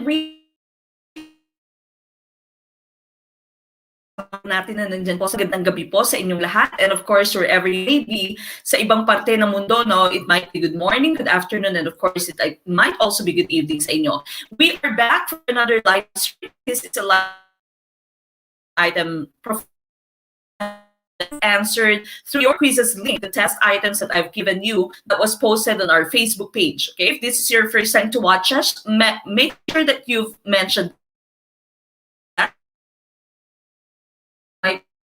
we natin na nandyan po sa gandang gabi po sa inyong lahat. And of course, wherever you may be, sa ibang parte ng mundo, no, it might be good morning, good afternoon, and of course, it might also be good evening sa inyo. We are back for another live stream. This is a live item answered through your quizzes link, the test items that I've given you that was posted on our Facebook page. Okay, if this is your first time to watch us, make sure that you've mentioned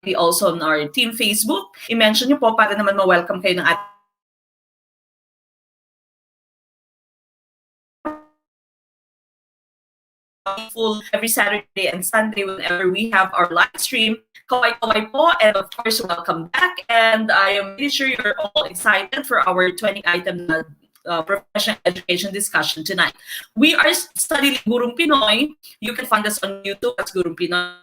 be also on our team Facebook. I-mention nyo po para naman ma-welcome kayo ng full every Saturday and Sunday whenever we have our live stream. Kaway-kaway po, and of course, welcome back. And I am pretty sure you're all excited for our 20-item professional education discussion tonight. We are studying Gurong Pinoy. You can find us on YouTube as Gurong Pinoy.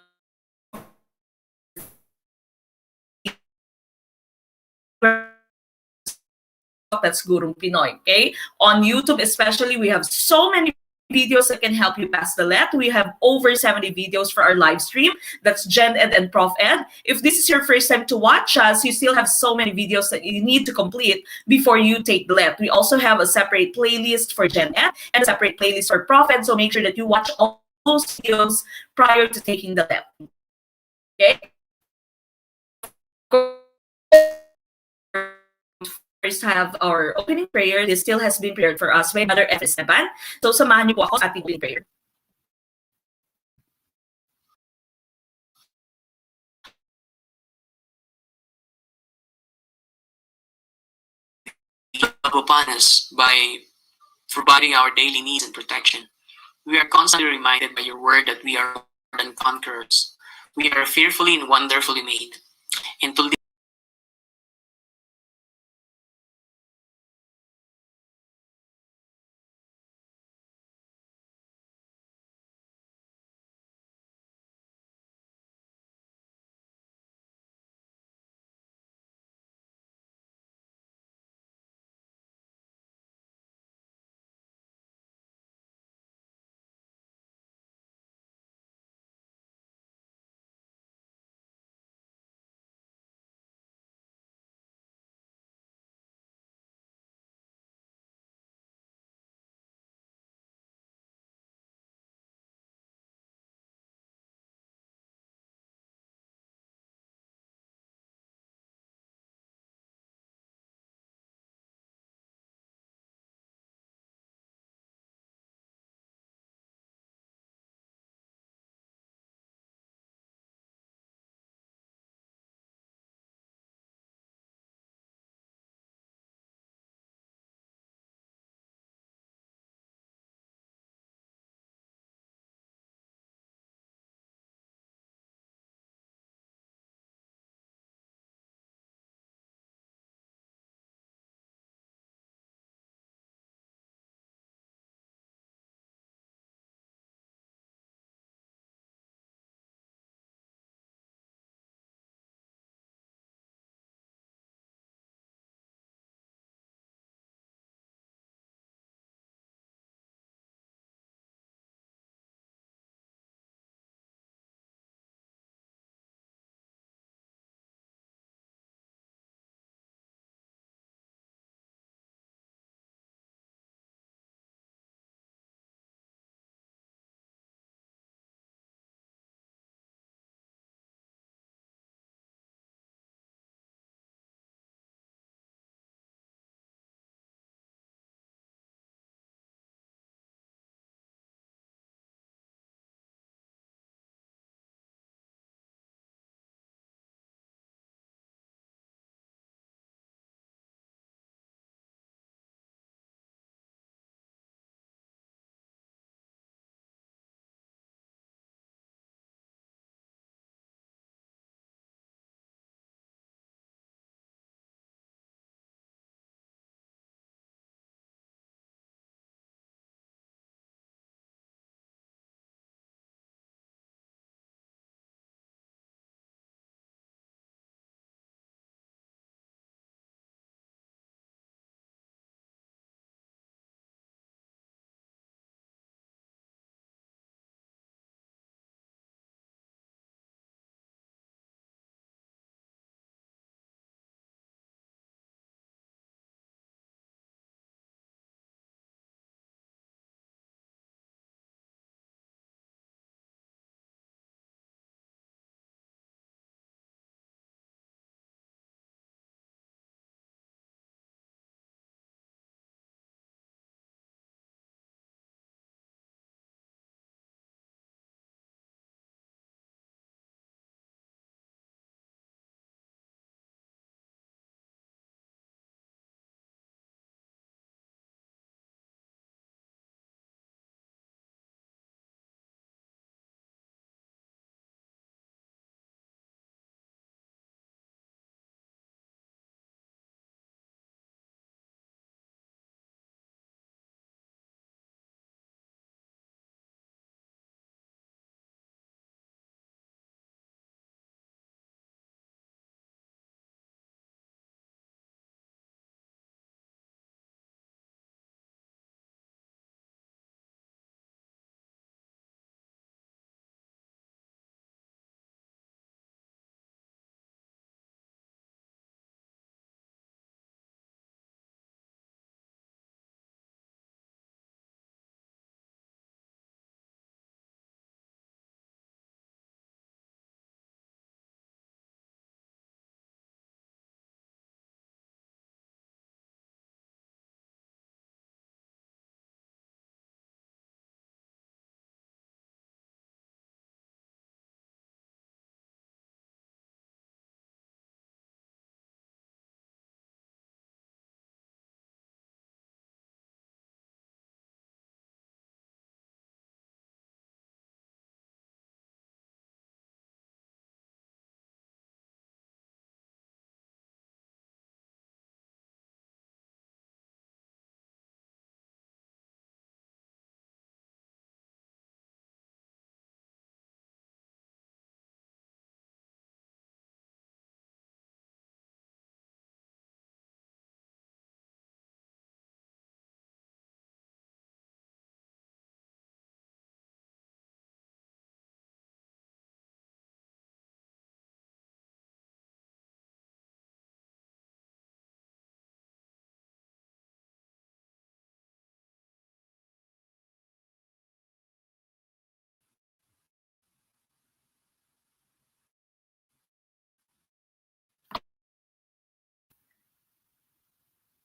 That's Gurong Pinoy, okay? On YouTube especially, we have so many videos that can help you pass the let. We have over 70 videos for our live stream. That's Gen Ed and Prof Ed. If this is your first time to watch us, you still have so many videos that you need to complete before you take the let. We also have a separate playlist for Gen Ed and a separate playlist for Prof Ed, so make sure that you watch all those videos prior to taking the let. Okay? First have our opening prayer. This still has been prepared for us by Mother F. Esteban. So samahan niyo po ako sa ating opening prayer. Upon us by providing our daily needs and protection. We are constantly reminded by your word that we are more than conquerors. We are fearfully and wonderfully made. And to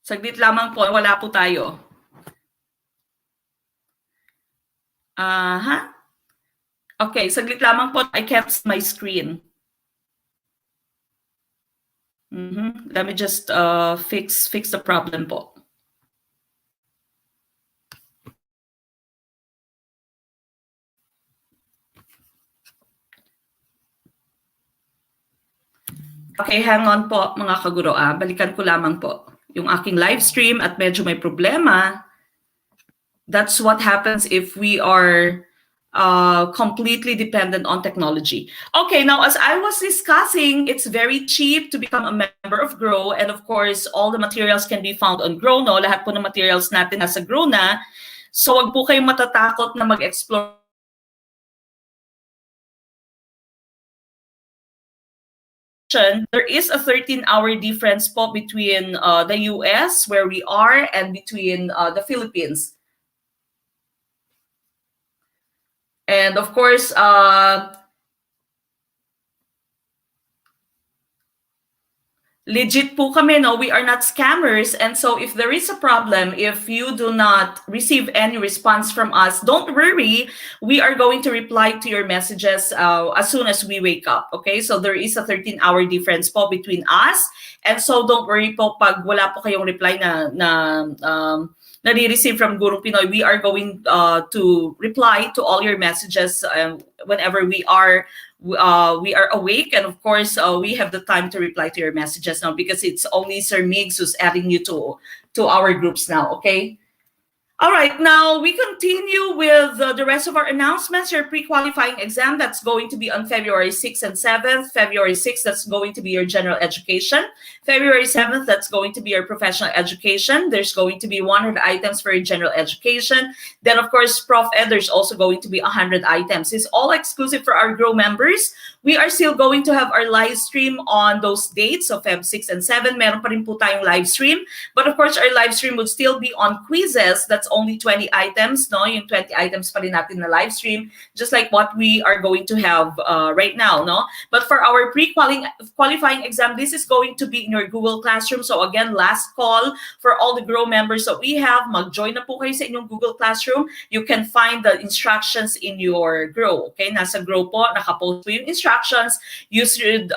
Saglit lamang po, wala po tayo. Okay, saglit lamang po. I kept my screen. Let me just fix the problem po. Okay, hang on po mga kaguro. Balikan ko lamang po yung aking live stream at medyo may problema. That's what happens if we are completely dependent on technology. Okay, now as I was discussing, it's very cheap to become a member of Grow, and of course, all the materials can be found on Grow, no? Lahat po ng materials natin nasa Grow na. So wag po kayong matatakot na mag-explore. There is a 13-hour difference po between the US, where we are, and between the Philippines. And of course, legit po kami, no? We are not scammers. And so if there is a problem, if you do not receive any response from us, don't worry. We are going to reply to your messages as soon as we wake up. Okay? So there is a 13-hour difference po between us. And so don't worry po pag wala po kayong reply na nare-receive from Gurong Pinoy. We are going to reply to all your messages whenever we are awake, and of course we have the time to reply to your messages now because it's only Sir Migs who's adding you to our groups now. Okay. All right, now we continue with the rest of our announcements. Your pre-qualifying exam, that's going to be on February 6th and 7th. February 6th, that's going to be your general education. February 7th, that's going to be your professional education. There's going to be 100 items for your general education. Then, of course, ProfEd, there's also going to be 100 items. It's all exclusive for our Grow members. We are still going to have our live stream on those dates, so Feb 6 and 7. Meron pa rin po tayong live stream. But of course, our live stream would still be on quizzes. That's only 20 items, no? Yung 20 items pa rin natin na live stream, just like what we are going to have right now, no? But for our pre-qualifying exam, this is going to be in your Google Classroom. So again, last call for all the Grow members that we have. Mag-join na po kayo sa inyong Google Classroom. You can find the instructions in your Grow. Okay? Nasa Grow po, nakapost po yung instructions. You should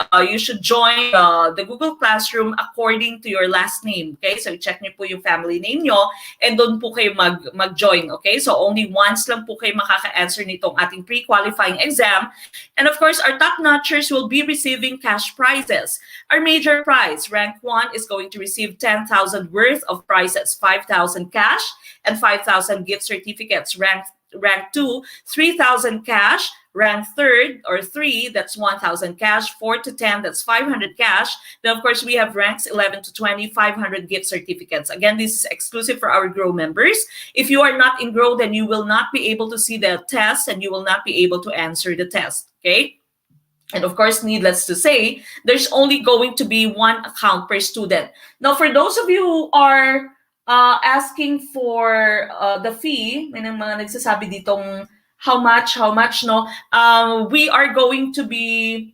join the Google Classroom according to your last name. Okay? So check niyo po yung family name nyo and doon po kayo mag-join. Okay? So only once lang po kayo makaka-answer nitong ating pre-qualifying exam. And of course, our top-notchers will be receiving cash prizes. Our major prize, rank 1, is going to receive 10,000 worth of prizes, 5,000 cash and 5,000 gift certificates. Rank 2, 3,000 cash. Rank 3, that's 1,000 cash. 4 to 10, that's 500 cash. Then, of course, we have ranks 11 to 20, 500 gift certificates. Again, this is exclusive for our Grow members. If you are not in Grow, then you will not be able to see the test and you will not be able to answer the test. Okay? And of course, needless to say, there's only going to be one account per student. Now, for those of you who are asking for the fee, may mga nagsasabi ditong how much, no? We are going to be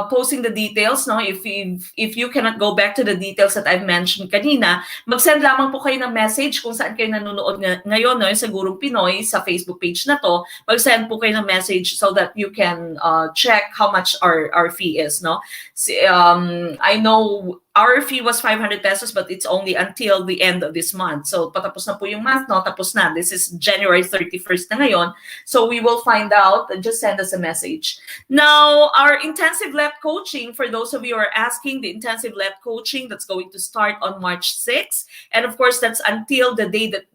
posting the details, no? If you cannot go back to the details that I've mentioned kanina, mag-send lamang po kayo ng message kung saan kayo nanonood ngayon, no? Sa Gurong Pinoy, sa Facebook page na to, mag-send po kayo ng message so that you can check how much our fee is, no? I know our fee was 500 pesos, but it's only until the end of this month. So, patapos na po yung month, no? Tapos na. This is January 31st na ngayon. So, we will find out. Just send us a message. Now, our intensive LET coaching, for those of you who are asking, the intensive LET coaching, that's going to start on March 6th. And of course, that's until the day that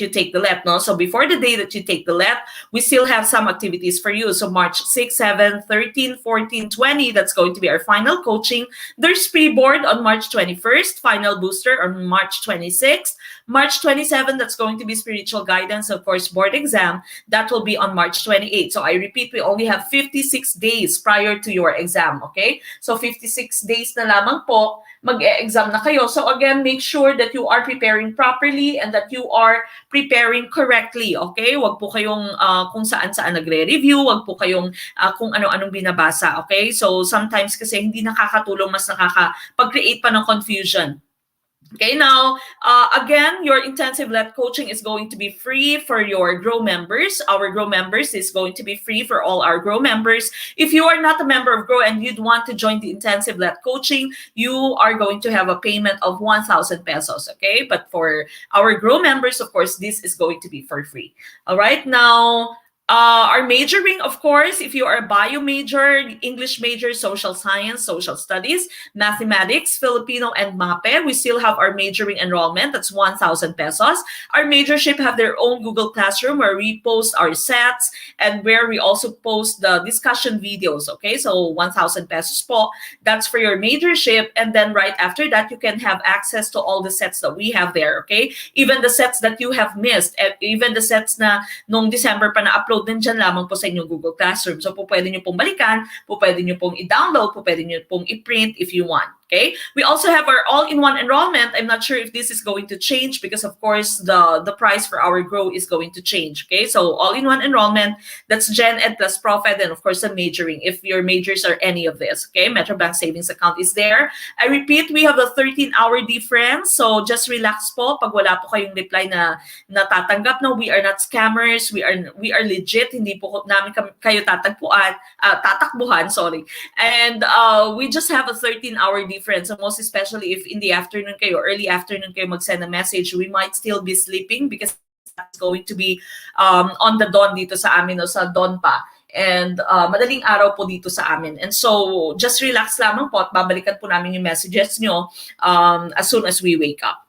you take the LET, no? So, before the day that you take the LET, we still have some activities for you. So, March 6, 7, 13, 14, 20, that's going to be our final coaching. There's pre-board on March 21st, final booster on March 26th. March 27, that's going to be spiritual guidance, of course, board exam. That will be on March 28th. So I repeat, we only have 56 days prior to your exam, okay? So 56 days na lamang po, mag-e-exam na kayo. So again, make sure that you are preparing properly and that you are preparing correctly, okay? Wag po kayong kung saan-saan nagre-review, wag po kayong kung ano-anong binabasa, okay? So sometimes kasi hindi nakakatulong, mas nakakapag-create pa ng confusion. Okay, now, again, your intensive let coaching is going to be free for your Grow members. Our Grow members is going to be free for all our Grow members. If you are not a member of Grow and you'd want to join the intensive let coaching, you are going to have a payment of 1,000 pesos, okay? But for our Grow members, of course, this is going to be for free. All right, now, our majoring, of course, if you are a bio major, English major, social science, social studies, mathematics, Filipino, and MAPE, we still have our majoring enrollment. That's 1,000 pesos. Our majorship have their own Google Classroom where we post our sets and where we also post the discussion videos. Okay, so 1,000 pesos po. That's for your majorship. And then right after that, you can have access to all the sets that we have there. Okay, even the sets that you have missed, even the sets na nung December pa na-upload din dyan lamang po sa inyong Google Classroom. So po pwede nyo pong balikan, po pwede nyo pong i-download, po pwede nyo pong i-print if you want. Okay, we also have our all-in-one enrollment. I'm not sure if this is going to change because, of course, the price for our Grow is going to change. Okay, so all-in-one enrollment, that's Gen Ed plus ProfEd, and of course, the majoring, if your majors are any of this. Okay, Metrobank Savings Account is there. I repeat, we have a 13-hour difference, so just relax po. Pag wala po kayong reply na natatanggap, no, we are not scammers. We are legit. Hindi po namin kayo tatakbuhan, sorry. And we just have a 13-hour difference. So most especially if in the afternoon kayo, early afternoon kayo mag-send a message, we might still be sleeping because that's going to be on the dawn dito sa amin o sa dawn pa. And madaling araw po dito sa amin. And so just relax lamang po at babalikan po namin yung messages nyo as soon as we wake up.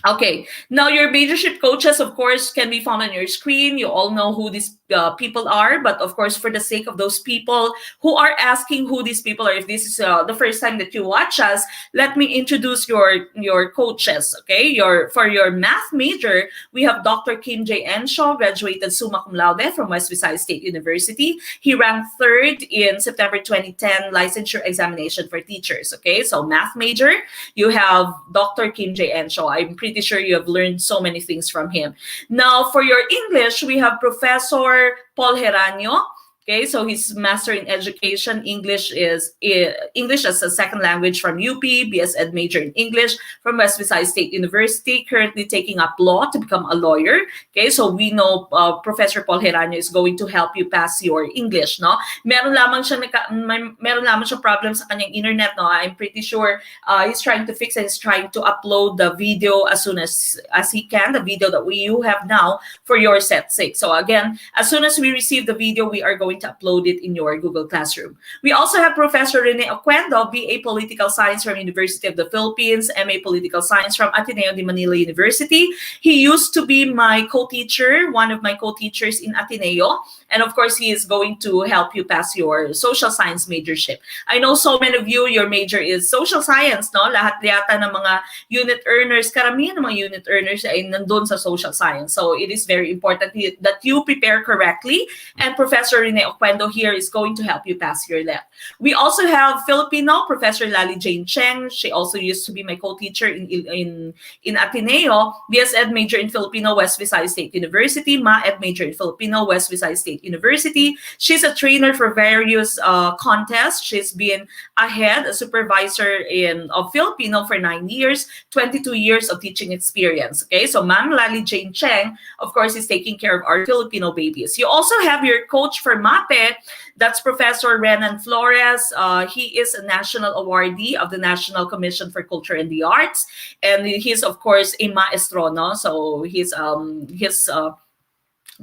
Okay, now your majorship coaches, of course, can be found on your screen. You all know who these people are, but of course, for the sake of those people who are asking who these people are, if this is the first time that you watch us, let me introduce your coaches. Okay, for your math major, we have Dr. Kim J. Enshaw, graduated summa cum laude from West Visayas State University. He ranked 3rd in September 2010 licensure examination for teachers. Okay, so math major, you have Dr. Kim J. Enshaw. I'm pretty sure you have learned so many things from him. Now, for your English, we have Professor Paul Heranio. Okay, so his Master in Education, English as a second language from UP, BS Ed major in English from West Visayas State University, currently taking up law to become a lawyer. Okay, so we know Professor Paul Heranio is going to help you pass your English, no? Meron lamang siya problem sa kanyang internet, no? I'm pretty sure he's trying to fix it. He's trying to upload the video as soon as he can, the video that you have now for your set 6. So again, as soon as we receive the video, we are going to upload it in your Google Classroom. We also have Professor Rene Oquendo, BA Political Science from University of the Philippines, MA Political Science from Ateneo de Manila University. He used to be my co-teacher, one of my co-teachers in Ateneo. And of course, he is going to help you pass your social science majorship. I know so many of you, your major is social science, no? Lahat yata ng mga unit earners, karamihan ng mga unit earners ay nandun sa social science. So it is very important that you prepare correctly. And Professor Rene Oquendo here is going to help you pass your LET. We also have Filipino, Professor Lali Jane Cheng. She also used to be my co-teacher in Ateneo. BS Ed major in Filipino, West Visayas State University. Ma Ed major in Filipino, West Visayas State University. She's a trainer for various contests. She's been a supervisor of Filipino for 9 years, 22 years of teaching experience. Okay, so Ma'am Lali Jane Cheng, of course, is taking care of our Filipino babies. You also have your coach for MAPE, that's Professor Renan Flores. He is a national awardee of the National Commission for Culture and the Arts, and he's of course a maestro, no? So his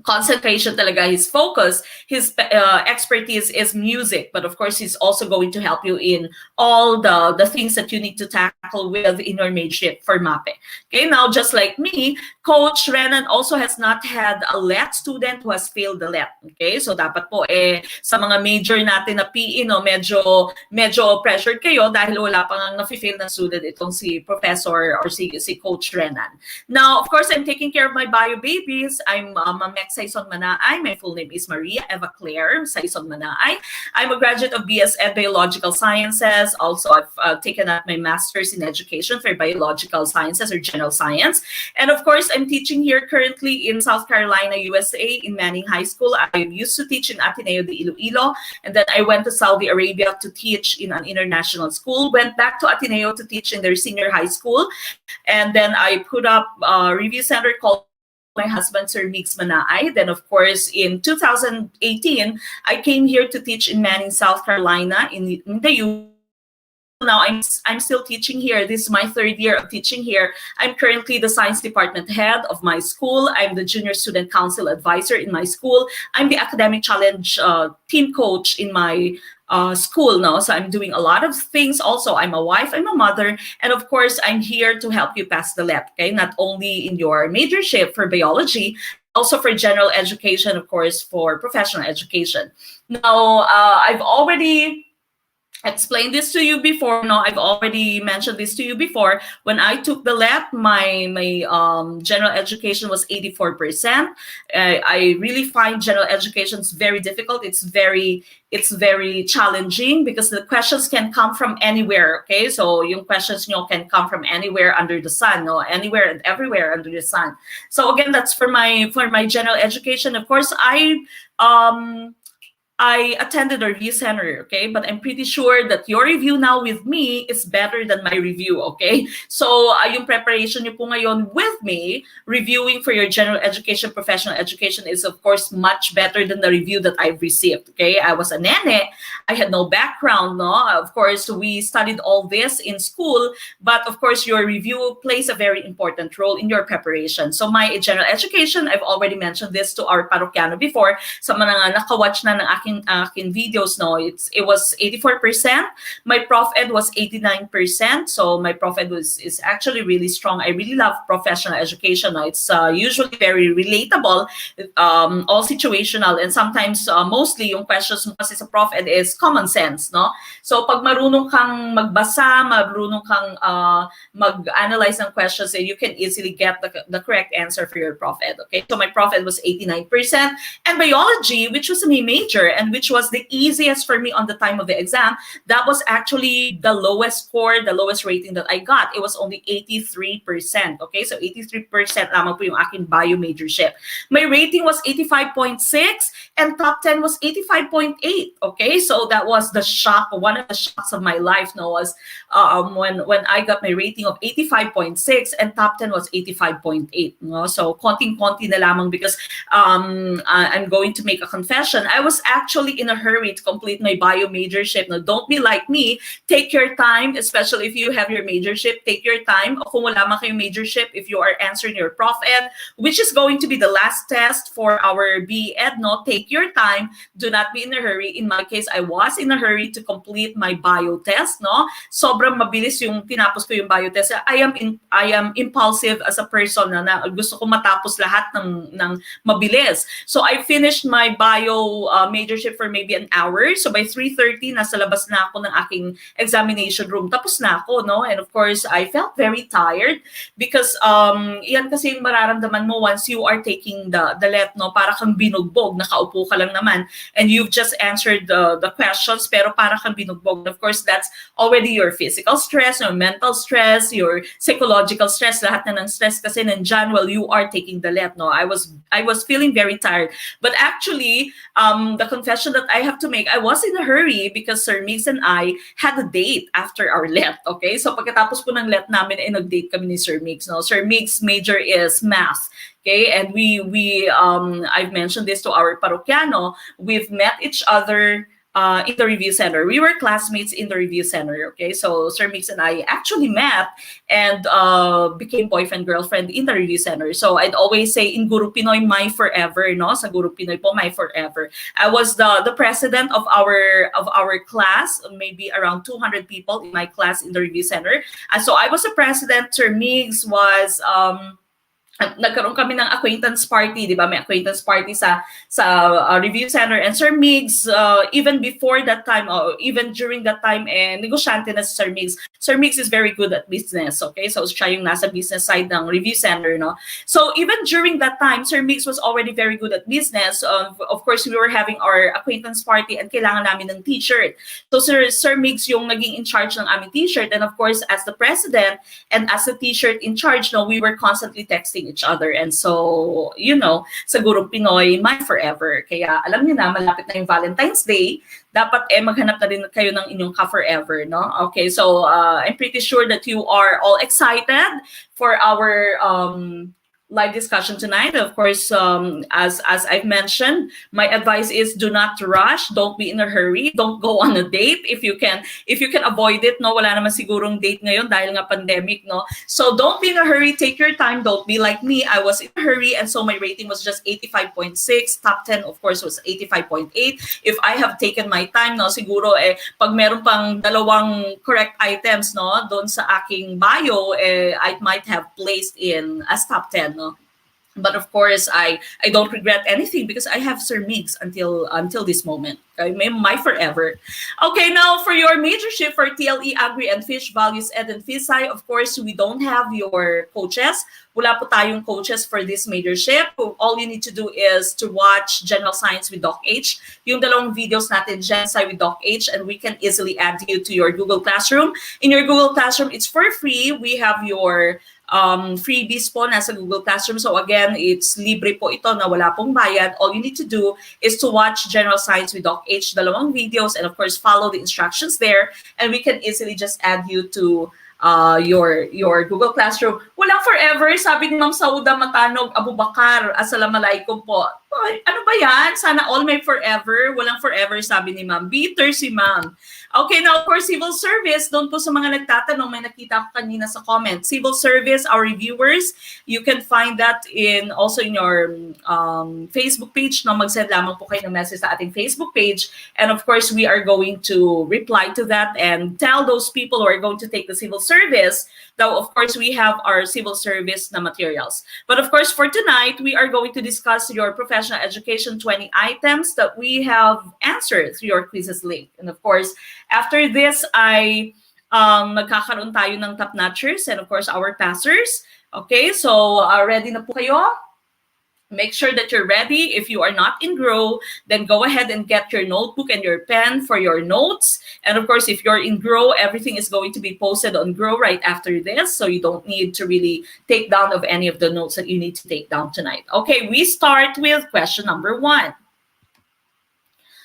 concentration talaga, his focus, his expertise is music, but of course he's also going to help you in all the things that you need to tackle with in your majorship for MAPE. Okay, now just like me, Coach Renan also has not had a LET student who has failed the LET. Okay, so dapat po sa mga major natin na PE, no, medyo pressured kayo dahil wala pang na-fail na student itong si Professor or si Coach Renan. Now, of course, I'm taking care of my bio babies. I'm a Mek Saison Manaay. My full name is Maria Eva Claire Saison Manaay. I'm a graduate of BS Ed Biological Sciences. Also, I've taken up my master's in education for biological sciences or general science. And of course, I'm teaching here currently in South Carolina, USA, in Manning High School. I used to teach in Ateneo de Iloilo, and then I went to Saudi Arabia to teach in an international school. Went back to Ateneo to teach in their senior high school. And then I put up a review center called my husband, Sir Mix Manaay. Then, of course, in 2018, I came here to teach in Manning, South Carolina, in the U. Now I'm still teaching here. This is my third year of teaching here. I'm currently the science department head of my school. I'm the junior student council advisor in my school. I'm the academic challenge team coach in my school now. So I'm doing a lot of things. Also, I'm a wife, I'm a mother, and of course, I'm here to help you pass the LET, okay? Not only in your majorship for biology, also for general education, of course, for professional education. Now, I've already explained this to you before. No, I've already mentioned this to you before. When I took the LET, my general education was 84%. I really find general education is very difficult. It's very challenging because the questions can come from anywhere. Okay, so yung questions can come from anywhere under the sun. No, anywhere and everywhere under the sun. So again, that's for my general education. Of course, I attended a review center, okay? But I'm pretty sure that your review now with me is better than my review, okay? So yung preparation niyo po ngayon with me, reviewing for your general education, professional education is of course much better than the review that I've received, okay? I was a nene, I had no background, no? Of course, we studied all this in school, but of course, your review plays a very important role in your preparation. So my general education, I've already mentioned this to our parokyano before, sa mga nakawatch na ng aking videos, no, it was 84%. My ProfEd was 89%. So my ProfEd is actually really strong. I really love professional education. No? It's usually very relatable, all situational, and sometimes mostly yung questions mo kasi sa ProfEd is common sense, no? So pag marunong kang magbasa, marunong kang mag-analyze ng questions, you can easily get the correct answer for your ProfEd. Okay, so my ProfEd was 89%, and biology, which was my major and which was the easiest for me on the time of the exam, that was actually the lowest score, the lowest rating that I got. It was only 83%. Okay, so 83% lamang po yung aking bio majorship. My rating was 85.6 and top 10 was 85.8. Okay, so that was the shock, one of the shocks of my life. No, was when I got my rating of 85.6 and top 10 was 85.8. No, so konting-konti na lamang because I'm going to make a confession. I was actually in a hurry to complete my bio majorship. Now, don't be like me. Take your time, especially if you have your majorship. Take your time. O kung wala man kayong majorship, if you are answering your ProfEd, which is going to be the last test for our BEd, no, take your time. Do not be in a hurry. In my case, I was in a hurry to complete my bio test, no. Sobrang mabilis yung tinapos ko yung bio test. I am impulsive as a person na gusto ko matapos lahat ng mabilis. So I finished my bio majorship for maybe an hour. So by 3:30, nasa labas na ako ng aking examination room. Tapos na ako, no? And of course, I felt very tired because yan kasi yung mararamdaman mo once you are taking the LET, no? Para kang binugbog, nakaupo ka lang naman and you've just answered the questions pero para kang binugbog. Of course, that's already your physical stress, your mental stress, your psychological stress, lahat na ng stress kasi nandyan while you are taking the LET, no? I was feeling very tired. But actually, the confession that I have to make, I was in a hurry because Sir Mix and I had a date after our LET, okay? So pagkatapos po ng LET namin, nag-date kami ni Sir Mix, no? Sir Mix major is math, okay? And I've mentioned this to our parokyano, we've met each other in the review center. We were classmates in the review center, okay? So Sir Mix and I actually met and became boyfriend-girlfriend in the review center. So I'd always say, in Guru Pinoy, my forever, no? Sa Guru Pinoy po, my forever. I was the president of our class, maybe around 200 people in my class in the review center. And so I was the president. Sir Mix was nagkaroon kami ng acquaintance party, di ba? May acquaintance party sa review center, and Sir Migs, even before that time, or even during that time, negosyante na si Sir Migs. Sir Migs is very good at business, okay? So siya yung nasa business side ng review center, no? So even during that time, Sir Migs was already very good at business. Of course, we were having our acquaintance party and kailangan namin ng t-shirt. So Sir Migs yung naging in charge ng aming t-shirt, and of course, as the president and as the t-shirt in charge, no, we were constantly texting each other. And so, you know, sa Gurong Pinoy, my forever. Kaya alam niyo na, malapit na yung Valentine's Day. Dapat maghanap na rin kayo ng inyong ka-forever, no? Okay, so I'm pretty sure that you are all excited for our live discussion tonight. Of course, as I've mentioned, my advice is do not rush, don't be in a hurry, don't go on a date if you can avoid it, no? Wala naman sigurong date ngayon dahil nga pandemic, no? So don't be in a hurry, take your time, don't be like me. I was in a hurry, and so my rating was just 85.6. Top 10 of course was 85.8. If I have taken my time, no, siguro pag meron pang dalawang correct items, no, doon sa aking bio, I might have placed in as top 10, no? But of course, I don't regret anything because I have Sir Migs until this moment. Okay, my forever. Okay, now for your majorship for TLE, Agri and Fish, Values Ed and Fisci, of course, we don't have your coaches. Wala po tayong coaches for this majorship. All you need to do is to watch General Science with Doc H. Yung dalawang videos natin, Gen Sci with Doc H, and we can easily add you to your Google Classroom. In your Google Classroom, it's for free. We have your freebies po nasa Google Classroom. So again, it's libre po ito na wala pong bayad. All you need to do is to watch General Science with Doc H, dalawang videos, and of course, follow the instructions there. And we can easily just add you to your Google Classroom. Walang forever, sabi ni Ma'am Sauda Matanog Abubakar. Assalamualaikum po. Ay, ano ba yan? Sana all may forever. Walang forever, sabi ni Ma'am. Bitter si Ma'am. Okay, now for civil service, doon po sa mga nagtatanong, may nakita ko kanina sa comment. Civil service, our reviewers, you can find that also in your Facebook page. No? Mag-send lamang po kayo ng message sa ating Facebook page. And of course, we are going to reply to that and tell those people who are going to take the civil service, though of course we have our civil service na materials. But of course, for tonight, we are going to discuss your professional education 20 items that we have answered through your quizzes link. And of course, after this, magkakaroon tayo ng top notchers and of course our passers. Okay, so ready na po kayo? Make sure that you're ready. If you are not in Grow, then go ahead and get your notebook and your pen for your notes. And of course, if you're in Grow, everything is going to be posted on Grow right after this. So you don't need to really take down of any of the notes that you need to take down tonight. Okay, we start with question number 1.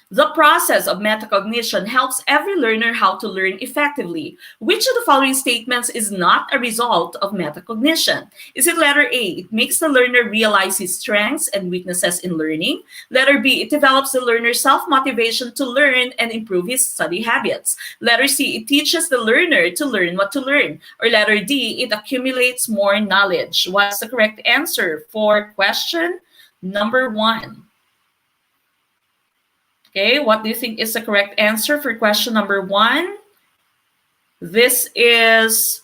The process of metacognition helps every learner how to learn effectively. Which of the following statements is not a result of metacognition? Is it letter A, it makes the learner realize his strengths and weaknesses in learning? Letter B, it develops the learner's self-motivation to learn and improve his study habits? Letter C, it teaches the learner to learn what to learn? Or letter D, it accumulates more knowledge? What's the correct answer for question number 1? Okay, what do you think is the correct answer for question number 1? This is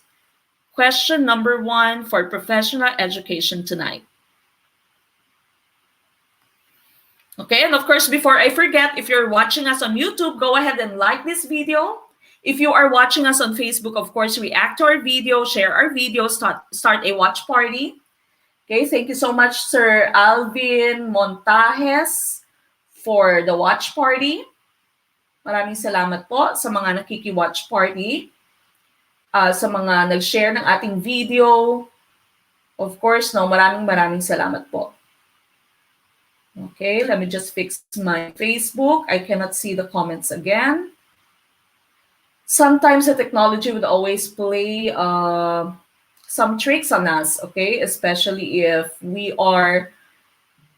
question number 1 for professional education tonight. Okay, and of course, before I forget, if you're watching us on YouTube, go ahead and like this video. If you are watching us on Facebook, of course, react to our video, share our video, start a watch party. Okay, thank you so much, Sir Alvin Montajes, for the watch party. Maraming salamat po sa mga nakiki-watch party, sa mga nag-share ng ating video. Of course, no, maraming salamat po. Okay, let me just fix my Facebook. I cannot see the comments again. Sometimes the technology would always play some tricks on us, okay? Especially if we are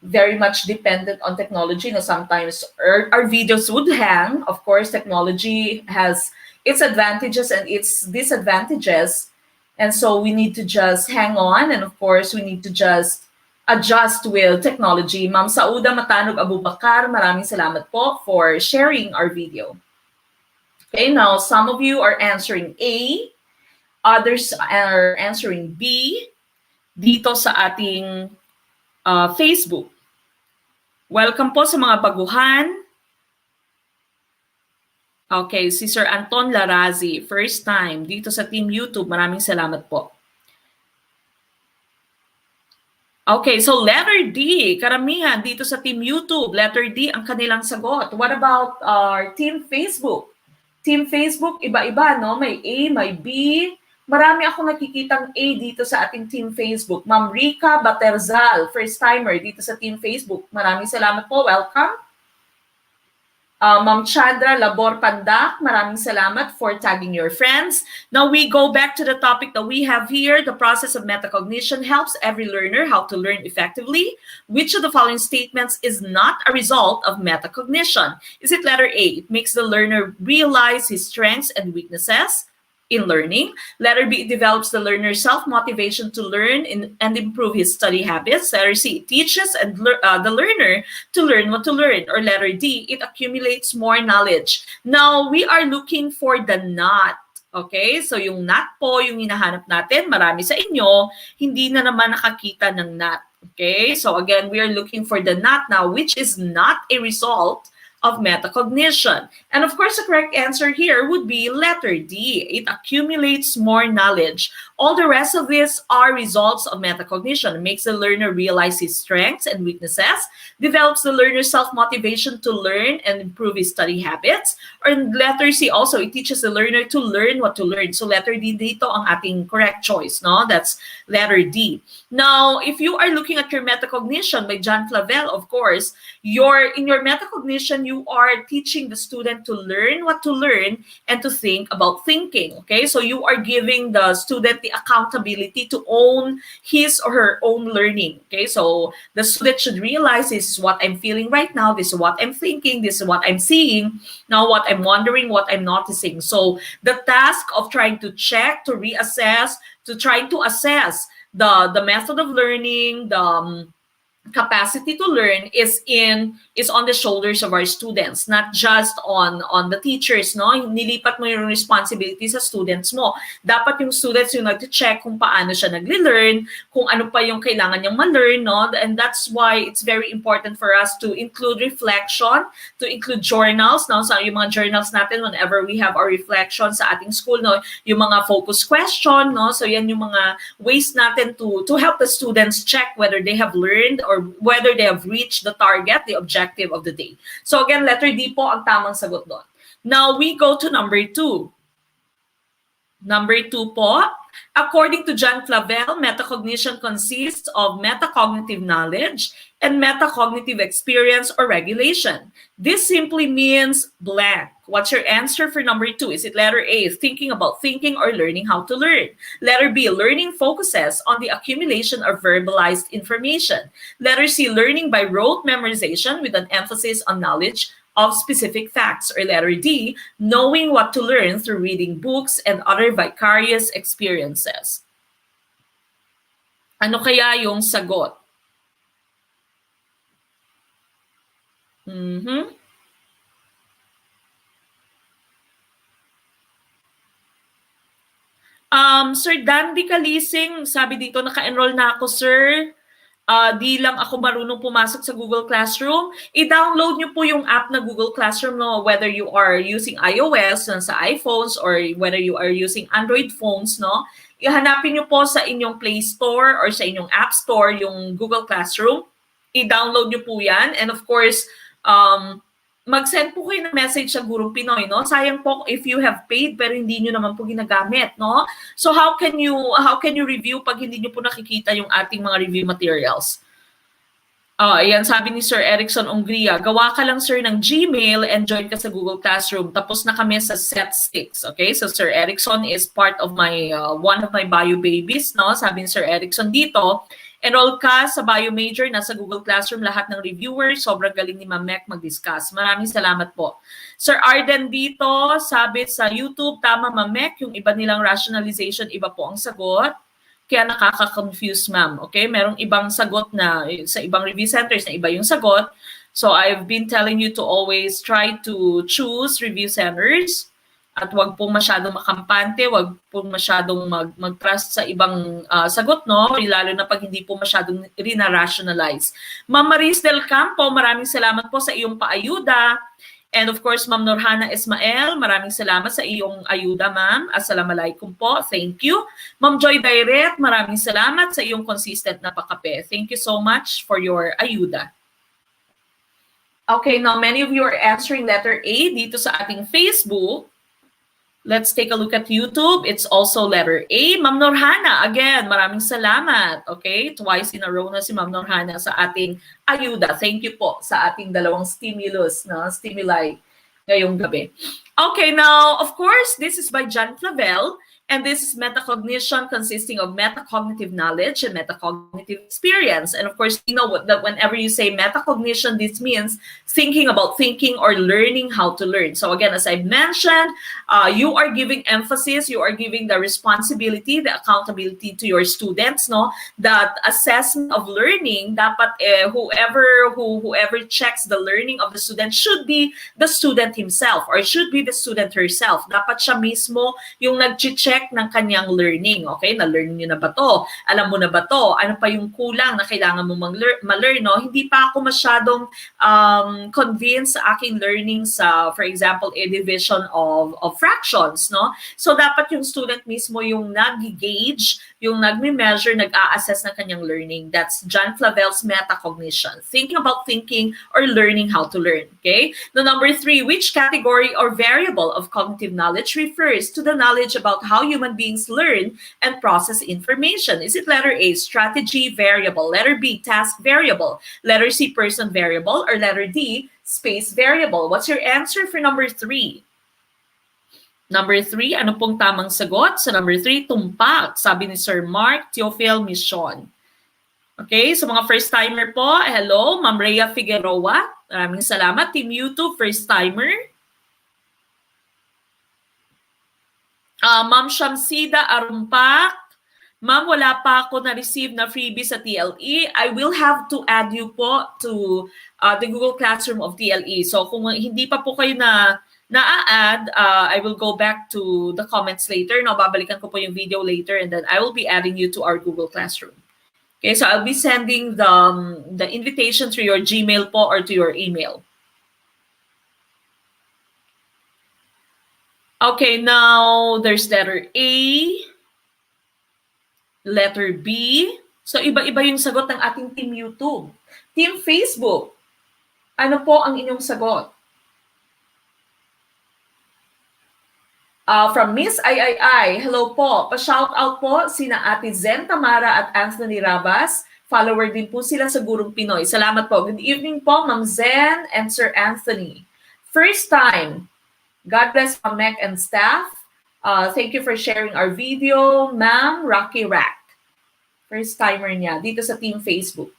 very much dependent on technology. You know, sometimes our videos would hang. Of course, technology has its advantages and its disadvantages. And so we need to just hang on. And of course, we need to just adjust with technology. Ma'am Sauda Matanog Abubakar, maraming salamat po for sharing our video. Okay, now some of you are answering A. Others are answering B. dito sa ating Facebook. Welcome po sa mga baguhan. Okay, si Sir Anton Larazi, first time dito sa Team YouTube. Maraming salamat po. Okay, so letter D, karamihan dito sa Team YouTube, letter D ang kanilang sagot. What about our Team Facebook? Team Facebook, iba-iba, no? May A, may B. Marami ako nakikitang A dito sa ating Team Facebook. Ma'am Rica Baterzal, first timer dito sa Team Facebook. Maraming salamat po. Welcome. Ma'am Chandra Labor Pandak, maraming salamat for tagging your friends. Now we go back to the topic that we have here. The process of metacognition helps every learner how to learn effectively. Which of the following statements is not a result of metacognition? Is it letter A? It makes the learner realize his strengths and weaknesses in learning. Letter B, it develops the learner's self-motivation to learn and improve his study habits. Letter C, it teaches the learner to learn what to learn. Or letter D, it accumulates more knowledge. Now, we are looking for the not. Okay? So, yung not po, yung hinahanap natin, marami sa inyo, hindi na naman nakakita ng not. Okay? So, again, we are looking for the not now, which is not a result of metacognition. And of course, the correct answer here would be letter D. It accumulates more knowledge. All the rest of this are results of metacognition. It makes the learner realize his strengths and weaknesses, develops the learner's self-motivation to learn and improve his study habits. Or letter C also, it teaches the learner to learn what to learn. So letter D dito ang ating correct choice, no? That's letter D. Now, if you are looking at your metacognition by John Flavel, of course, in your metacognition, you are teaching the student to learn what to learn and to think about thinking. Okay, so you are giving the student the accountability to own his or her own learning. Okay, so the student should realize this is what I'm feeling right now, this is what I'm thinking, this is what I'm seeing, now what I'm wondering, what I'm noticing. So the task of trying to check, to reassess, to try to assess the method of learning, the capacity to learn is on the shoulders of our students, not just on the teachers, no? Nilipat mo yung responsibility sa students mo. Dapat yung students yung nag-check kung paano siya nagli-learn, kung ano pa yung kailangan niyang ma-learn, no? And that's why it's very important for us to include reflection, to include journals, no? So yung mga journals natin whenever we have our reflection sa ating school, no? Yung mga focus question, no? So yan yung mga ways natin to help the students check whether they have learned or whether they have reached the target, the objective of the day. So again, letter D po ang tamang sagot doon. Now we go to number 2. Number 2 po, according to John Flavel, metacognition consists of metacognitive knowledge and metacognitive experience or regulation. This simply means blank. What's your answer for number 2? Is it letter A, thinking about thinking or learning how to learn? Letter B, learning focuses on the accumulation of verbalized information. Letter C, learning by rote memorization with an emphasis on knowledge of specific facts. Or letter D, knowing what to learn through reading books and other vicarious experiences. Ano kaya yung sagot? Sir Dandy Kalising, sabi dito, naka-enroll na ako, sir. Di lang ako marunong pumasok sa Google Classroom. I-download nyo po yung app na Google Classroom, no? Whether you are using iOS, sa iPhones, or whether you are using Android phones, no? Ihanapin nyo po sa inyong Play Store or sa inyong App Store yung Google Classroom. I-download nyo po yan. And of course, mag-send po kayo ng message sa Gurong Pinoy, no? Sayang po if you have paid pero hindi nyo naman po ginagamit, no? So how can you review pag hindi nyo po nakikita yung ating mga review materials? Ayan, sabi ni Sir Erikson Ongria, gawa ka lang sir ng Gmail and join ka sa Google Classroom. Tapos na kami sa set 6, okay? So Sir Erikson is part of my one of my bio babies, no? Sabi ni Sir Erikson dito, enroll ka sa bio major, nasa Google Classroom lahat ng reviewer, sobrang galing ni Ma'am Mek mag-discuss. Maraming salamat po. Sir Arden dito, sabi sa YouTube, tama Ma'am Mek, yung iba nilang rationalization, iba po ang sagot. Kaya nakaka-confuse, ma'am. Okay? Merong ibang sagot na sa ibang review centers na iba yung sagot. So I've been telling you to always try to choose review centers At wag pong masyadong makampante, wag pong masyadong mag-trust sa ibang sagot, no? Lalo na pag hindi po masyadong rinarationalize. Ma'am Maris Del Campo, maraming salamat po sa iyong paayuda. And of course, Ma'am Norhana Ismael, maraming salamat sa iyong ayuda, ma'am. Assalamualaikum po. Thank you. Ma'am Joy Dairet, maraming salamat sa iyong consistent na pakape. Thank you so much for your ayuda. Okay, now many of you are answering letter A dito sa ating Facebook. Let's take a look at YouTube. It's also letter A. Ma'am Norhana, again, maraming salamat. Okay, twice in a row na si Ma'am Norhana sa ating ayuda. Thank you po sa ating dalawang stimuli ngayong gabi. Okay, now, of course, this is by John Flavel. And this is metacognition, consisting of metacognitive knowledge and metacognitive experience. And of course, you know that whenever you say metacognition, this means thinking about thinking or learning how to learn. So again, as I mentioned, you are giving emphasis, you are giving the responsibility, the accountability to your students, no? That assessment of learning, dapat whoever checks the learning of the student should be the student himself or should be the student herself. Dapat siya mismo yung nag-check ng kanyang learning. Okay, na-learn nyo na ba to? Alam mo na ba to? Ano pa yung kulang na kailangan mo ma-learn, no? Hindi pa ako masyadong convinced sa aking learning sa, for example, a division of fractions, no? So, dapat yung student mismo yung nag-gauge, yung nag-measure, nag-a-assess ng kanyang learning. That's John Flavel's metacognition. Thinking about thinking or learning how to learn. Okay? Now, number 3, which category or variable of cognitive knowledge refers to the knowledge about how human beings learn and process information? Is it letter A, strategy variable, letter B, task variable, letter C, person variable, or letter D, space variable? What's your answer for number 3? Number 3, ano pong tamang sagot? Sa number 3, tumpak, sabi ni Sir Mark Teofil Mission. Okay, so mga first-timer po, hello, Ma'am Rhea Figueroa. Maraming salamat. Team YouTube, first-timer. Ma'am Shamsida Arumpak, ma'am, wala pa ako na-receive na freebie sa TLE. I will have to add you po to the Google Classroom of TLE. So kung hindi pa po kayo na-add, I will go back to the comments later. No, babalikan ko po yung video later and then I will be adding you to our Google Classroom. Okay, so I'll be sending the invitation through your Gmail po or to your email. Okay, now there's letter A, letter B. So iba-iba yung sagot ng ating Team YouTube. Team Facebook, ano po ang inyong sagot? From Miss III, hello po. Pa-shout out po sina Ate Zen Tamara at Anthony Rabas. Follower din po sila sa Gurong Pinoy. Salamat po. Good evening po, Ma'am Zen and Sir Anthony. First time. God bless Ma'am Mek and staff. Thank you for sharing our video, Ma'am Rocky Rack. First timer niya dito sa Team Facebook.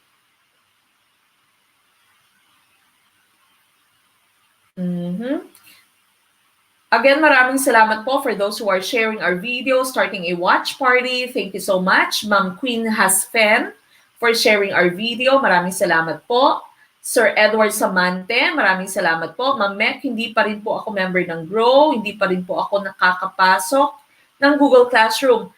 Again, maraming salamat po for those who are sharing our video, starting a watch party. Thank you so much. Ma'am Queen Hasfen for sharing our video. Maraming salamat po. Sir Edward Samante, maraming salamat po. Ma'am Mek, hindi pa rin po ako member ng Grow, hindi pa rin po ako nakakapasok ng Google Classroom.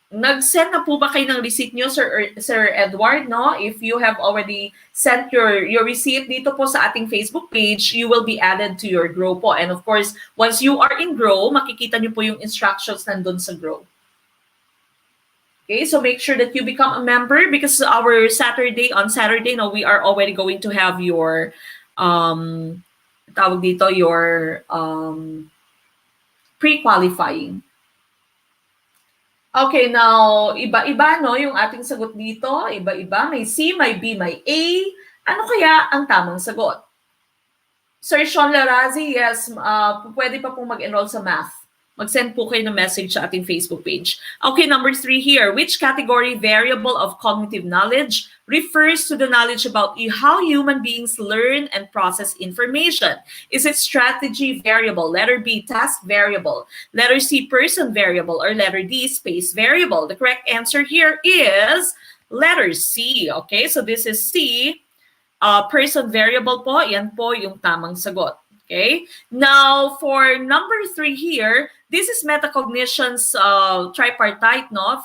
Nag-send na po ba kayo ng receipt nyo, Sir Edward? No? If you have already sent your receipt dito po sa ating Facebook page, you will be added to your Grow po. And of course, once you are in Grow, makikita nyo po yung instructions nandun sa Grow. Okay, so make sure that you become a member because on Saturday, no, we are already going to have your pre-qualifying. Okay, now iba-iba no yung ating sagot dito, iba-iba, may C, may B, may A. Ano kaya ang tamang sagot? Sir Sean Larazi, yes, pwede pa pong mag-enroll sa math. Mag-send po kayo ng message sa ating Facebook page. Okay, number 3 here. Which category variable of cognitive knowledge refers to the knowledge about how human beings learn and process information? Is it strategy variable? Letter B, task variable. Letter C, person variable. Or letter D, space variable. The correct answer here is letter C. Okay, so this is C. Person variable po. Yan po yung tamang sagot. Okay, now for number 3 here, this is metacognition's tripartite, no?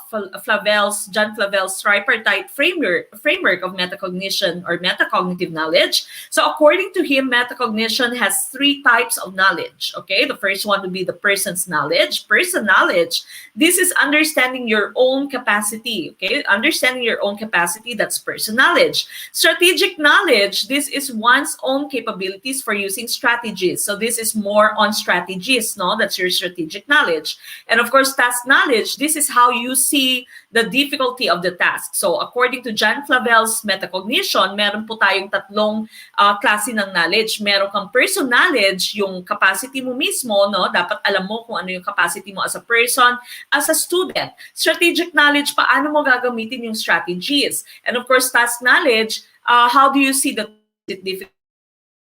John Flavel's tripartite framework of metacognition or metacognitive knowledge. So according to him, metacognition has 3 types of knowledge. Okay, the first one would be the person's knowledge. Person knowledge, this is understanding your own capacity. Okay, understanding your own capacity, that's person knowledge. Strategic knowledge, this is one's own capabilities for using strategies. So this is more on strategies, no? That's your strategic knowledge. And of course, task knowledge, this is how you see the difficulty of the task. So according to John Flavel's metacognition, meron po tayong tatlong klase ng knowledge. Meron kang person knowledge, yung capacity mo mismo, no? Dapat alam mo kung ano yung capacity mo as a person, as a student. Strategic knowledge, paano mo gagamitin yung strategies. And of course, task knowledge, how do you see the difficulty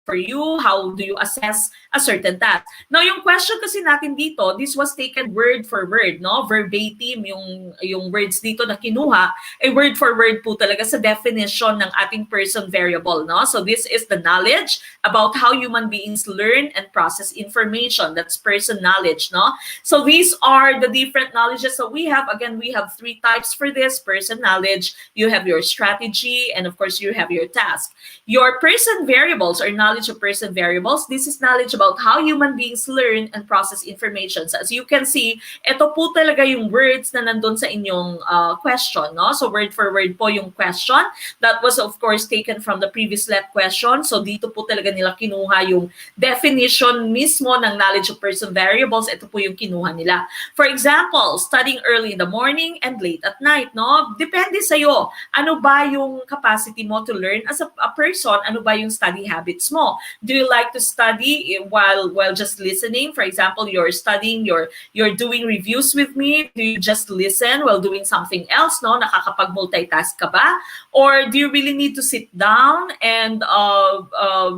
for you? How do you assess a certain task? Now, yung question kasi natin dito, this was taken word for word, no? Verbatim, yung words dito na kinuha, word for word po talaga sa definition ng ating person variable, no? So this is the knowledge about how human beings learn and process information. That's person knowledge, no? So these are the different knowledges that we have. Again, we have 3 types for this person knowledge. You have your strategy, and of course, you have your task. Your person variables or knowledge of person variables, this is knowledge about how human beings learn and process information. So as you can see, ito po talaga yung words na nandun sa inyong question, no? So word for word po yung question. That was of course taken from the previous LET question. So dito po talaga nila kinuha yung definition mismo ng knowledge of person variables. Ito po yung kinuha nila. For example, studying early in the morning and late at night, no? Depende sa'yo. Ano ba yung capacity mo to learn as a person? Ano ba yung study habits mo? Do you like to study while just listening? For example, you're studying, you're doing reviews with me. Do you just listen while doing something else? No, nakakapag-multitask ka ba? Or do you really need to sit down and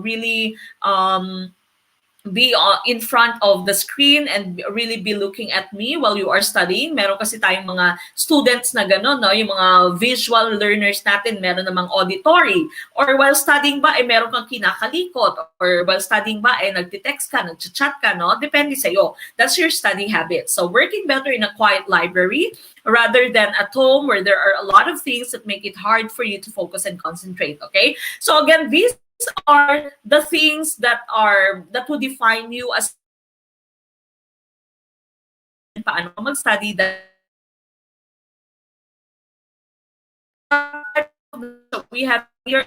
really be in front of the screen and really be looking at me while you are studying? Meron kasi tayong mga students na gano'n, no? Yung mga visual learners natin, meron namang auditory. Or while studying ba, meron kang kinakalikot. Or while studying ba, nagtitext ka, nagchat ka, no? Depende sa'yo. That's your study habit. So working better in a quiet library rather than at home where there are a lot of things that make it hard for you to focus and concentrate, okay? So again, these are the things that will define you as paano mag-study. So we have here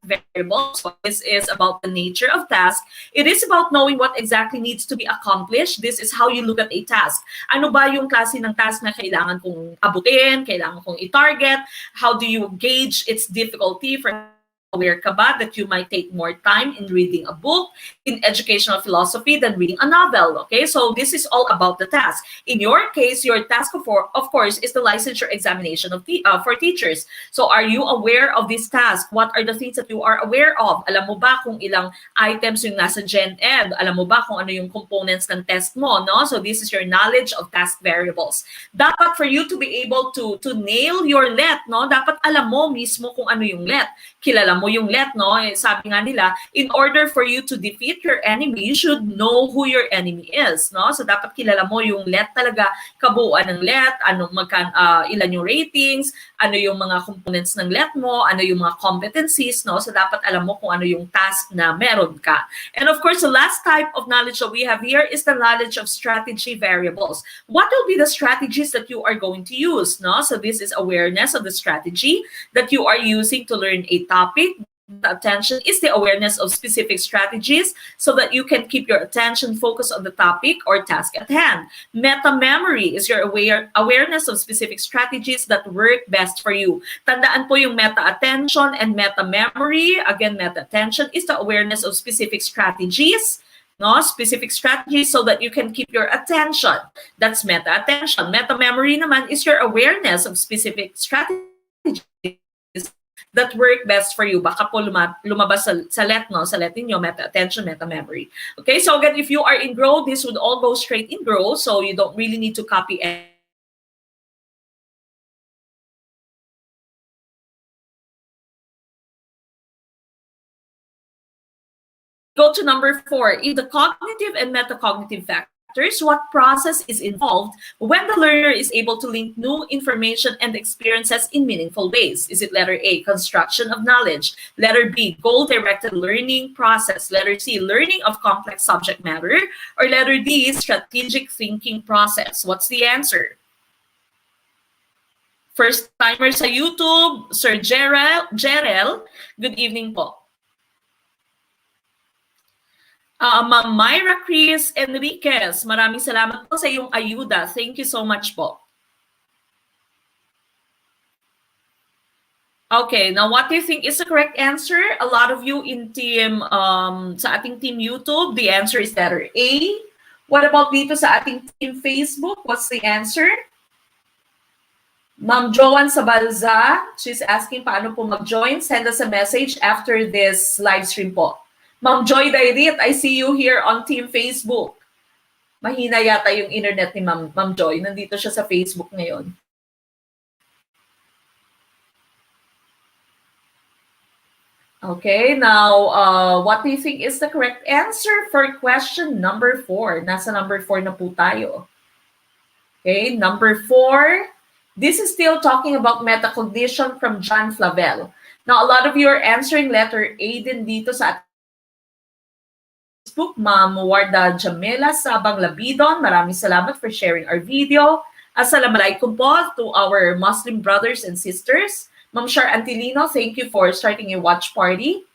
variables. So this is about the nature of task. It is about knowing what exactly needs to be accomplished. This is how you look at a task. Ano ba yung klase ng task na kailangan kong abutin, kailangan kong i-target? How do you gauge its difficulty? For aware ka ba that you might take more time in reading a book in educational philosophy than reading a novel? Okay, so this is all about the task. In your case, your task of course is the licensure examination for teachers. So are you aware of this task? What are the things that you are aware of? Alam mo ba kung ilang items yung nasa Gen Ed? Alam mo ba kung ano yung components ng test mo, no? So this is your knowledge of task variables. Dapat for you to be able to nail your LET, no? Dapat alam mo mismo kung ano yung LET. Kilala mo yung LET, no? Sabi nga nila, in order for you to defeat your enemy, you should know who your enemy is, no? So dapat kilala mo yung LET talaga, kabuuan ng LET, ilan yung ratings, ano yung mga components ng LET mo, ano yung mga competencies, no? So dapat alam mo kung ano yung task na meron ka. And of course, the last type of knowledge that we have here is the knowledge of strategy variables. What will be the strategies that you are going to use, no? So this is awareness of the strategy that you are using to learn a topic. The attention is the awareness of specific strategies so that you can keep your attention focused on the topic or task at hand. Meta memory is your awareness of specific strategies that work best for you. Tandaan po yung meta attention and meta memory. Again, meta attention is the awareness of specific strategies. No, specific strategies so that you can keep your attention. That's meta attention. Meta memory naman is your awareness of specific strategies that work best for you. Baka po lumabas sa LET, no? Sa LET ninyo, meta attention, meta memory. Okay, so again, if you are in Grow, this would all go straight in Grow, so you don't really need to copy Go to number 4. In the cognitive and metacognitive factors, what process is involved when the learner is able to link new information and experiences in meaningful ways? Is it letter A, construction of knowledge? Letter B, goal-directed learning process? Letter C, learning of complex subject matter? Or letter D, strategic thinking process? What's the answer? First timer sa YouTube, Sir Jerel, good evening po. Ma'am Myra Chris Enriquez, maraming salamat po sa iyong ayuda. Thank you so much po. Okay, now what do you think is the correct answer? A lot of you in team, sa ating team YouTube, the answer is letter A. What about dito sa ating team Facebook? What's the answer? Ma'am Joanne Sabalza, she's asking paano po mag-join. Send us a message after this live stream po. Ma'am Joy Dairit, I see you here on Team Facebook. Mahina yata yung internet ni Ma'am Joy. Nandito siya sa Facebook ngayon. Okay, now, what do you think is the correct answer for question number 4? Nasa number 4 na po tayo. Okay, number 4. This is still talking about metacognition from John Flavel. Now, a lot of you are answering letter A din dito sa Facebook. Ma'am Warda Jamela Sabang Labidon, maraming salamat for sharing our video. Assalamualaikum po to our Muslim brothers and sisters. Ma'am Shar Antilino, thank you for starting a watch party.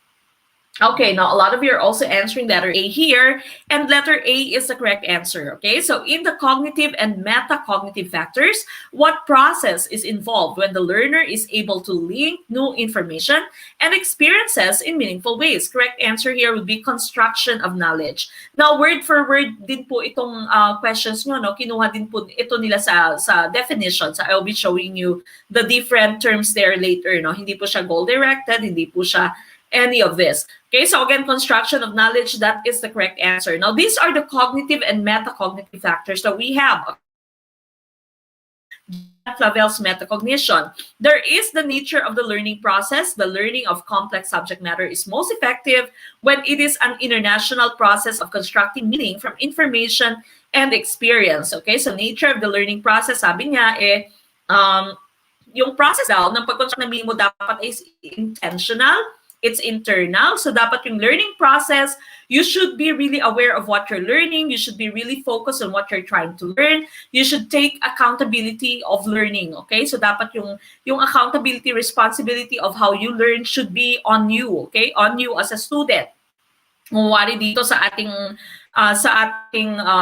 Okay, now a lot of you are also answering letter A here, and letter A is the correct answer, okay? So in the cognitive and metacognitive factors, what process is involved when the learner is able to link new information and experiences in meaningful ways? Correct answer here would be construction of knowledge. Now, word for word din po itong questions nyo, no? Kinuha din po ito nila sa definitions. I'll be showing you the different terms there later, no? Hindi po siya goal-directed, hindi po siya any of this. Okay, so again, construction of knowledge, that is the correct answer. Now, these are the cognitive and metacognitive factors that we have. Flavel's metacognition. There is the nature of the learning process. The learning of complex subject matter is most effective when it is an international process of constructing meaning from information and experience. Okay, so nature of the learning process, sabi niya, yung process daw ng pag-construct ng meaning mo dapat is intentional. It's internal. So dapat yung learning process, you should be really aware of what you're learning. You should be really focused on what you're trying to learn. You should take accountability of learning. Okay? So dapat yung accountability, responsibility of how you learn should be on you. Okay? On you as a student. Mawari dito sa ating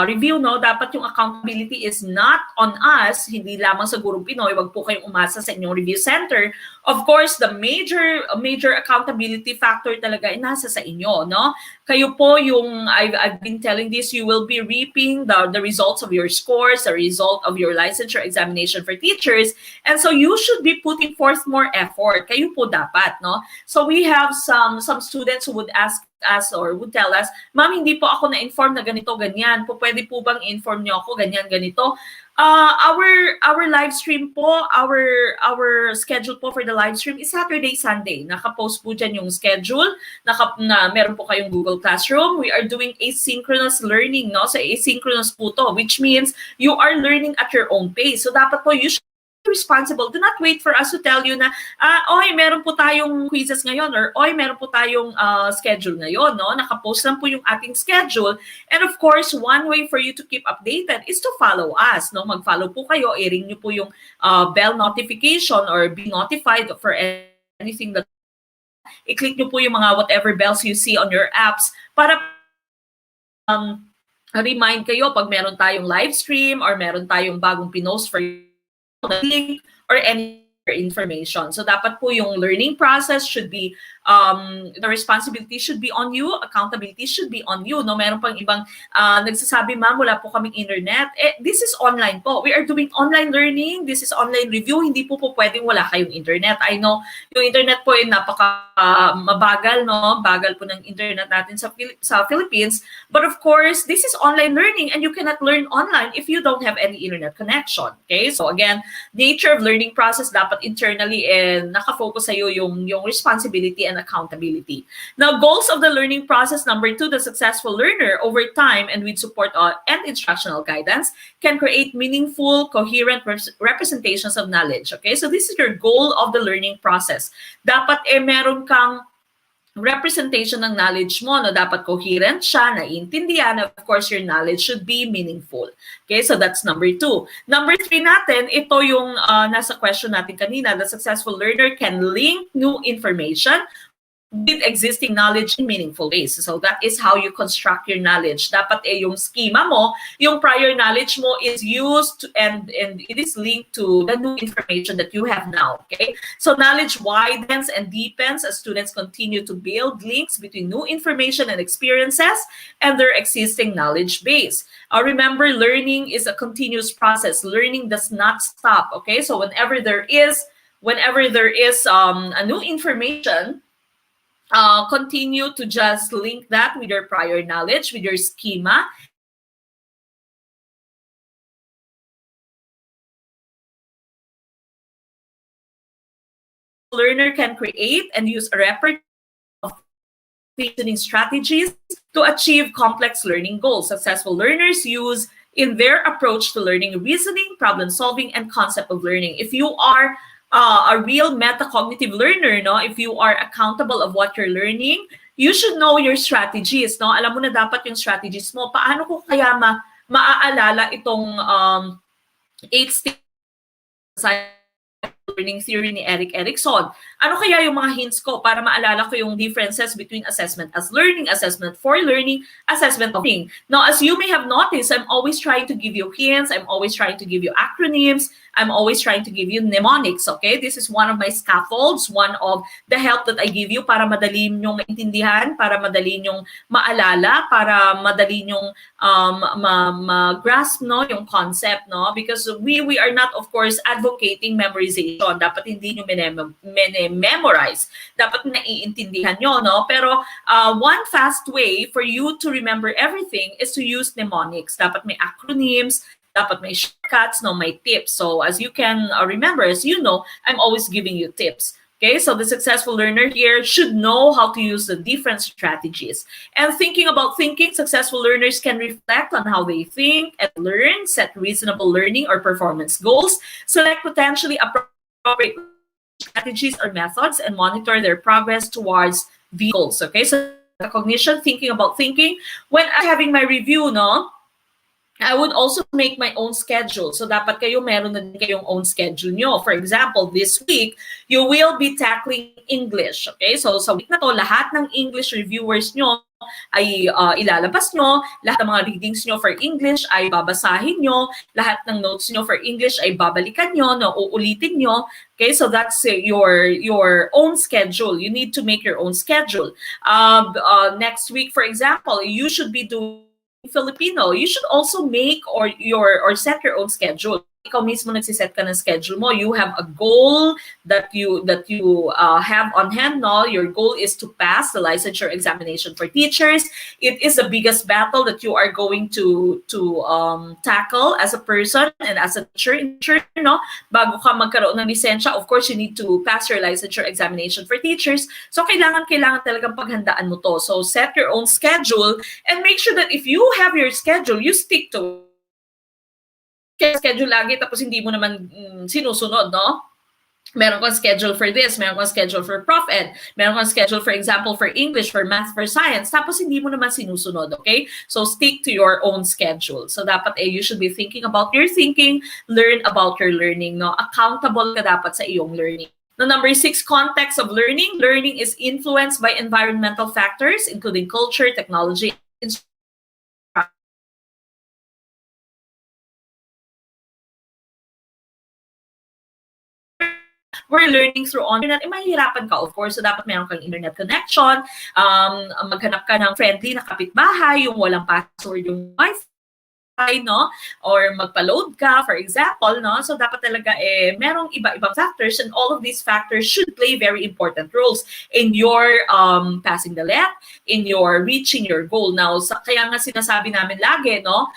review, no, dapat yung accountability is not on us, hindi lamang sa Gurong Pinoy. Wag po kayong umasa sa inyong review center. Of course, the major accountability factor talaga ay nasa sa inyo, no? Kayo po yung, I've been telling this, you will be reaping the results of your scores, the result of your licensure examination for teachers, and so you should be putting forth more effort. Kayo po dapat, no? So we have some students who would ask us or would tell us, ma'am, hindi po ako na-inform na ganito, ganyan. Po, pwede po bang inform niyo ako, ganyan, ganito? Our live stream po, our schedule po for the live stream is Saturday, Sunday. Naka-post po dyan yung schedule. Na meron po kayong Google Classroom. We are doing asynchronous learning, no? So asynchronous po to, which means you are learning at your own pace. So dapat po you should responsible. Do not wait for us to tell you na, oy, meron po tayong quizzes ngayon, or oy, meron po tayong schedule ngayon, no? Nakapost lang po yung ating schedule. And of course, one way for you to keep updated is to follow us, no? Mag-follow po kayo, i-ring nyo po yung bell notification or be notified for anything that i-click nyo po yung mga whatever bells you see on your apps para remind kayo pag meron tayong live stream or meron tayong bagong pinost for link or any information. So dapat po yung learning process should be, the responsibility should be on you, accountability should be on you. No, meron pang ibang nagsasabi, ma'am, wala po kaming internet. This is online po. We are doing online learning. This is online review. Hindi po pwedeng wala kayong internet. I know yung internet po ay napaka mabagal, no? Bagal po ng internet natin sa Philippines. But of course, this is online learning and you cannot learn online if you don't have any internet connection. Okay? So again, nature of learning process, dapat dapat internally nakafocus sa'yo yung responsibility and accountability. Now, goals of the learning process. Number 2, the successful learner over time and with support and instructional guidance can create meaningful, coherent representations of knowledge. Okay, so this is your goal of the learning process. Dapat meron kang representation ng knowledge mo, no? Dapat coherent siya, naiintindihan. Of course, your knowledge should be meaningful. Okay, so that's number 2. Number 3 natin, ito yung nasa question natin kanina, the successful learner can link new information with existing knowledge in meaningful ways. So that is how you construct your knowledge. Dapat yung schema mo, yung prior knowledge mo is used and it is linked to the new information that you have now. Okay, so knowledge widens and deepens as students continue to build links between new information and experiences and their existing knowledge base. Remember, learning is a continuous process. Learning does not stop. Okay, so whenever there is a new information, continue to just link that with your prior knowledge, with your schema. Learner can create and use a repertoire of reasoning strategies to achieve complex learning goals. Successful learners use in their approach to learning reasoning, problem solving, and concept of learning. If you are a real metacognitive learner, no, if you are accountable of what you're learning, you should know your strategies, no? Alam mo na dapat yung strategies mo. Paano ko kaya maaalala itong 8 steps learning theory ni Erikson? Ano kaya yung mga hints ko para maalala ko yung differences between assessment as learning, assessment for learning, assessment of learning? Now, as you may have noticed, I'm always trying to give you hints. I'm always trying to give you acronyms. I'm always trying to give you mnemonics, okay? This is one of my scaffolds, one of the help that I give you para madali nyong maintindihan, para madali nyong maalala, para madali nyong ma-grasp, no, yung concept, no? Because we are not, of course, advocating memorization. Dapat hindi nyo memorize. Dapat naiintindihan nyo, no? Pero one fast way for you to remember everything is to use mnemonics. Dapat may acronyms, dapat may shortcuts, no, may tips. So as you can remember, as you know, I'm always giving you tips. Okay, so the successful learner here should know how to use the different strategies. And thinking about thinking, successful learners can reflect on how they think and learn, set reasonable learning or performance goals, select potentially appropriate strategies or methods, and monitor their progress towards the goals. Okay, so cognition, thinking about thinking. When I'm having my review, no, I would also make my own schedule. So dapat kayo meron na din kayong own schedule nyo. For example, this week, you will be tackling English. Okay? So sa week na to, lahat ng English reviewers nyo ay ilalabas nyo. Lahat ng mga readings nyo for English ay babasahin nyo. Lahat ng notes nyo for English ay babalikan nyo, no, uulitin nyo. Okay, so that's your own schedule. You need to make your own schedule. Next week, for example, you should be doing Filipino. You should also make or set your own schedule. Ikaw mismo nagsiset ka ng schedule mo. You have a goal that you have on hand, no? Your goal is to pass the licensure examination for teachers. It is the biggest battle that you are going to tackle as a person and as a teacher, no? Bago ka magkaroon ng lisensya, of course, you need to pass your licensure examination for teachers. So kailangan talagang paghandaan mo to. So set your own schedule and make sure that if you have your schedule, you stick to schedule lagi tapos hindi mo naman sinusunod, no? Meron kang schedule for this, meron kang schedule for ProfEd, meron kang schedule, for example, for English, for math, for science, tapos hindi mo naman sinusunod, okay? So stick to your own schedule. So dapat you should be thinking about your thinking, learn about your learning, no? Accountable ka dapat sa iyong learning. Now, number 6, context of learning. Learning is influenced by environmental factors, including culture, technology, we're learning through internet, mahihirapan ka, of course. So, dapat meron kang internet connection, maghanap ka ng friendly na kapitbahay, yung walang password yung Wi-Fi, no? Or magpa-load ka, for example, no? So, dapat talaga, merong iba-ibang factors, and all of these factors should play very important roles in your passing the LET, in your reaching your goal. Now, kaya nga sinasabi namin lagi, no?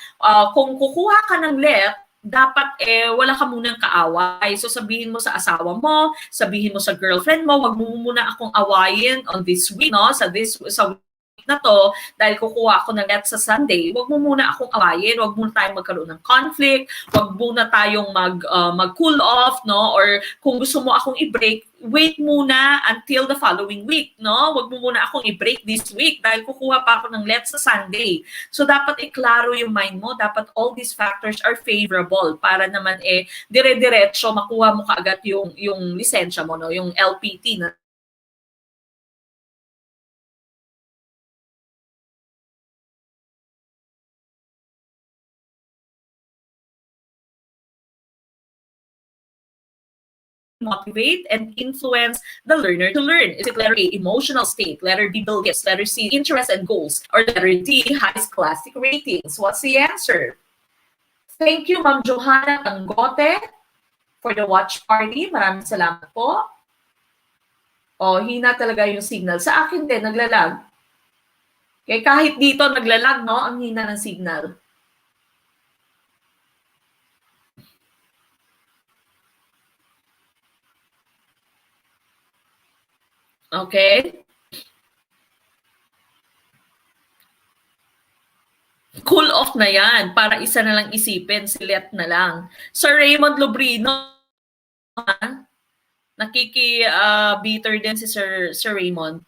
Kung kukuha ka ng LET, dapat wala ka munang kaaway. So sabihin mo sa asawa mo, sabihin mo sa girlfriend mo, wag mo muna akong awayin on this week, no? Sa week na to, dahil kukuha ako ng net sa Sunday, wag mo muna akong awayin, wag muna tayong magkaroon ng conflict, wag muna tayong mag-cool off, no? Or kung gusto mo akong i-break, wait muna until the following week, no? Wag mo muna akong i-break this week dahil kukuha pa ako ng let sa Sunday. So dapat iklaro yung mind mo, dapat all these factors are favorable para naman dire-diretso makuha mo kaagad yung lisensya mo, no? Yung LPT na motivate and influence the learner to learn. Is it letter A, emotional state, letter B, beliefs, letter C, interest and goals, or letter D, high scholastic ratings? What's the answer? Thank you, Ma'am Johanna Tangote, for the watch party. Maraming salamat po. Oh, hina talaga yung signal. Sa akin din, naglalag. Okay, kahit dito naglalag, no? Ang hina ng signal. Okay? Cool off na yan. Para isa na lang isipin, silet na lang. Sir Raymond Lubrino, nakiki-bitter din si Sir Raymond.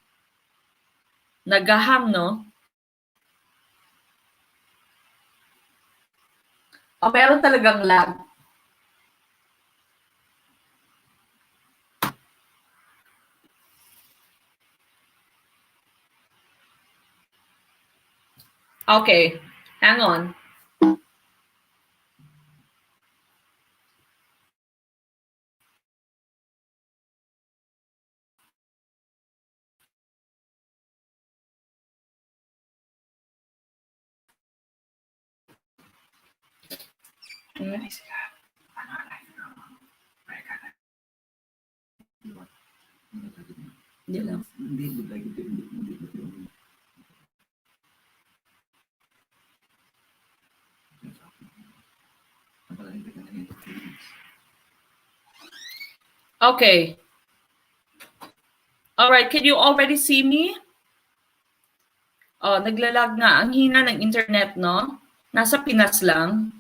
Nagahang, no? O, meron talagang lag. Okay, hang on. Okay. All right, can you already see me? Oh, naglalag nga. Ang hina ng internet, no? Nasa Pinas lang.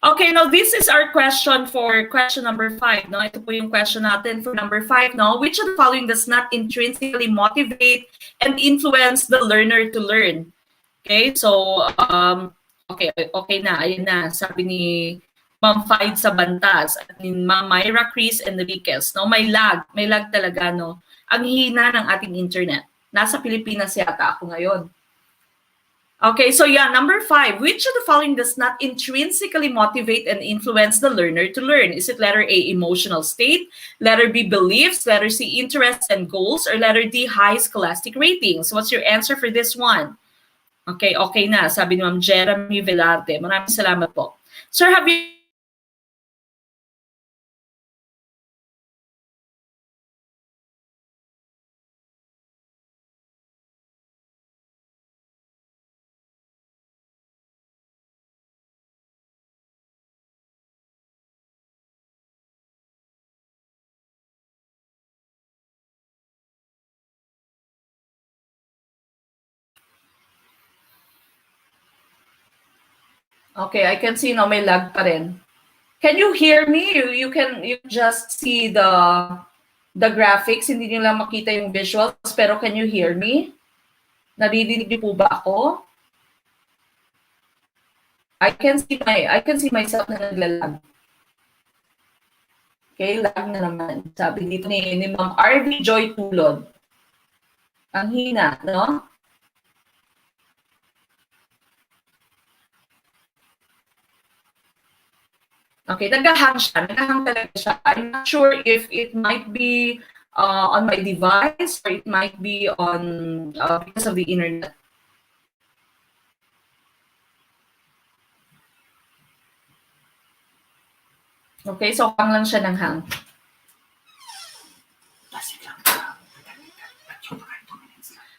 Okay, now this is our question for question number 5, no? Ito po yung question natin for number 5, no? Which of the following does not intrinsically motivate and influence the learner to learn? Okay, so, okay na. Ayun na, sabi ni Ma'am Faid sa Bantas at ni Ma'am Myra Chris Enriquez, no? May lag talaga, no? Ang hina ng ating internet. Nasa Pilipinas yata ako ngayon. Okay, so yeah, number 5. Which of the following does not intrinsically motivate and influence the learner to learn? Is it letter A, emotional state, letter B, beliefs, letter C, interests and goals, or letter D, high scholastic ratings? What's your answer for this one? Okay na. Sabi ni Ma'am Jeremy Velarte. Maraming salamat po. Sir, have you Okay, I can see now may lag pa rin. Can you hear me? You just see the graphics, hindi niyo lang makita yung visuals, pero can you hear me? Naririnig niyo po ba ako? I can see myself na naglalag. Okay, lag na naman. Sabi dito ni Ma'am RV Joy Tulod. Ang hina, no? Okay, nagahang talaga siya. I'm not sure if it might be on my device or it might be on because of the internet. Okay, so hang lang siya ng hang.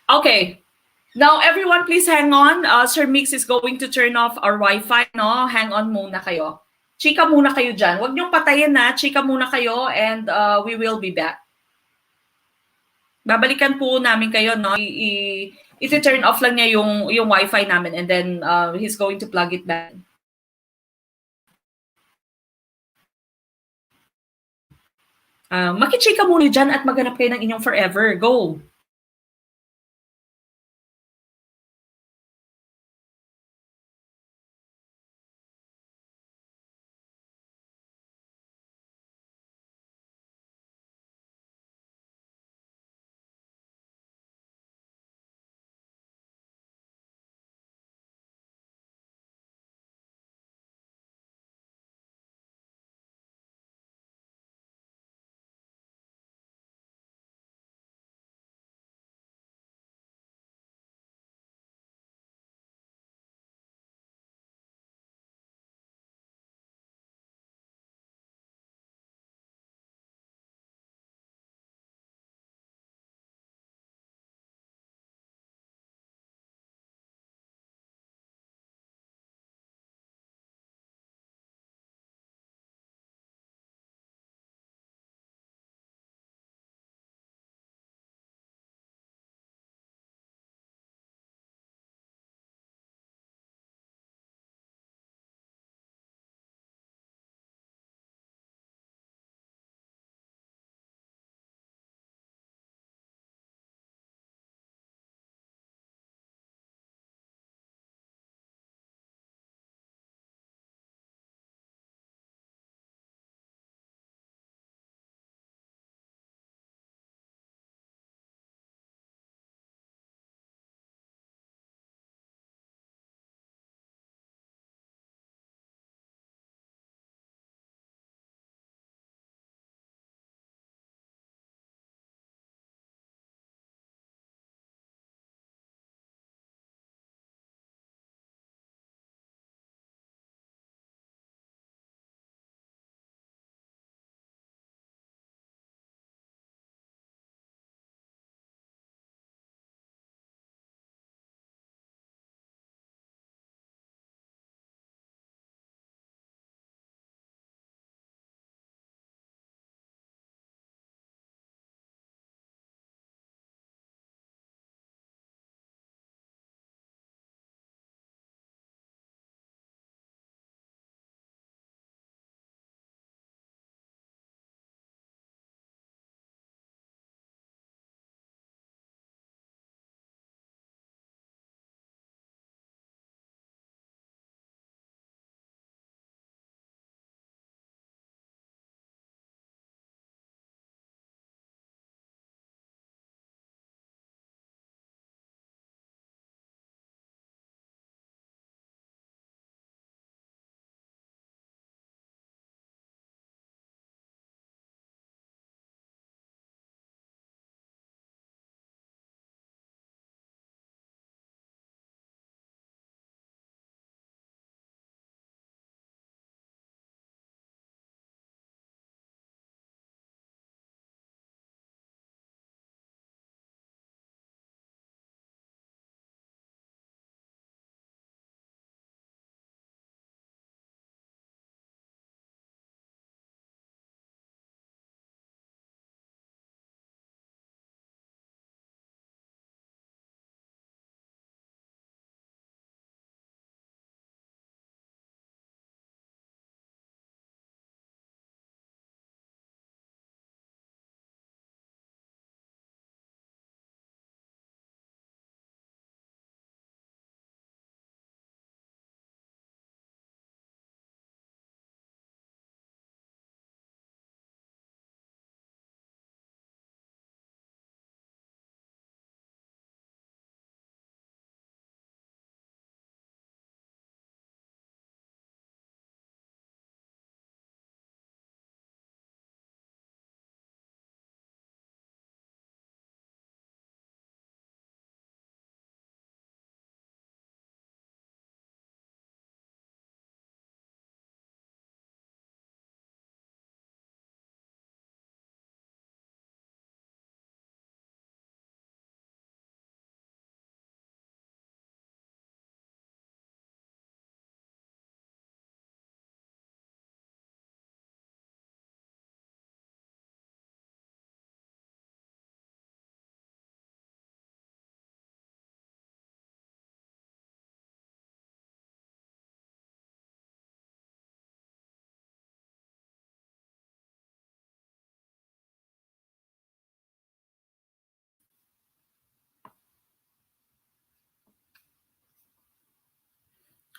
Okay. Now, everyone, please hang on. Sir Mix is going to turn off our Wi-Fi, no? Hang on muna kayo. Chika muna kayo dyan. Huwag niyong patayin na. Chika muna kayo and we will be back. Babalikan po namin kayo, no? I-turn off lang niya yung wifi namin and then he's going to plug it back. Makichika muna dyan at maghanap kayo ng inyong forever. Go!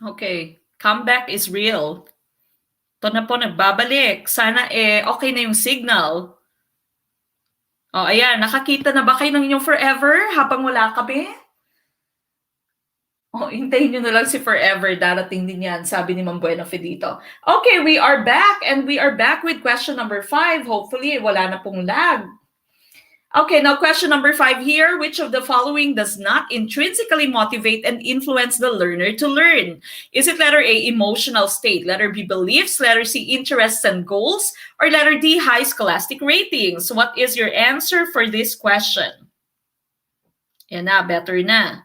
Okay. Comeback is real. Ito na po, nagbabalik. Sana okay na yung signal. Oh, ayan. Nakakita na ba kayo ng inyong forever habang wala kami? Oh, hintayin nyo na lang si forever. Darating din yan, sabi ni Ma'am Buena Fedito. Okay, we are back. And we are back with question number 5. Hopefully, wala na pong lag. Okay, now question number 5 here. Which of the following does not intrinsically motivate and influence the learner to learn? Is it letter A, emotional state, letter B, beliefs, letter C, interests and goals, or letter D, high scholastic ratings? What is your answer for this question? Yan na, better na.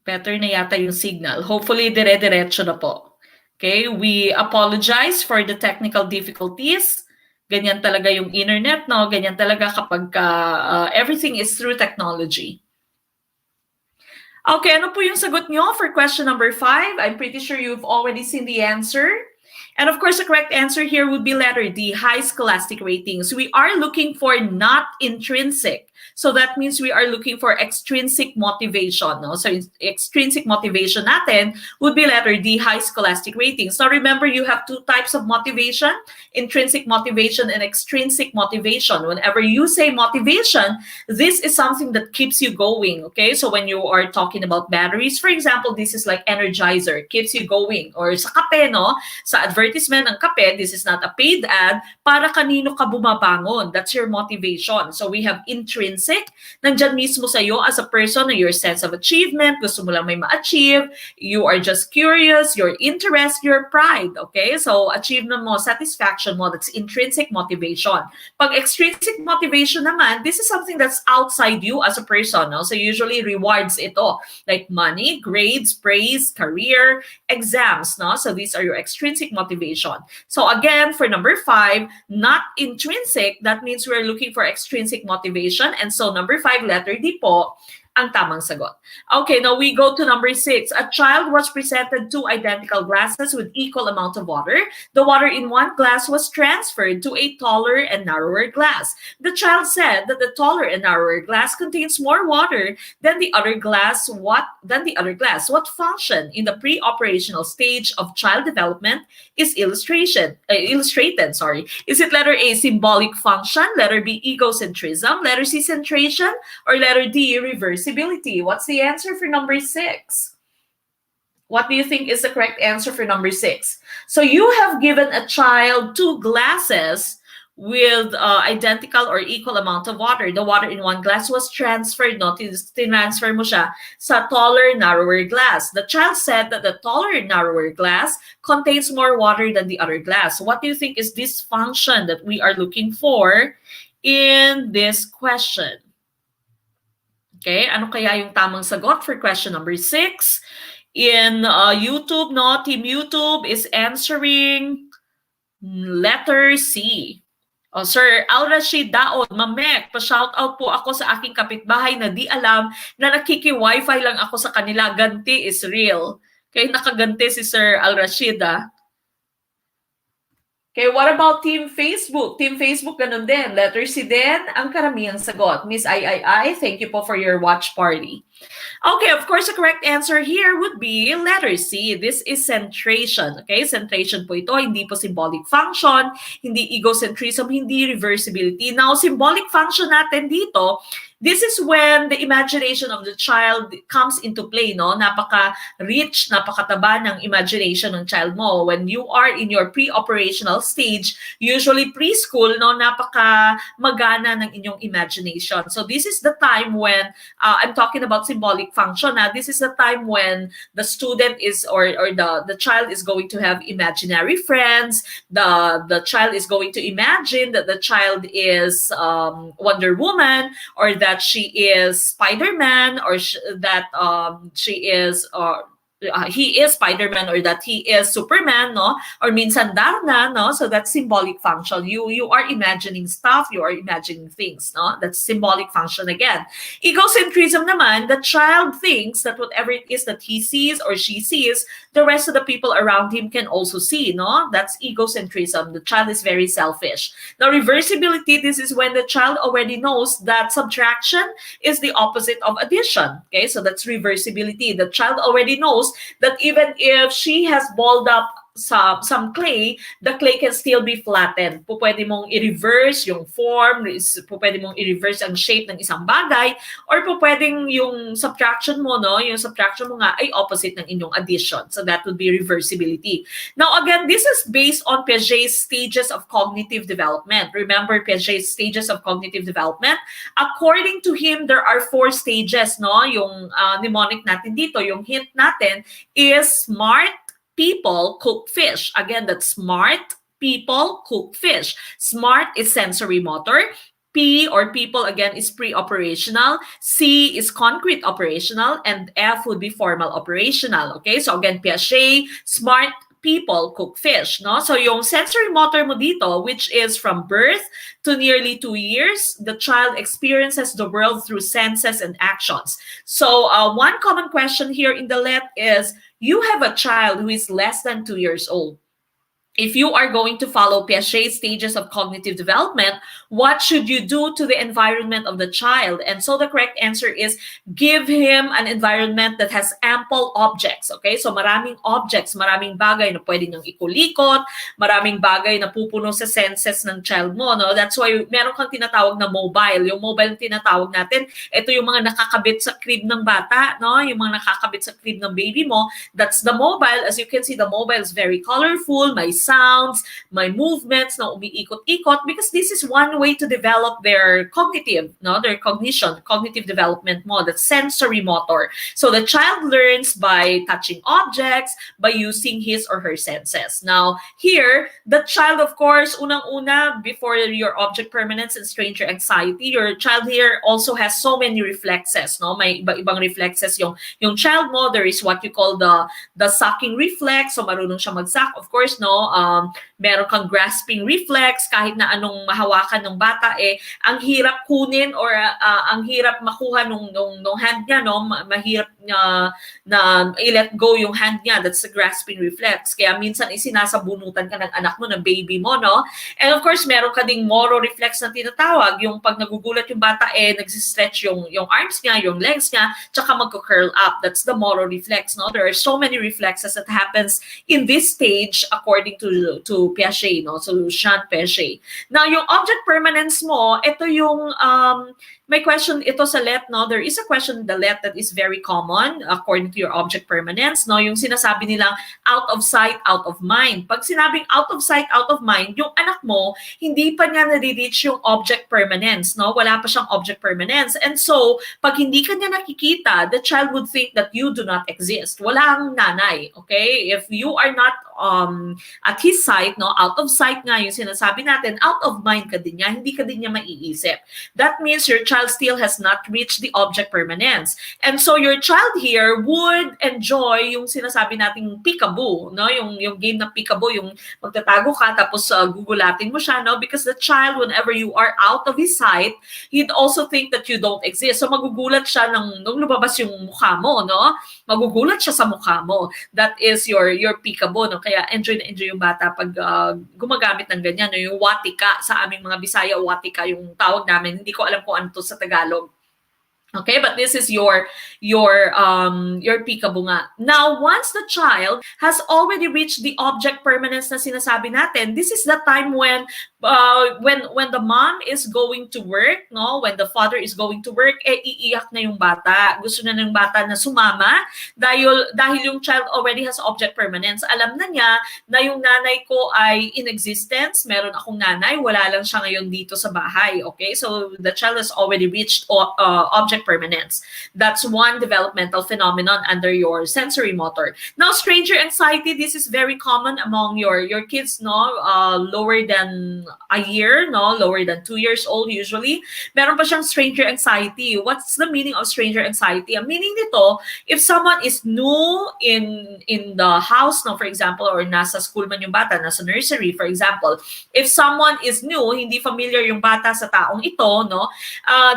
Better na yata yung signal. Hopefully, dire-diretso na po. Okay, we apologize for the technical difficulties. Ganyan talaga yung internet, no? Ganyan talaga kapag everything is through technology. Okay, ano po yung sagot nyo for question number 5? I'm pretty sure you've already seen the answer. And of course, the correct answer here would be letter D, high scholastic ratings. We are looking for not intrinsic. So that means we are looking for extrinsic motivation. No? So extrinsic motivation natin would be letter D, high scholastic ratings. So remember, you have two types of motivation, intrinsic motivation and extrinsic motivation. Whenever you say motivation, this is something that keeps you going. Okay, so when you are talking about batteries, for example, this is like energizer, keeps you going. Or sa kape, no? Sa advertisement ng kape, this is not a paid ad, para kanino ka bumabangon. That's your motivation. So we have intrinsic, nandyan mismo sa'yo as a person, your sense of achievement, gusto mo lang may ma-achieve, you are just curious, your interest, your pride, okay? So achievement mo, satisfaction mo, that's intrinsic motivation. Pag extrinsic motivation naman, this is something that's outside you as a person, no? So usually rewards ito, like money, grades, praise, career, exams, no? So these are your extrinsic motivation. So again, for number 5, not intrinsic, that means we're looking for extrinsic motivation. And so number 5, letter D po, ang tamang sagot. Okay, now we go to number 6. A child was presented 2 identical glasses with equal amount of water. The water in one glass was transferred to a taller and narrower glass. The child said that the taller and narrower glass contains more water than the other glass. What function in the pre-operational stage of child development is illustrated? Is it letter A, symbolic function, letter B, egocentrism, letter C, centration, or letter D, reversibility? What's the answer for number 6? What do you think is the correct answer for number 6? So you have given a child 2 glasses with identical or equal amount of water. The water in one glass was transferred, no? Tinransfer mo siya sa taller, narrower glass. The child said that the taller, narrower glass contains more water than the other glass. What do you think is this function that we are looking for in this question? Okay, ano kaya yung tamang sagot for question number 6? In YouTube, no? Team YouTube is answering letter C. Oh, Sir Al-Rashid Daod, Mamek, pa-shoutout po ako sa aking kapitbahay na di alam na nakiki-wifi lang ako sa kanila. Ganti is real. Okay, nakaganti si Sir Al-Rashid, ah. Okay, what about Team Facebook? Team Facebook, ganun din. Letter C din, ang karamihang sagot. Miss I, thank you po for your watch party. Okay, of course, the correct answer here would be letter C. This is centration. Okay, centration po ito, hindi po symbolic function, hindi egocentrism, hindi reversibility. Now, symbolic function natin dito, this is when the imagination of the child comes into play, no? Napaka-rich, napakataba ng imagination ng child mo. When you are in your pre-operational stage, usually preschool, no? Napaka-magana ng inyong imagination. So this is the time when, I'm talking about symbolic function, this is the time when the student is, or the child is going to have imaginary friends, the child is going to imagine that the child is Wonder Woman, or that she is Spider-Man, or that she is he is Spider-Man or that he is Superman, no? Or minsan Darna, no? So that's symbolic function. You are imagining stuff, you are imagining things, no? That's symbolic function again. Egocentrism naman, the child thinks that whatever it is that he sees or she sees, the rest of the people around him can also see, no? That's egocentrism. The child is very selfish. Now, reversibility, this is when the child already knows that subtraction is the opposite of addition. Okay, so that's reversibility. The child already knows that even if she has balled up some clay, the clay can still be flattened. Pwede mong i-reverse yung form, pwede mong i-reverse ang shape ng isang bagay, or pwedeng yung subtraction mo, no? Yung subtraction mo nga ay opposite ng inyong addition. So that would be reversibility. Now again, this is based on Piaget's stages of cognitive development. Remember Piaget's stages of cognitive development? According to him, there are 4 stages, no? Yung mnemonic natin dito, yung hint natin is smart people cook fish. Again, that's smart people cook fish. Smart is sensory motor. P or people again is pre-operational. C is concrete operational, and F would be formal operational. Okay, so again, Piaget, smart people cook fish, no? So yung sensory motor mo dito, which is from birth to nearly 2 years, the child experiences the world through senses and actions. So one common question here in the LET is, you have a child who is less than 2 years old. If you are going to follow Piaget's stages of cognitive development, what should you do to the environment of the child? And so the correct answer is give him an environment that has ample objects. Okay, so maraming objects, maraming bagay na pwede niyang ikulikot, maraming bagay na pupuno sa senses ng child mo. No? That's why meron kang tinatawag na mobile. Yung mobile na tinatawag natin, ito yung mga nakakabit sa crib ng bata, no? Yung mga nakakabit sa crib ng baby mo. That's the mobile. As you can see, the mobile is very colorful, may sounds, may movements na umiikot-ikot, because this is one way to develop their cognitive, no, their cognition, cognitive development mo, that's sensory motor. So the child learns by touching objects, by using his or her senses. Now, here, the child, of course, unang-una, before your object permanence and stranger anxiety, your child here also has so many reflexes, no? May iba-ibang reflexes yung child mo. There is what you call the sucking reflex, so marunong siya mag-suck, of course, no? Meron kang grasping reflex, kahit na anong mahawakan ng bata, ang hirap kunin or ang hirap makuha nung hand niya, no? Mahirap na i-let go yung hand niya. That's the grasping reflex. Kaya minsan sinasabunutan ka ng anak mo, ng baby mo, no? And of course, meron ka ding moro reflex na tinatawag, yung pag nagugulat yung bata, nagsistretch yung arms niya, yung legs niya, tsaka magko-curl up. That's the moro reflex, no? There are so many reflexes that happens in this stage according to Piaget, no? So Jean Piaget. Now, yung object permanence mo, ito yung may question ito sa LET, no? There is a question in the LET that is very common according to your object permanence, no? Yung sinasabi nilang out of sight, out of mind. Pag sinabing out of sight, out of mind, yung anak mo, hindi pa niya nare-reach yung object permanence, no? Wala pa siyang object permanence. And so, pag hindi ka niya nakikita, the child would think that you do not exist. Walang nanay, okay? If you are not at his sight, no? Out of sight nga yung sinasabi natin, out of mind ka din niya, hindi ka din niya maiisip. That means your child still has not reached the object permanence. And so your child here would enjoy yung sinasabi nating peekaboo, no? Yung game na peekaboo, yung magtatago ka tapos gugulatin mo siya, no? Because the child, whenever you are out of his sight, he'd also think that you don't exist. So magugulat siya nung lumabas yung mukha mo, no? Magugulat siya sa mukha mo. That is your peekaboo, no? Kaya enjoy na enjoy yung bata pag gumagamit ng ganyan, no? Yung watika, sa aming mga Bisaya, watika yung tawag namin. Hindi ko alam kung ano to sa Tagalog. Okay, but this is your peekaboo nga. Now, once the child has already reached the object permanence na sinasabi natin, this is the time when the mom is going to work, no? When the father is going to work, iiyak na yung bata. Gusto na ng bata na sumama dahil yung child already has object permanence. Alam na niya na yung nanay ko ay in existence. Meron akong nanay, wala lang siya ngayon dito sa bahay. Okay, so the child has already reached object permanence. That's one developmental phenomenon under your sensory motor. Now, stranger anxiety, this is very common among your kids, no? Lower than a year, no, lower than 2 years old usually, meron pa siyang stranger anxiety. What's the meaning of stranger anxiety? Ang meaning nito, if someone is new in the house, no, for example, or nasa school man yung bata, nasa nursery, for example, if someone is new, hindi familiar yung bata sa taong ito, no,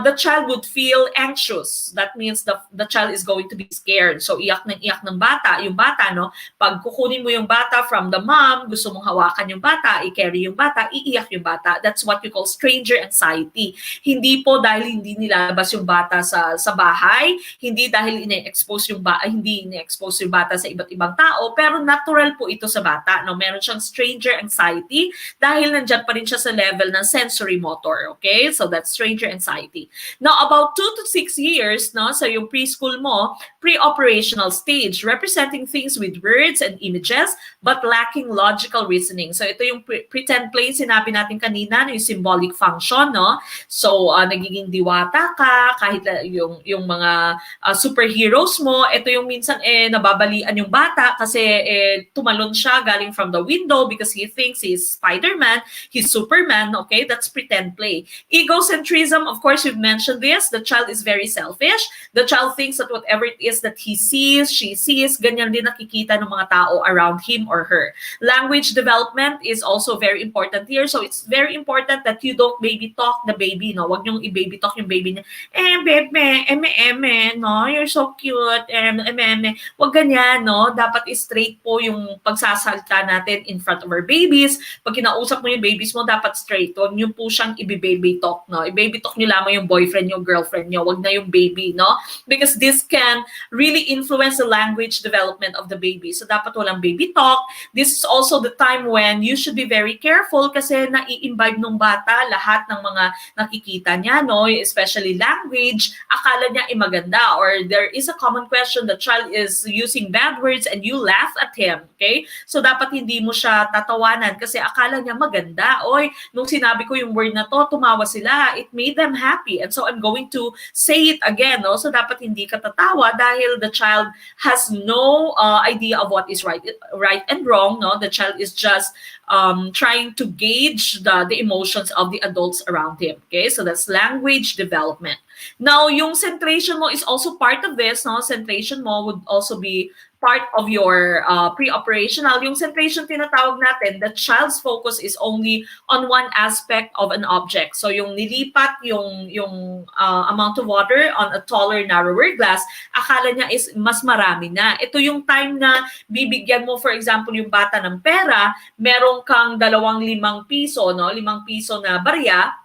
the child would feel anxious. That means the child is going to be scared. So iyak ng bata, yung bata, no, pag kukunin mo yung bata from the mom, gusto mong hawakan yung bata, i-carry yung bata, iiyak yung bata. That's what you call stranger anxiety. Hindi po dahil hindi nilabas yung bata sa bahay, hindi dahil ine-expose yung bata sa iba't ibang tao, pero natural po ito sa bata, no? Meron siyang stranger anxiety dahil nandiyan pa rin siya sa level ng sensory motor, okay? So that's stranger anxiety. Now, about 2 to 6 years, no, so yung preschool mo, pre-operational stage, representing things with words and images, but lacking logical reasoning. So ito yung pretend play, sinabi natin kanina, yung symbolic function, no? So nagiging diwata ka, kahit yung mga superheroes mo, ito yung minsan nababalian yung bata kasi tumalon siya galing from the window because he thinks he's Spider-Man, he's Superman, okay? That's pretend play. Egocentrism, of course, we've mentioned this. The child is very selfish. The child thinks that whatever it is that he sees, she sees, ganyan din nakikita ng mga tao around him or her. Language development is also very important here. So it's very important that you don't baby talk the baby, no? Wag niyong i-baby talk yung baby niya. Baby, no? You're so cute. Wag ganyan, no? Dapat straight po yung pagsasalita natin in front of our babies. Pag kinausap mo yung babies mo, dapat straight. Wag niyo po siyang i-baby talk, no? I-baby talk niyo lamang yung boyfriend niyo, girlfriend niyo. Wag na yung baby, no? Because this can really influence the language development of the baby. So dapat walang baby talk. This is also the time when you should be very careful kasi nai-imbibe ng bata lahat ng mga nakikita niya, no? Especially language. Akala niya maganda, or there is a common question, the child is using bad words and you laugh at him, okay? So dapat hindi mo siya tatawanan kasi akala niya maganda. Oy, nung sinabi ko yung word na to, tumawa sila. It made them happy. And so I'm going to say it again, no? So dapat hindi ka tatawa dahil the child has no idea of what is right and wrong, no? The child is just trying to gauge the emotions of the adults around him, okay? So that's language development. Now, yung centration mo is also part of this, no? Centration mo would also be part of your pre-operational. Yung centration tinatawag natin, the child's focus is only on one aspect of an object. So yung nilipat yung amount of water on a taller, narrower glass, akala niya is mas marami na. Ito yung time na bibigyan mo, for example, yung bata ng pera, meron kang 2 piso, no? 5 piso na barya,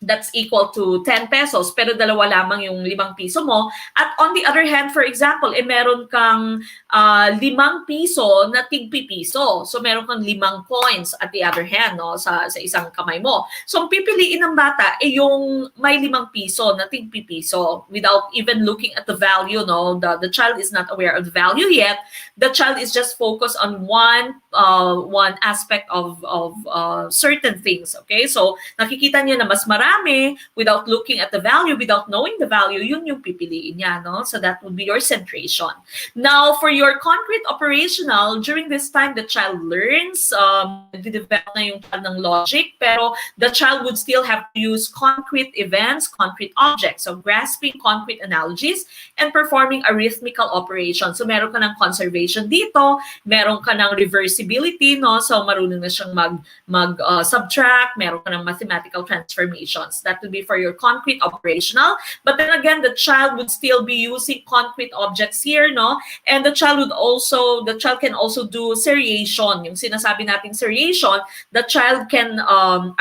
that's equal to 10 pesos, pero 2 lamang yung 5 piso mo. At on the other hand, for example, meron kang 5 piso na tig-piso. So meron kang 5 coins at the other hand, no, sa isang kamay mo. So ang pipiliin ng bata yung may 5 piso na tig-piso without even looking at the value, no. The child is not aware of the value yet. The child is just focused on one aspect of certain things, okay? So nakikita niya na mas marami without looking at the value, without knowing the value, yun yung pipiliin niya, no? So that would be your centration. Now, for your concrete operational, during this time, the child learns, develop na yung child ng logic, pero the child would still have to use concrete events, concrete objects, so grasping concrete analogies, and performing arithmetical operations. So meron ka ng conservation dito, meron ka ng reversibility, no? So marunong na siyang mag-subtract, meron ka ng mathematical transformation. That would be for your concrete operational. But then again, the child would still be using concrete objects here, no? And the child can also do seriation. Yung sinasabi nating seriation, the child can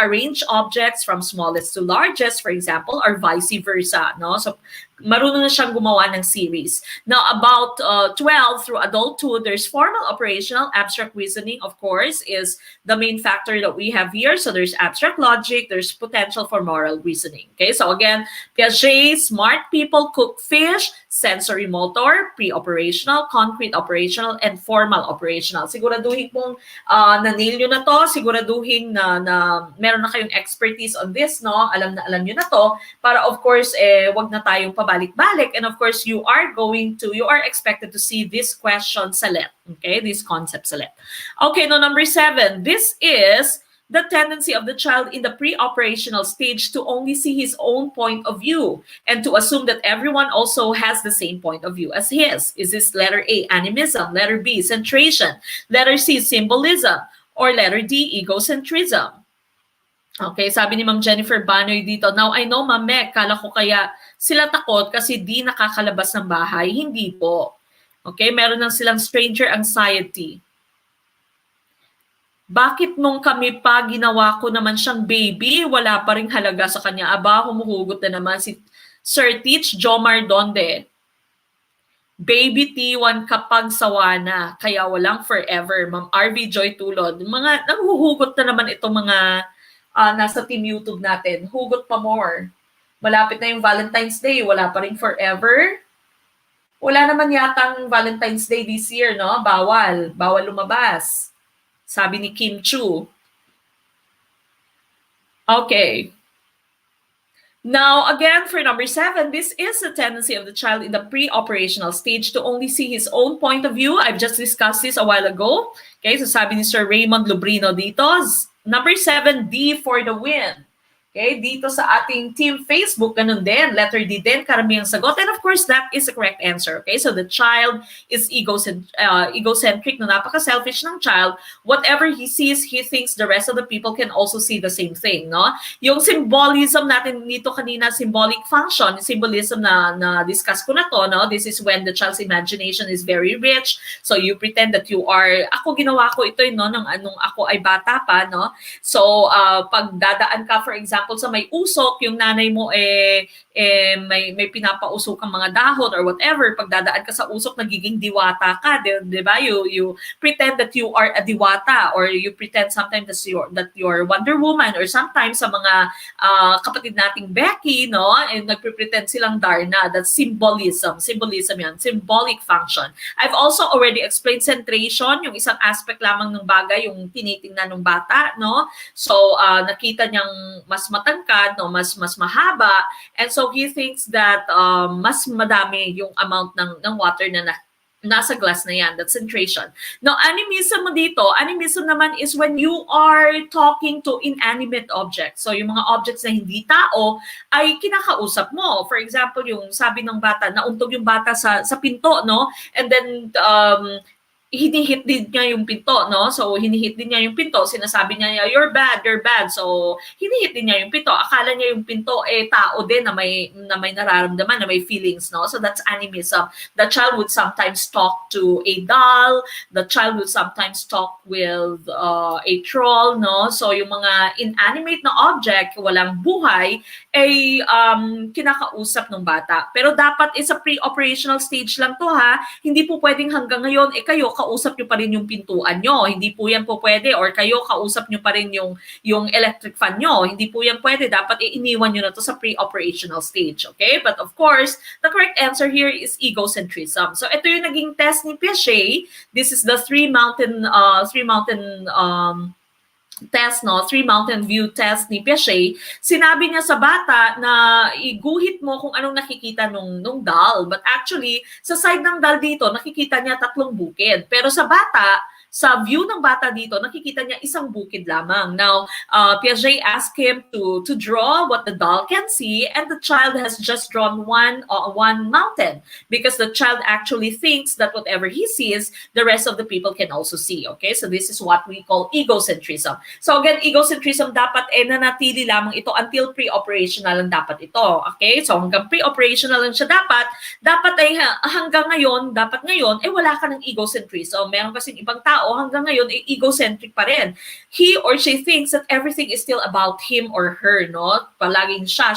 arrange objects from smallest to largest, for example, or vice versa, no? So marunong na siyang gumawa ng series. Now, about 12 through adulthood, there's formal operational. Abstract reasoning, of course, is the main factor that we have here. So there's abstract logic, there's potential for moral reasoning. Okay, so again, Piaget, smart people cook fish, sensory motor, pre-operational, concrete operational, and formal operational. Siguraduhin kung na-nail nyo na to, siguraduhin na meron na kayong expertise on this, no? Alam nyo na to, para of course, wag na tayong pabalik-balik. And of course, you are expected to see this question sa LET. Okay, this concept sa LET. Okay, no, number 7. This is the tendency of the child in the pre-operational stage to only see his own point of view and to assume that everyone also has the same point of view as his. Is this letter A, animism, letter B, centration, letter C, symbolism, or letter D, egocentrism? Okay, sabi ni Ma'am Jennifer Banoy dito, now I know, Ma'am Mek, kala ko kaya sila takot kasi di nakakalabas ng bahay. Hindi po. Okay, meron lang silang stranger anxiety. Bakit nung kami pa ginawa ko naman siyang baby, wala pa ring halaga sa kanya? Aba, humuhugot na naman si Sir Teach Jomar Donde. Baby T1 kapag sawa na, kaya walang forever. Ma'am RV Joy Tulod. Mga nanghuhugot na naman itong mga nasa team YouTube natin. Hugot pa more. Malapit na yung Valentine's Day, wala pa rin forever. Wala naman yatang Valentine's Day this year, no? Bawal. Bawal lumabas. Sabi ni Kim Chu. Okay. Now, again, for number 7, this is the tendency of the child in the pre-operational stage to only see his own point of view. I've just discussed this a while ago. Okay, so sabi ni Sir Raymond Lubrino dito, number 7, D for the win. Okay, dito sa ating team Facebook, ganun din. Letter D din, karamihang sagot. And of course, that is the correct answer. Okay, so the child is egocentric, no, napaka-selfish ng child. Whatever he sees, he thinks the rest of the people can also see the same thing, no? Yung symbolism natin dito kanina, symbolic function, symbolism na discuss ko na to, no? This is when the child's imagination is very rich. So you pretend that you are, ako ginawa ko ito, no, nung ako ay bata pa, no? So pag dadaan ka, for example, sa may usok, yung nanay mo may pinapausok kang mga dahon or whatever, pag dadaan ka sa usok, nagiging diwata ka, di ba? You pretend that you are a diwata, or you pretend sometimes that you're Wonder Woman, or sometimes sa mga kapatid nating Becky, no? And nagpre-pretend silang Darna. That's symbolism. Symbolism yan. Symbolic function. I've also already explained centration, yung isang aspect lamang ng bagay, yung tinitingnan ng bata, no? So, nakita niyang mas matangkad, no, mas mahaba, and so he thinks that mas madami yung amount ng water na nasa glass na yan. That's centration. Now, animism mo dito, animism naman is when you are talking to inanimate objects. So, yung mga objects na hindi tao ay kinakausap mo. For example, yung sabi ng bata, nauntog yung bata sa pinto, no? And then, hinihit din niya yung pinto, no? So, hinihit din niya yung pinto. Sinasabi niya, you're bad. So, hinihit din niya yung pinto. Akala niya yung pinto, tao din na may nararamdaman, na may feelings, no? So, that's animism. The child would sometimes talk to a doll. The child would sometimes talk with a troll, no? So, yung mga inanimate na object, walang buhay, ay kinakausap ng bata. Pero dapat sa pre-operational stage lang to, ha? Hindi po pwedeng hanggang ngayon, kayo, kausap nyo pa rin yung pintuan nyo. Hindi po yan po pwede. Or kayo, kausap nyo pa rin yung electric fan nyo. Hindi po yan pwede. Dapat iniwan nyo na to sa pre-operational stage. Okay? But of course, the correct answer here is egocentrism. So, ito yung naging test ni Piaget. This is the three mountain test, no? 3 mountain view test ni Piaget. Sinabi niya sa bata na iguhit mo kung anong nakikita nung doll. But actually, sa side ng doll dito, nakikita niya 3 bukid. Pero sa bata, sa view ng bata dito, nakikita niya 1 bukid lamang. Now, Piaget asked him to draw what the doll can see, and the child has just drawn one mountain, because the child actually thinks that whatever he sees, the rest of the people can also see. Okay, so this is what we call egocentrism. So again, egocentrism dapat nanatili lamang ito until pre-operational lang dapat ito. Okay, so hanggang pre-operational lang siya dapat ay hanggang ngayon, wala ka ng egocentrism. Meron kasing ibang tao hanggang ngayon ay egocentric pa rin. He or she thinks that everything is still about him or her, no? Palaging siya,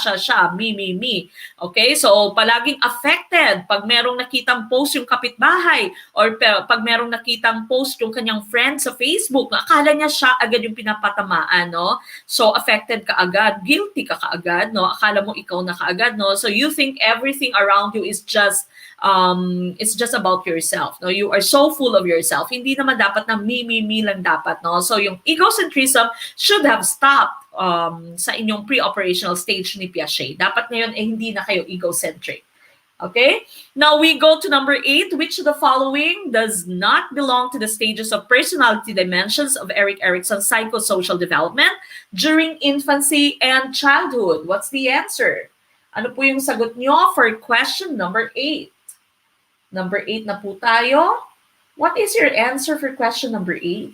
me. Okay? So, palaging affected pag merong nakitang post yung kapitbahay, or pag merong nakitang post yung kanyang friend sa Facebook, akala niya siya agad yung pinapatamaan, no? So, affected ka agad, guilty ka kaagad, no? Akala mo ikaw na kaagad, no? So, you think everything around you is just it's just about yourself, no? You are so full of yourself. Hindi naman dapat na me lang dapat, no? So yung egocentrism should have stopped sa inyong pre-operational stage ni Piaget. Dapat ngayon hindi na kayo egocentric. Okay, now we go to number 8. Which of the following does not belong to the stages of personality dimensions of Erikson's psychosocial development during infancy and childhood? What's the answer? Ano po yung sagot nyo for question number 8? Number 8 na po tayo. What is your answer for question number 8?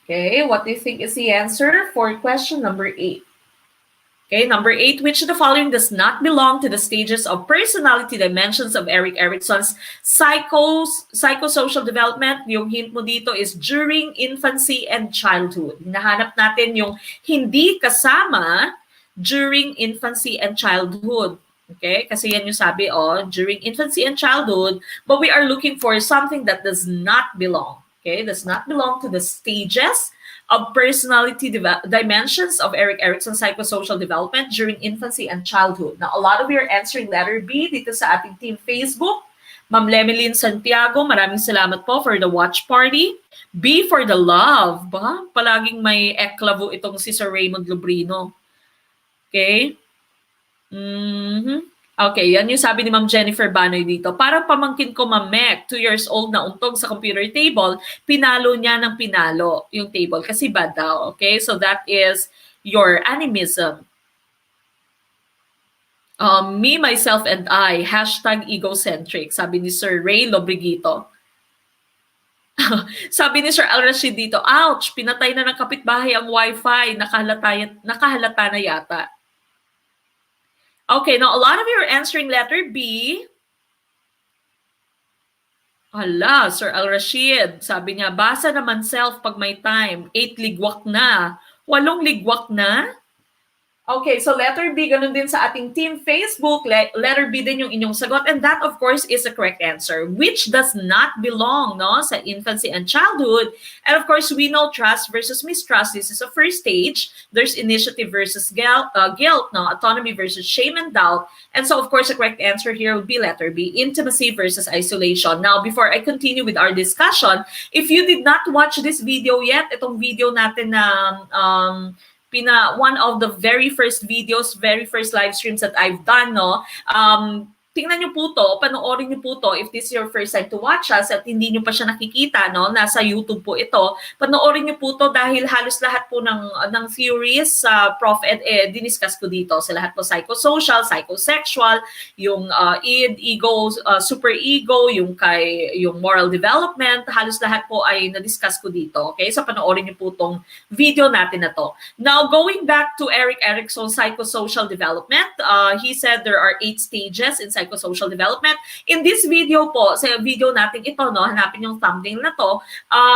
Okay, what do you think is the answer for question number 8? Okay, number 8, which of the following does not belong to the stages of personality dimensions of Erikson's psychosocial development? Yung hint mo dito is during infancy and childhood. Hinahanap natin yung hindi kasama during infancy and childhood. Okay, kasi yan yung sabi, during infancy and childhood, but we are looking for something that does not belong. Okay, does not belong to the stages of personality dimensions of Erikson's psychosocial development during infancy and childhood. Now, a lot of you are answering letter B dito sa ating team Facebook. Ma'am Lemelyn Santiago, maraming salamat po for the watch party. B for the love. Ba? Palaging may eklavo itong si Sir Raymond Lubrino. Okay? Okay, yan yung sabi ni Ma'am Jennifer Banoy dito. Parang pamangkin ko, Ma'am Mek, 2 years old na untog sa computer table, pinalo niya ng pinalo yung table kasi bad daw. Okay, so that is your animism. Me, myself, and I, #egocentric, sabi ni Sir Ray Lobrigito. Sabi ni Sir Al-Rashid dito, ouch, pinatay na ng kapitbahay ang wifi, nakahalata na yata. Okay, now a lot of you are answering letter B. Hala, Sir Al-Rashid, sabi niya, basa naman self pag may time. 8 ligwak na. 8 ligwak na? Okay, so letter B, ganun din sa ating team Facebook. Letter B din yung inyong sagot. And that, of course, is the correct answer, which does not belong sa infancy and childhood. And of course, we know trust versus mistrust. This is a first stage. There's initiative versus guilt, autonomy versus shame and doubt. And so, of course, the correct answer here would be letter B, intimacy versus isolation. Now, before I continue with our discussion, if you did not watch this video yet, itong video natin na one of the very first videos, very first live streams that I've done, tingnan nyo po to, panoorin nyo po to if this is your first time to watch us at hindi nyo pa siya nakikita, nasa YouTube po ito. Panoorin nyo po to dahil halos lahat po ng theories sa ProfEd diniscuss ko dito. Sa lahat po psychosocial, psychosexual, yung id, ego, super ego, yung moral development, halos lahat po ay na-discuss ko dito. Okay? So panoorin nyo po tong video natin na to. Now, going back to Erikson's psychosocial development, he said there are 8 stages in psychosocial development. In this video po, sa video natin ito, hanapin yung thumbnail na to,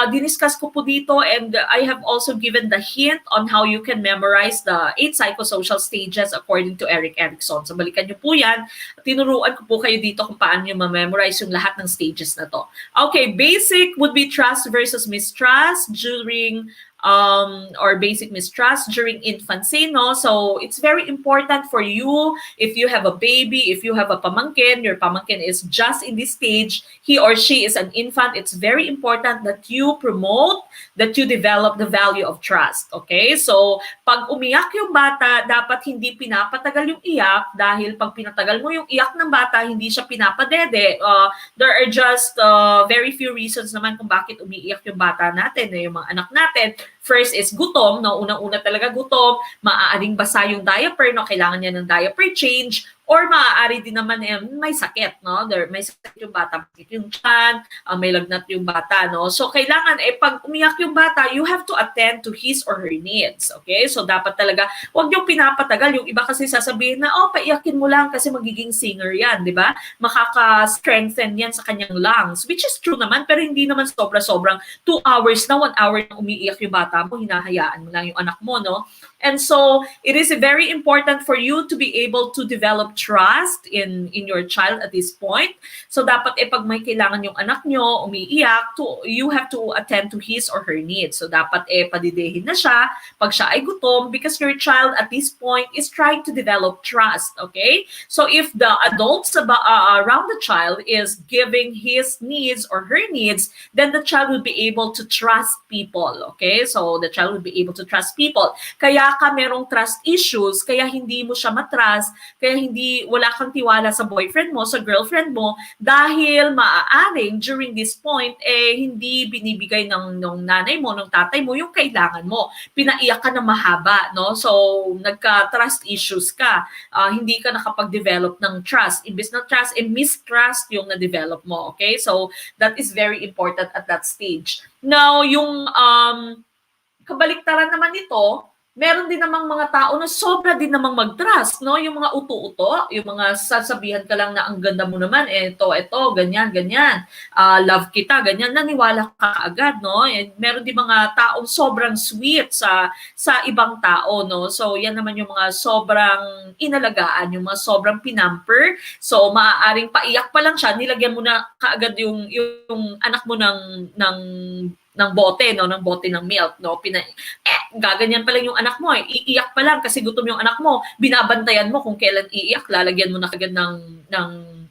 diniscuss ko po dito and I have also given the hint on how you can memorize the 8 psychosocial stages according to Erikson. So balikan nyo po yan. Tinuruan ko po kayo dito kung paano nyo ma-memorize yung lahat ng stages na to. Okay, basic would be trust versus mistrust during or basic mistrust during infancy, So it's very important for you if you have a baby, if you have a pamangkin, your pamangkin is just in this stage, he or she is an infant, it's very important that you promote, that you develop the value of trust, okay? So pag umiyak yung bata, dapat hindi pinapatagal yung iyak dahil pag pinatagal mo yung iyak ng bata, hindi siya pinapadede. There are just very few reasons naman kung bakit umiiyak yung bata natin, yung mga anak natin. First is gutom, unang-una talaga gutom, maaaring basa yung diaper, kailangan niya ng diaper change, or maaari din naman may sakit, may sakit yung bata, yung tiyan, may lagnat yung bata, So kailangan pag umiyak yung bata, you have to attend to his or her needs, okay? So dapat talaga, huwag yung pinapatagal, yung iba kasi sasabihin na, paiyakin mo lang kasi magiging singer yan, di ba? Makaka-strengthen yan sa kanyang lungs, which is true naman, pero hindi naman sobra-sobrang 2 hours na 1 hour na umiiyak yung bata mo, hinahayaan mo lang yung anak mo, And so it is very important for you to be able to develop trust in your child at this point. So dapat pag may kailangan yung anak nyo, umiiyak, you have to attend to his or her needs. So dapat padidehin na siya pag siya ay gutom because your child at this point is trying to develop trust, okay? So if the adults around the child is giving his needs or her needs, then the child will be able to trust people, okay? So the child will be able to trust people. Kaya baka merong trust issues, kaya hindi mo siya matrust, kaya wala kang tiwala sa boyfriend mo, sa girlfriend mo, dahil maaaring during this point, hindi binibigay ng nanay mo, ng tatay mo, yung kailangan mo. Pinaiyak ka na mahaba, no? So, nagka-trust issues ka. Hindi ka nakapag-develop ng trust. Imbis na trust, mistrust yung na-develop mo, okay? So, that is very important at that stage. Now, yung kabaliktaran naman nito, meron din namang mga tao na sobra din namang mag-trust, no? Yung mga uto-uto, yung mga sasabihan ka lang na ang ganda mo naman, ito, ganyan, ganyan. Love kita, ganyan, naniwala ka agad, no? And meron din mga taong sobrang sweet sa ibang tao, no? So, yan naman yung mga sobrang inalagaan, yung mga sobrang pinamper. So, maaaring paiyak pa lang siya, nilagyan mo na kaagad yung anak mo ng bote, no, ng bote ng milk, no, gaganyan pa lang yung anak mo, iiyak pa lang kasi gutom yung anak mo, binabantayan mo kung kailan iiyak, lalagyan mo na kagad ng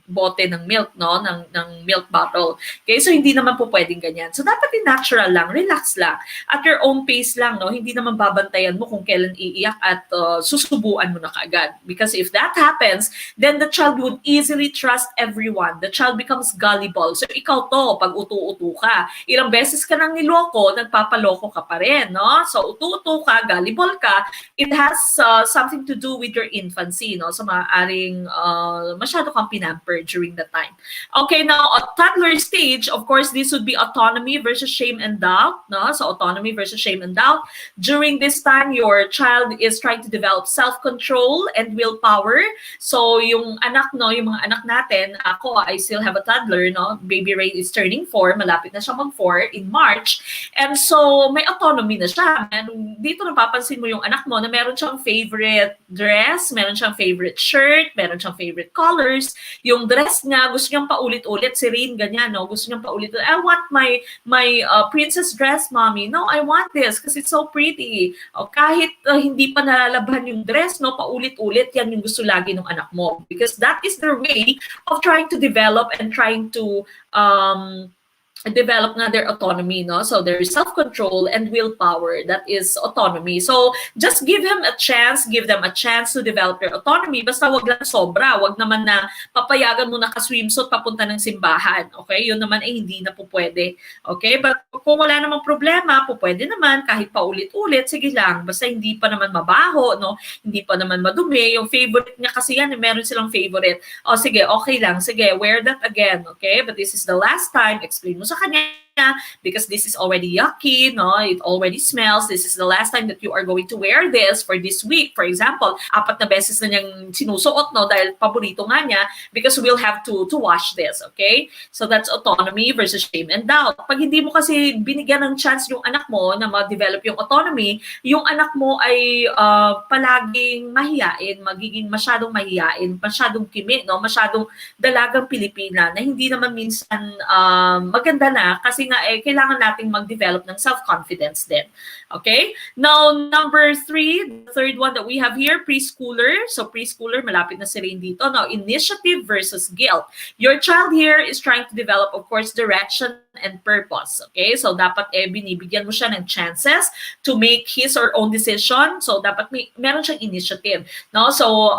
bote ng milk, no, ng milk bottle. Okay, so hindi naman po pwedeng ganyan. So dapat natural lang, relax lang, at your own pace lang, no, hindi naman babantayan mo kung kailan iiyak at susubuan mo na kaagad. Because if that happens, then the child would easily trust everyone. The child becomes gullible. So ikaw to, pag utu-utu ka, ilang beses ka nang niloko, nagpapaloko ka pa rin, no? So utu-utu ka, gullible ka, it has something to do with your infancy, no? So maaaring masyado kang pinamper during that time. Okay, now at toddler stage, of course, this would be autonomy versus shame and doubt, no? So autonomy versus shame and doubt. During this time, your child is trying to develop self-control and willpower. So yung anak, no, yung mga anak natin, ako, I still have a toddler, no? Baby Ray is turning 4, malapit na siya mag-4 in March. And so may autonomy na siya. And dito napapansin mo yung anak mo na meron siyang favorite dress, meron siyang favorite shirt, meron siyang favorite colors. Yung dress niya, gusto niyang paulit-ulit. Si Rain, ganyan, no? Gusto niyang paulit-ulit. I want my princess dress, mommy. No, I want this because it's so pretty. O, kahit hindi pa nalalaban yung dress, no, paulit-ulit, yan yung gusto lagi ng anak mo. Because that is their way of trying to develop and trying to develop na their autonomy, no? So there's self-control and willpower. That is autonomy. So just give them a chance to develop their autonomy. Basta wag lang sobra. Wag naman na papayagan mo na ka-swimsuit papunta ng simbahan. Okay? Yun naman ay hindi na po pwede. Okay? But kung wala namang problema, po pwede naman kahit paulit-ulit, sige lang. Basta hindi pa naman mabaho, no? Hindi pa naman madumi. Yung favorite niya kasi yan, meron silang favorite. O sige, okay lang. Sige, wear that again. Okay? But this is the last time. Explain mo sa kanya because this is already yucky, no? It already smells. This is the last time that you are going to wear this for this week. For example, 4 na beses na niyang sinusuot, no? Dahil paborito nga niya, because we'll have to wash this, okay? So that's autonomy versus shame and doubt. Pag hindi mo kasi binigyan ng chance yung anak mo na ma-develop yung autonomy, yung anak mo ay palaging mahiyain, magiging masyadong mahiyain, masyadong kimi, no? Masyadong dalagang Pilipina na hindi naman minsan maganda na kasi nga kailangan nating mag-develop ng self-confidence din. Okay? Now, number 3, the third one that we have here, preschooler. So preschooler, malapit na si Rain dito. Now, initiative versus guilt. Your child here is trying to develop, of course, direction and purpose. Okay? So dapat binibigyan mo siya ng chances to make his or own decision. So dapat meron siyang initiative. No? So,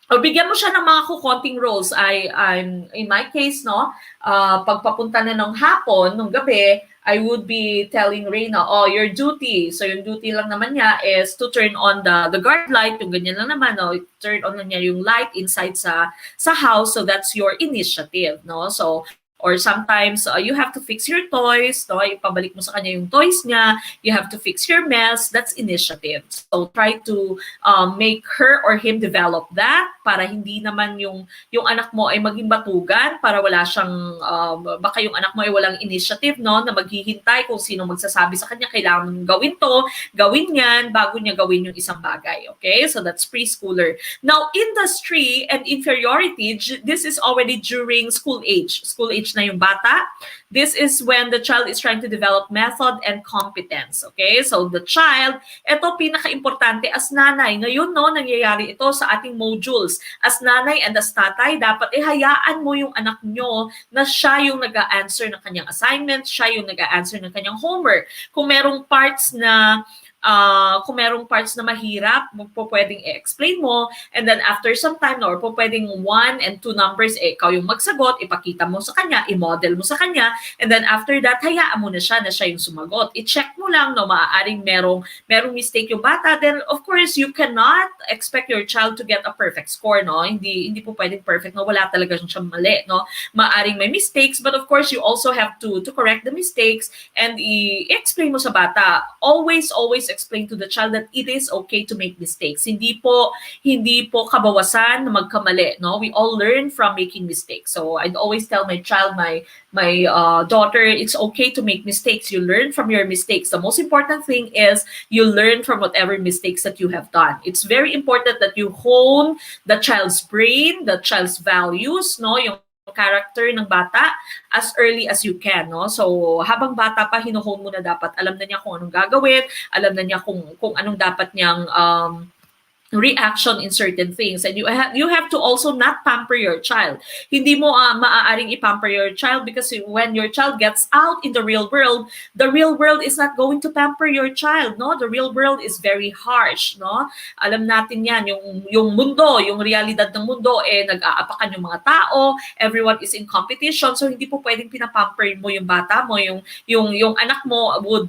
o bigyan mo siya ng mga kukonting roles. I'm in my case, no, pagpapunta na ng hapon, nung gabi, I would be telling Reyna, oh, your duty. So yung duty lang naman niya is to turn on the guard light, yung ganyan lang naman, no, turn on lang niya yung light inside sa house. So that's your initiative, no. So or sometimes you have to fix your toys, no? Ipabalik mo sa kanya yung toys niya. You have to fix your mess. That's initiative. So try to make her or him develop that para hindi naman yung anak mo ay maging batugan, para wala siyang baka yung anak mo ay walang initiative, no, na maghihintay kung sino magsasabi sa kanya kailangan gawin to, gawin yan bago niya gawin yung isang bagay. Okay? So that's preschooler. Now, industry and inferiority, this is already during school age. School age na yung bata. This is when the child is trying to develop method and competence. Okay? So the child, ito pinaka-importante as nanay. Ngayon, no, nangyayari ito sa ating modules. As nanay and as tatay, dapat hayaan mo yung anak nyo na siya yung nag-a-answer ng kanyang assignment, siya yung nag-a-answer ng kanyang homework. Kung merong parts na kung merong parts na mahirap, pwedeng i-explain mo, and then after some time, or pwedeng 1 and 2 numbers, ikaw yung magsagot, ipakita mo sa kanya, i-model mo sa kanya, and then after that, hayaan mo na siya yung sumagot. I-check mo lang, no, maaaring merong mistake yung bata, then of course, you cannot expect your child to get a perfect score, no? Hindi po pwedeng perfect, no? Wala talaga siyang mali, no? Maaaring may mistakes, but of course, you also have to correct the mistakes and i-explain mo sa bata. Always explain to the child that it is okay to make mistakes. Hindi po kabawasan na magkamali, no? We all learn from making mistakes. So I'd always tell my child, my daughter, it's okay to make mistakes. You learn from your mistakes. The most important thing is you learn from whatever mistakes that you have done. It's very important that you hone the child's brain, the child's values, no, yung character ng bata as early as you can, no? So habang bata pa, hinuhone mo na dapat. Alam na niya kung anong gagawin, alam na niya kung anong dapat niyang reaction in certain things, and you have to also not pamper your child. Hindi mo maaaring i-pamper your child, because when your child gets out in the real world is not going to pamper your child, no? The real world is very harsh, no? Alam natin yan, yung mundo, yung realidad ng mundo, nag-aapakan yung mga tao, everyone is in competition, so hindi po pwedeng pinapamper mo yung bata mo, yung anak mo would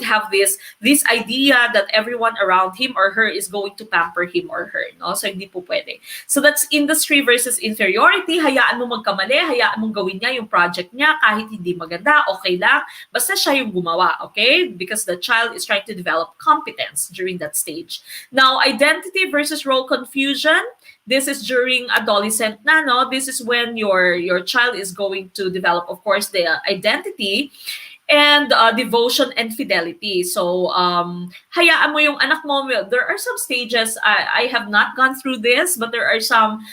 have this idea that everyone around him or her is going to pamper him or her, no? So hindi po pwede. So that's industry versus inferiority. Hayaan mo magkamali, hayaan mong gawin niya yung project niya kahit hindi maganda, okay lang, basta siya yung gumawa, okay? Because the child is trying to develop competence during that stage. Now, identity versus role confusion. This is during adolescent na, no? This is when your child is going to develop, of course, the identity and devotion and fidelity. So hayaan mo yung anak mo. There are some stages, I have not gone through this, but there are some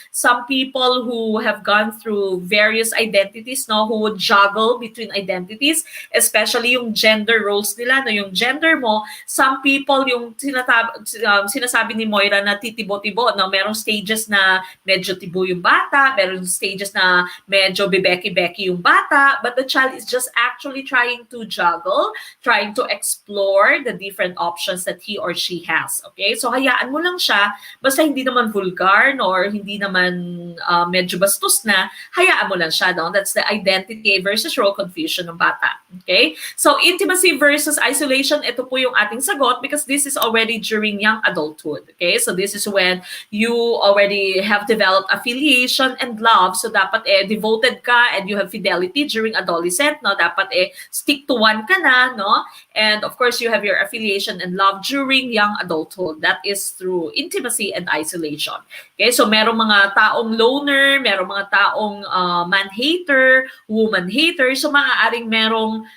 people who have gone through various identities, no, who would juggle between identities, especially yung gender roles nila, no, yung gender mo. Some people, yung sinasabi ni Moira na titibo-tibo, no, merong stages na medyo tibo yung bata, merong stages na medyo bibeki-beki yung bata, but the child is just actually trying to juggle, trying to explore the different options that he or she has. Okay? So hayaan mo lang siya, basta hindi naman vulgar or hindi naman medyo bastos na, hayaan mo lang siya. No? That's the identity versus role confusion ng bata. Okay? So intimacy versus isolation, ito po yung ating sagot, because this is already during young adulthood. Okay? So this is when you already have developed affiliation and love. So dapat devoted ka and you have fidelity during adolescent. No? Dapat stick to one ka na, no? And of course, you have your affiliation and love during young adulthood. That is through intimacy and isolation. Okay, so merong mga taong loner, merong mga taong man-hater, woman-hater. So maaaring merong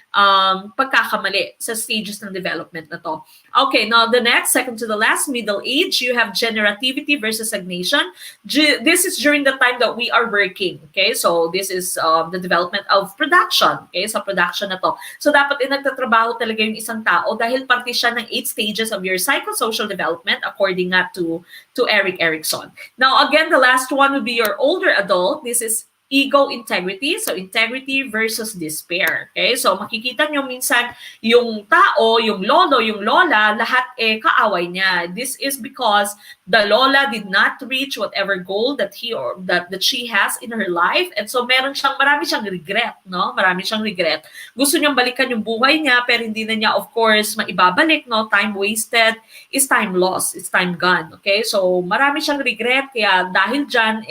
pagkakamali sa stages ng development na to. Okay, now the next, second to the last, middle age, you have generativity versus stagnation. This is during the time that we are working. Okay, so this is the development of production. Okay, so production na to. So dapat nagtatrabaho talaga yung isang tao dahil parte siya ng 8 stages of your psychosocial development according nga to Erikson. Now again, the last one would be your older adult. This is ego integrity. So integrity versus despair. Okay? So makikita nyo minsan yung tao, yung lolo, yung lola, lahat kaaway niya. This is because the lola did not reach whatever goal that he or that she has in her life. And so marami siyang regret, no? Marami siyang regret. Gusto niyang balikan yung buhay niya, pero hindi na niya, of course, maibabalik, no? Time wasted is time lost, is time gone. Okay? So marami siyang regret, kaya dahil dyan,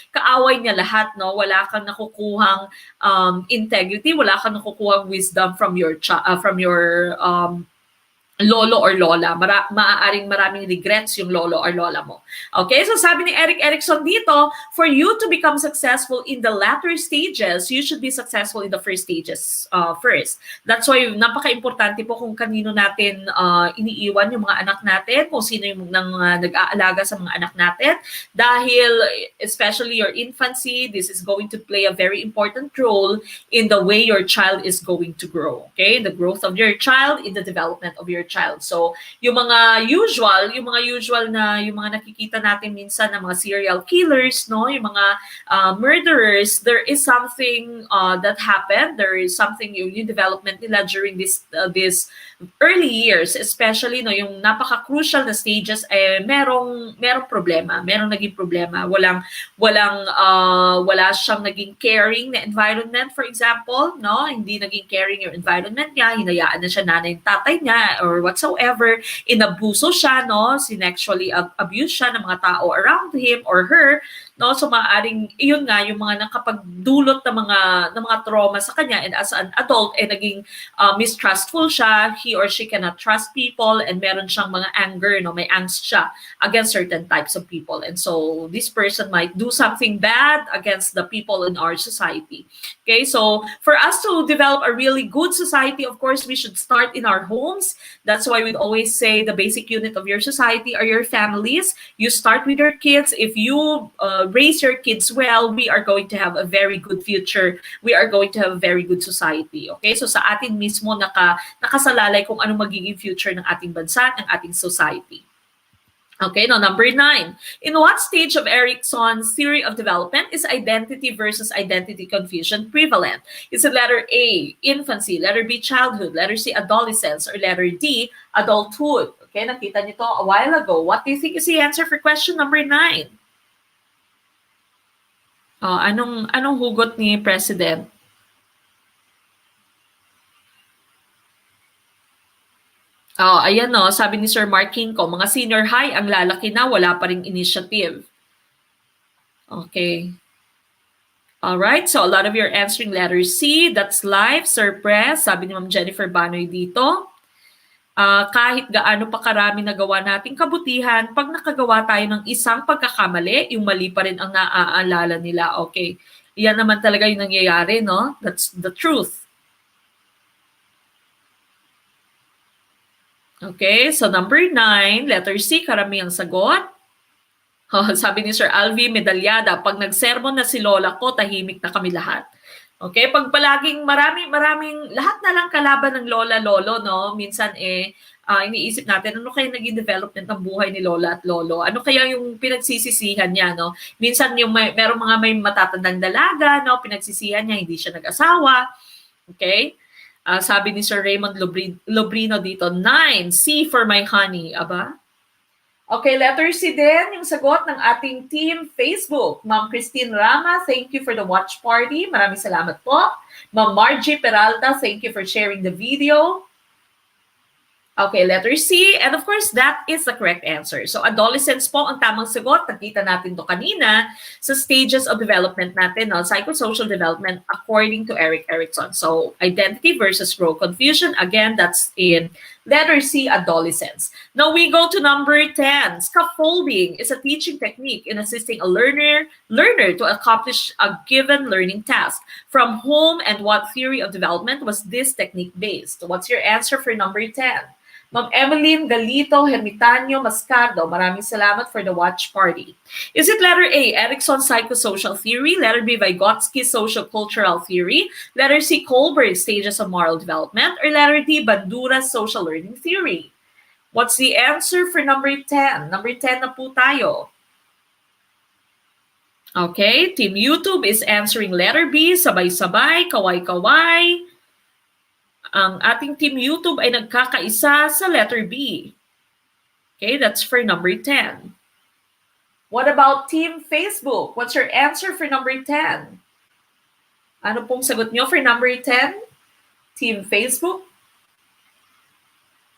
kaaway niya lahat, no? Wala kang nakukuhang integrity, wala kang nakukuhang wisdom from your lolo or lola. Maaaring maraming regrets yung lolo or lola mo. Okay, so sabi ni Erikson dito, for you to become successful in the latter stages, you should be successful in the first stages first. That's why napaka-importante po kung kanino natin iniiwan yung mga anak natin, kung sino yung nag-aalaga sa mga anak natin. Dahil, especially your infancy, this is going to play a very important role in the way your child is going to grow. Okay, the growth of your child, in the development of your child. So, yung mga usual na yung mga nakikita natin minsan na mga serial killers, no, yung mga murderers, there is something that happened. There is something yung development nila during this early years, especially no, yung napaka-crucial na stages, merong naging problema. Wala siyang naging caring na environment, for example, no? Hindi naging caring yung environment niya, hinayaan na siya nanay ng tatay niya or whatsoever, inabuso siya, no? Sinexually abuse siya ng mga tao around him or her, no? So maaaring yun nga yung mga nakapagdulot ng mga trauma sa kanya, and as an adult naging mistrustful siya. He or she cannot trust people, and meron siyang mga anger, no? May angst siya against certain types of people, and so this person might do something bad against the people in our society. Okay, so for us to develop a really good society, of course, we should start in our homes. That's why we'd always say the basic unit of your society are your families. You start with your kids. If you raise your kids well, we are going to have a very good future. We are going to have a very good society. Okay, so sa atin mismo nakasalalay kung ano magiging future ng ating bansa, ng ating society. Okay, now number 9. In what stage of Erikson's theory of development is identity versus identity confusion prevalent? Is it letter A, infancy, letter B, childhood, letter C, adolescence, or letter D, adulthood? Okay, nakita niyo to a while ago. What do you think is the answer for question number 9? Anong hugot ni President? Ayan no, sabi ni Sir Mark Kinko, mga senior high ang lalaki na, wala pa ring initiative. Okay. Alright, so a lot of you are answering letter C. That's life, Sir Press. Sabi ni Ma'am Jennifer Banoy dito. Kahit gaano pa karami nagawa nating kabutihan, pag nakagawa tayo ng isang pagkakamali, yung mali pa rin ang naaalala nila. Okay. Yan naman talaga yung nangyayari, no? That's the truth. Okay, so number 9, letter C, karamihang sagot. Sabi ni Sir Alvi Medalyada, pag nagsermon na si Lola ko, tahimik na kami lahat. Okay, pag palaging maraming, lahat na lang kalaban ng Lola, Lolo, no? Minsan iniisip natin, ano kaya naging development ng buhay ni Lola at Lolo? Ano kaya yung pinagsisisihan niya, no? Minsan yung merong mga may matatandang dalaga, no? Pinagsisihan niya, hindi siya nag-asawa. Okay? Sabi ni Sir Raymond Lobrino dito, 9, C for my honey. Aba? Okay, letter C din, yung sagot ng ating team Facebook. Ma'am Christine Rama, thank you for the watch party. Maraming salamat po. Ma'am Margie Peralta, thank you for sharing the video. Okay, letter C. And of course, that is the correct answer. So, adolescence po ang tamang sagot. Nakita natin to kanina sa stages of development natin, no? Psychosocial development according to Erikson. So, identity versus growth confusion. Again, that's in letter C, adolescence. Now, we go to number 10. Scaffolding is a teaching technique in assisting a learner to accomplish a given learning task. From whom and what theory of development was this technique based? What's your answer for number 10? Ma'am Emeline Galito Hermitanio Mascardo, maraming salamat for the watch party. Is it letter A, Erikson's psychosocial theory, letter B, Vygotsky's social-cultural theory, letter C, Kohlberg's stages of moral development, or letter D, Bandura's social learning theory? What's the answer for number 10? Number 10 na po tayo. Okay, Team YouTube is answering letter B, sabay-sabay, kaway-kaway. Ang ating Team YouTube ay nagkakaisa sa letter B. Okay, that's for number 10. What about Team Facebook? What's your answer for number 10? Ano pong sagot nyo for number 10? Team Facebook?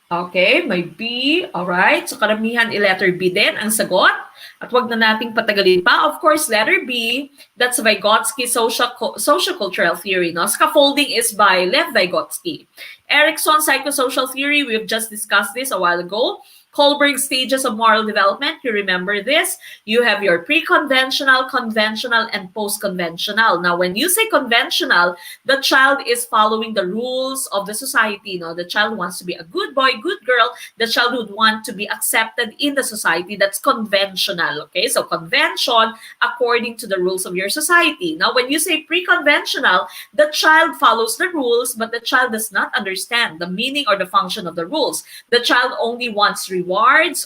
Okay, may B. Alright, so karamihan letter B din ang sagot. At wag na nating patagalin pa. Of course, letter B, that's Vygotsky's social-cultural theory. No? Scaffolding is by Lev Vygotsky. Erikson's psychosocial theory, we've just discussed this a while ago. Kohlberg's stages of moral development, you remember this. You have your pre-conventional, conventional, and post-conventional. Now, when you say conventional, the child is following the rules of the society. No? The child wants to be a good boy, good girl. The child would want to be accepted in the society. That's conventional. Okay, so convention according to the rules of your society. Now, when you say pre-conventional, the child follows the rules, but the child does not understand the meaning or the function of the rules. The child only wants rewards,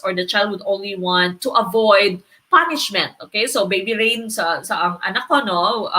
or the child would only want to avoid punishment. Okay, so baby Rain sa ang anak ko, no,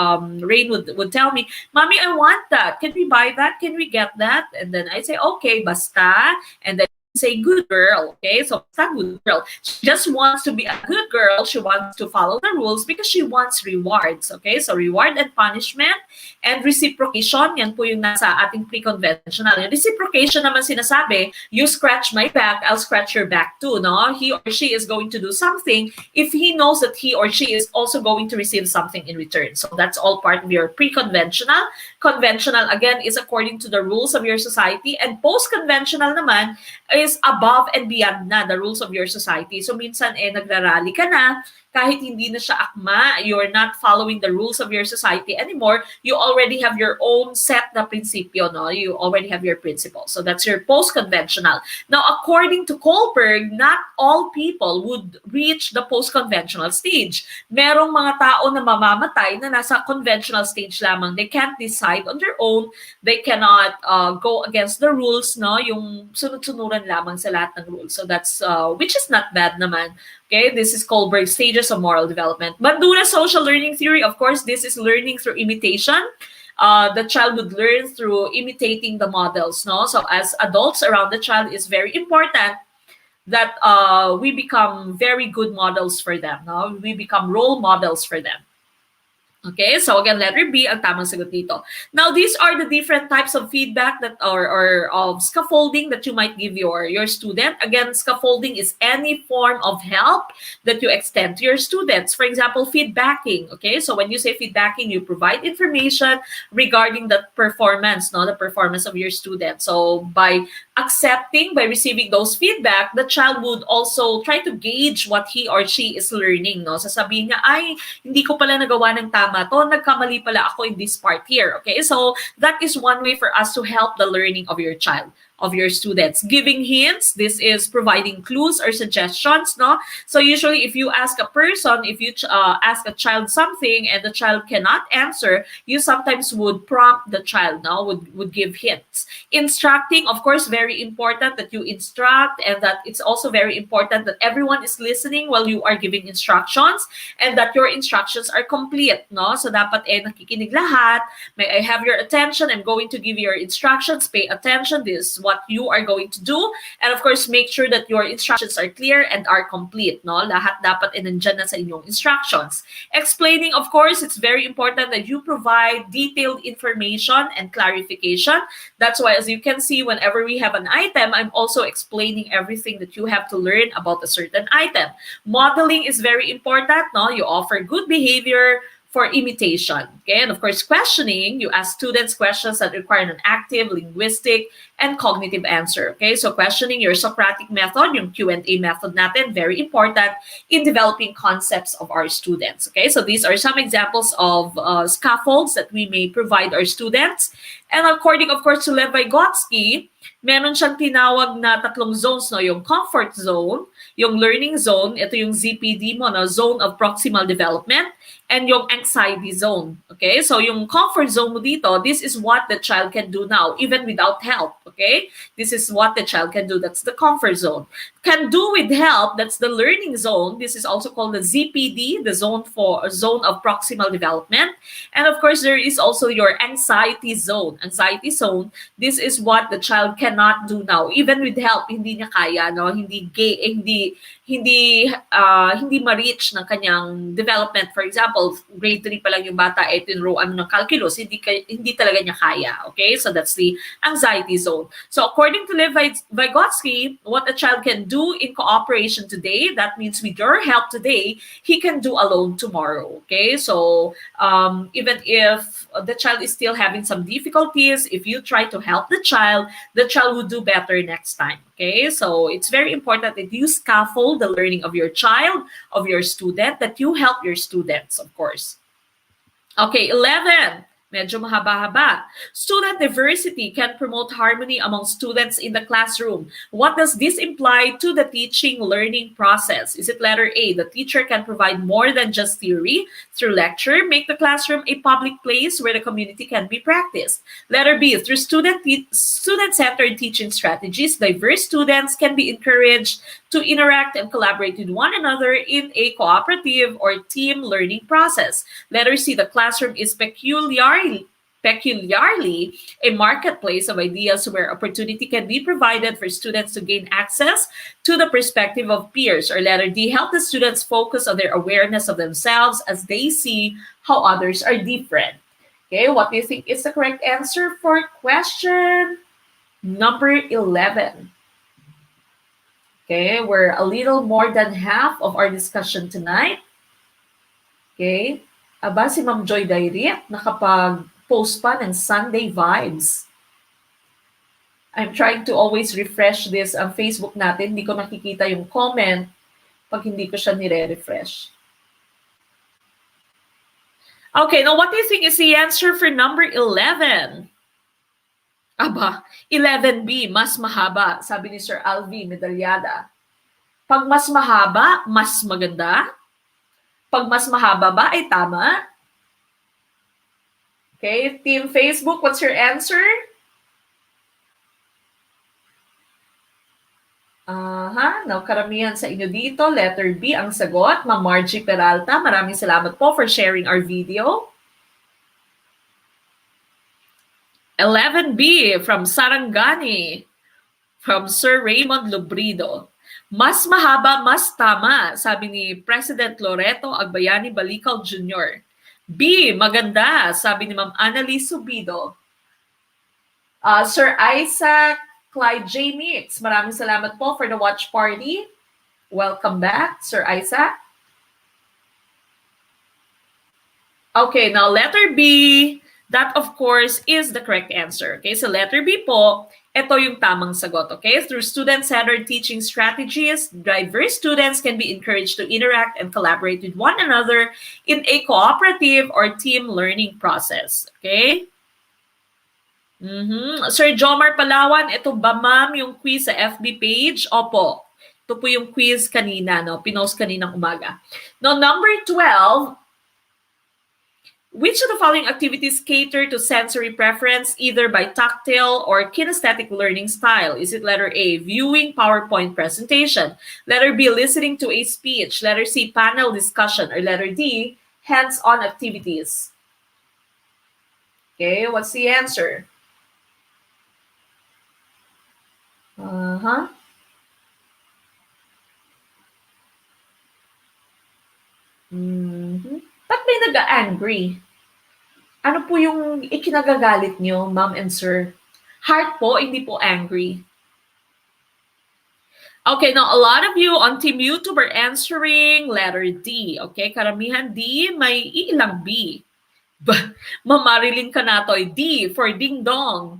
Rain would tell me, Mommy, I want that. Can we buy that? Can we get that? And then I say, okay, basta. And then say, good girl. Okay, so basta, good girl. She just wants to be a good girl. She wants to follow the rules because she wants rewards. Okay, so reward and punishment and reciprocation. Yan po yung nasa ating pre-conventional. Yung reciprocation naman sinasabi, you scratch my back, I'll scratch your back too. No, he or she is going to do something if he knows that he or she is also going to receive something in return. So that's all part of your pre-conventional. Conventional, again, is according to the rules of your society, and post-conventional naman is above and beyond na the rules of your society. So minsan nagrarally ka na, kahit hindi na siya akma, you're not following the rules of your society anymore, you already have your own set na prinsipyo, no? You already have your principles. So that's your post-conventional. Now, according to Kohlberg, not all people would reach the post-conventional stage. Merong mga tao na mamamatay na nasa conventional stage lamang. They can't decide on their own. They cannot go against the rules, no? Yung sunod-sunuran lamang sa lahat ng rules. So that's, which is not bad naman. Okay, this is Kohlberg's stages of moral development. Bandura social learning theory, of course, this is learning through imitation. The child would learn through imitating the models. No, so as adults around the child, is very important that we become very good models for them. No, we become role models for them. Okay, so again, letter B ang tamang sagot dito. Now, these are the different types of feedback that or of scaffolding that you might give your student. Again, scaffolding is any form of help that you extend to your students. For example, feedbacking. Okay, so when you say feedbacking, you provide information regarding the performance, no, the performance of your student. So by accepting, by receiving those feedback, the child would also try to gauge what he or she is learning. No, sasabihin niya, ay, hindi ko pala nagawa ng tama to, nagkamali pala ako in this part here. Okay, so that is one way for us to help the learning of your child, of your students. Giving hints, this is providing clues or suggestions, no? So usually if you ask a person, if you ask a child something and the child cannot answer, you sometimes would prompt the child, no? Would give hints. Instructing, of course, very important that you instruct, and that it's also very important that everyone is listening while you are giving instructions, and that your instructions are complete, no? So dapat nakikinig lahat. May I have your attention? I'm going to give you your instructions. Pay attention. This is what you are going to do, and of course make sure that your instructions are clear and are complete, no? Lahat dapat nandiyan na sa inyong instructions. Explaining, of course, it's very important that you provide detailed information and clarification. That's why, as you can see, whenever we have an item, I'm also explaining everything that you have to learn about a certain item. Modeling is very important, no? You offer good behavior for imitation. Okay, and of course, questioning, you ask students questions that require an active, linguistic, and cognitive answer. Okay, so questioning, your Socratic method, yung Q&A method natin, very important in developing concepts of our students. Okay, so these are some examples of scaffolds that we may provide our students. And according, of course, to Lev Vygotsky, meron siyang tinawag na tatlong zones, no? Yung comfort zone, yung learning zone, ito yung ZPD mo, no? Zone of proximal development, and yung anxiety zone. Okay, so yung comfort zone mo dito, this is what the child can do now, even without help. Okay, this is what the child can do. That's the comfort zone. Can do with help, that's the learning zone. This is also called the ZPD, the zone of proximal development. And of course, there is also your anxiety zone. Anxiety zone, this is what the child cannot do now, even with help. Hindi niya kaya, no? Hindi ma-reach ng kanyang development. For example, grade 3 pa lang yung bata, tinuruan mo ng calculus, hindi talaga niya kaya. Okay, so that's the anxiety zone. So according to Lev Vygotsky, what a child can do in cooperation today, that means with your help today, he can do alone tomorrow. Okay, so even if the child is still having some difficulties, if you try to help the child will do better next time. Okay, so it's very important that you scaffold the learning of your child, of your student, that you help your students, of course. Okay, 11. Medyo mahaba-haba. Student diversity can promote harmony among students in the classroom. What does this imply to the teaching-learning process? Is it letter A, the teacher can provide more than just theory through lecture, make the classroom a public place where the community can be practiced? Letter B, through student-centered teaching strategies, diverse students can be encouraged to interact and collaborate with one another in a cooperative or team learning process. Letter C, the classroom is peculiarly a marketplace of ideas where opportunity can be provided for students to gain access to the perspective of peers. Or letter D, help the students focus on their awareness of themselves as they see how others are different. Okay, what do you think is the correct answer for question number 11? Okay, we're a little more than half of our discussion tonight. Okay, aba si Ma'am Joy Dairit nakapag-post pa ng Sunday vibes. I'm trying to always refresh this on Facebook natin. Hindi ko nakikita yung comment pag hindi ko siya nire-refresh. Okay, now what do you think is the answer for number 11? Aba, 11B, mas mahaba, sabi ni Sir Alvi Medalyada. Pag mas mahaba, mas maganda? Pag mas mahaba ba ay tama? Okay, Team Facebook, what's your answer? Now, karamihan sa inyo dito, letter B ang sagot. Ma'am Margie Peralta, maraming salamat po for sharing our video. 11B from Sarangani, from Sir Raymond Lubrido. Mas mahaba, mas tama, sabi ni President Loreto Agbayani Balical Jr. B, maganda, sabi ni Ma'am Annalise Subido. Sir Isaac Clyde J. Mix, maraming salamat po for the watch party. Welcome back, Sir Isaac. Okay, now letter B. That, of course, is the correct answer. Okay, so letter B po, ito yung tamang sagot. Okay, through student-centered teaching strategies, diverse students can be encouraged to interact and collaborate with one another in a cooperative or team learning process. Okay? Sir Jomar Palawan, ito ba ma'am yung quiz sa FB page? Opo. Ito po yung quiz kanina, no? Pinost kaninang umaga. Now, number 12, which of the following activities cater to sensory preference either by tactile or kinesthetic learning style? Is it letter A, viewing PowerPoint presentation? Letter B, listening to a speech? Letter C, panel discussion? Or letter D, hands-on activities? Okay, what's the answer? Ba't may nag-angry? Ano po yung ikinagagalit nyo, ma'am and sir? Heart po, hindi po angry. Okay, now a lot of you on Team YouTube are answering letter D. Okay, karamihan D, may ilang B. Ma'am Marilyn Canatoy, D for Ding Dong.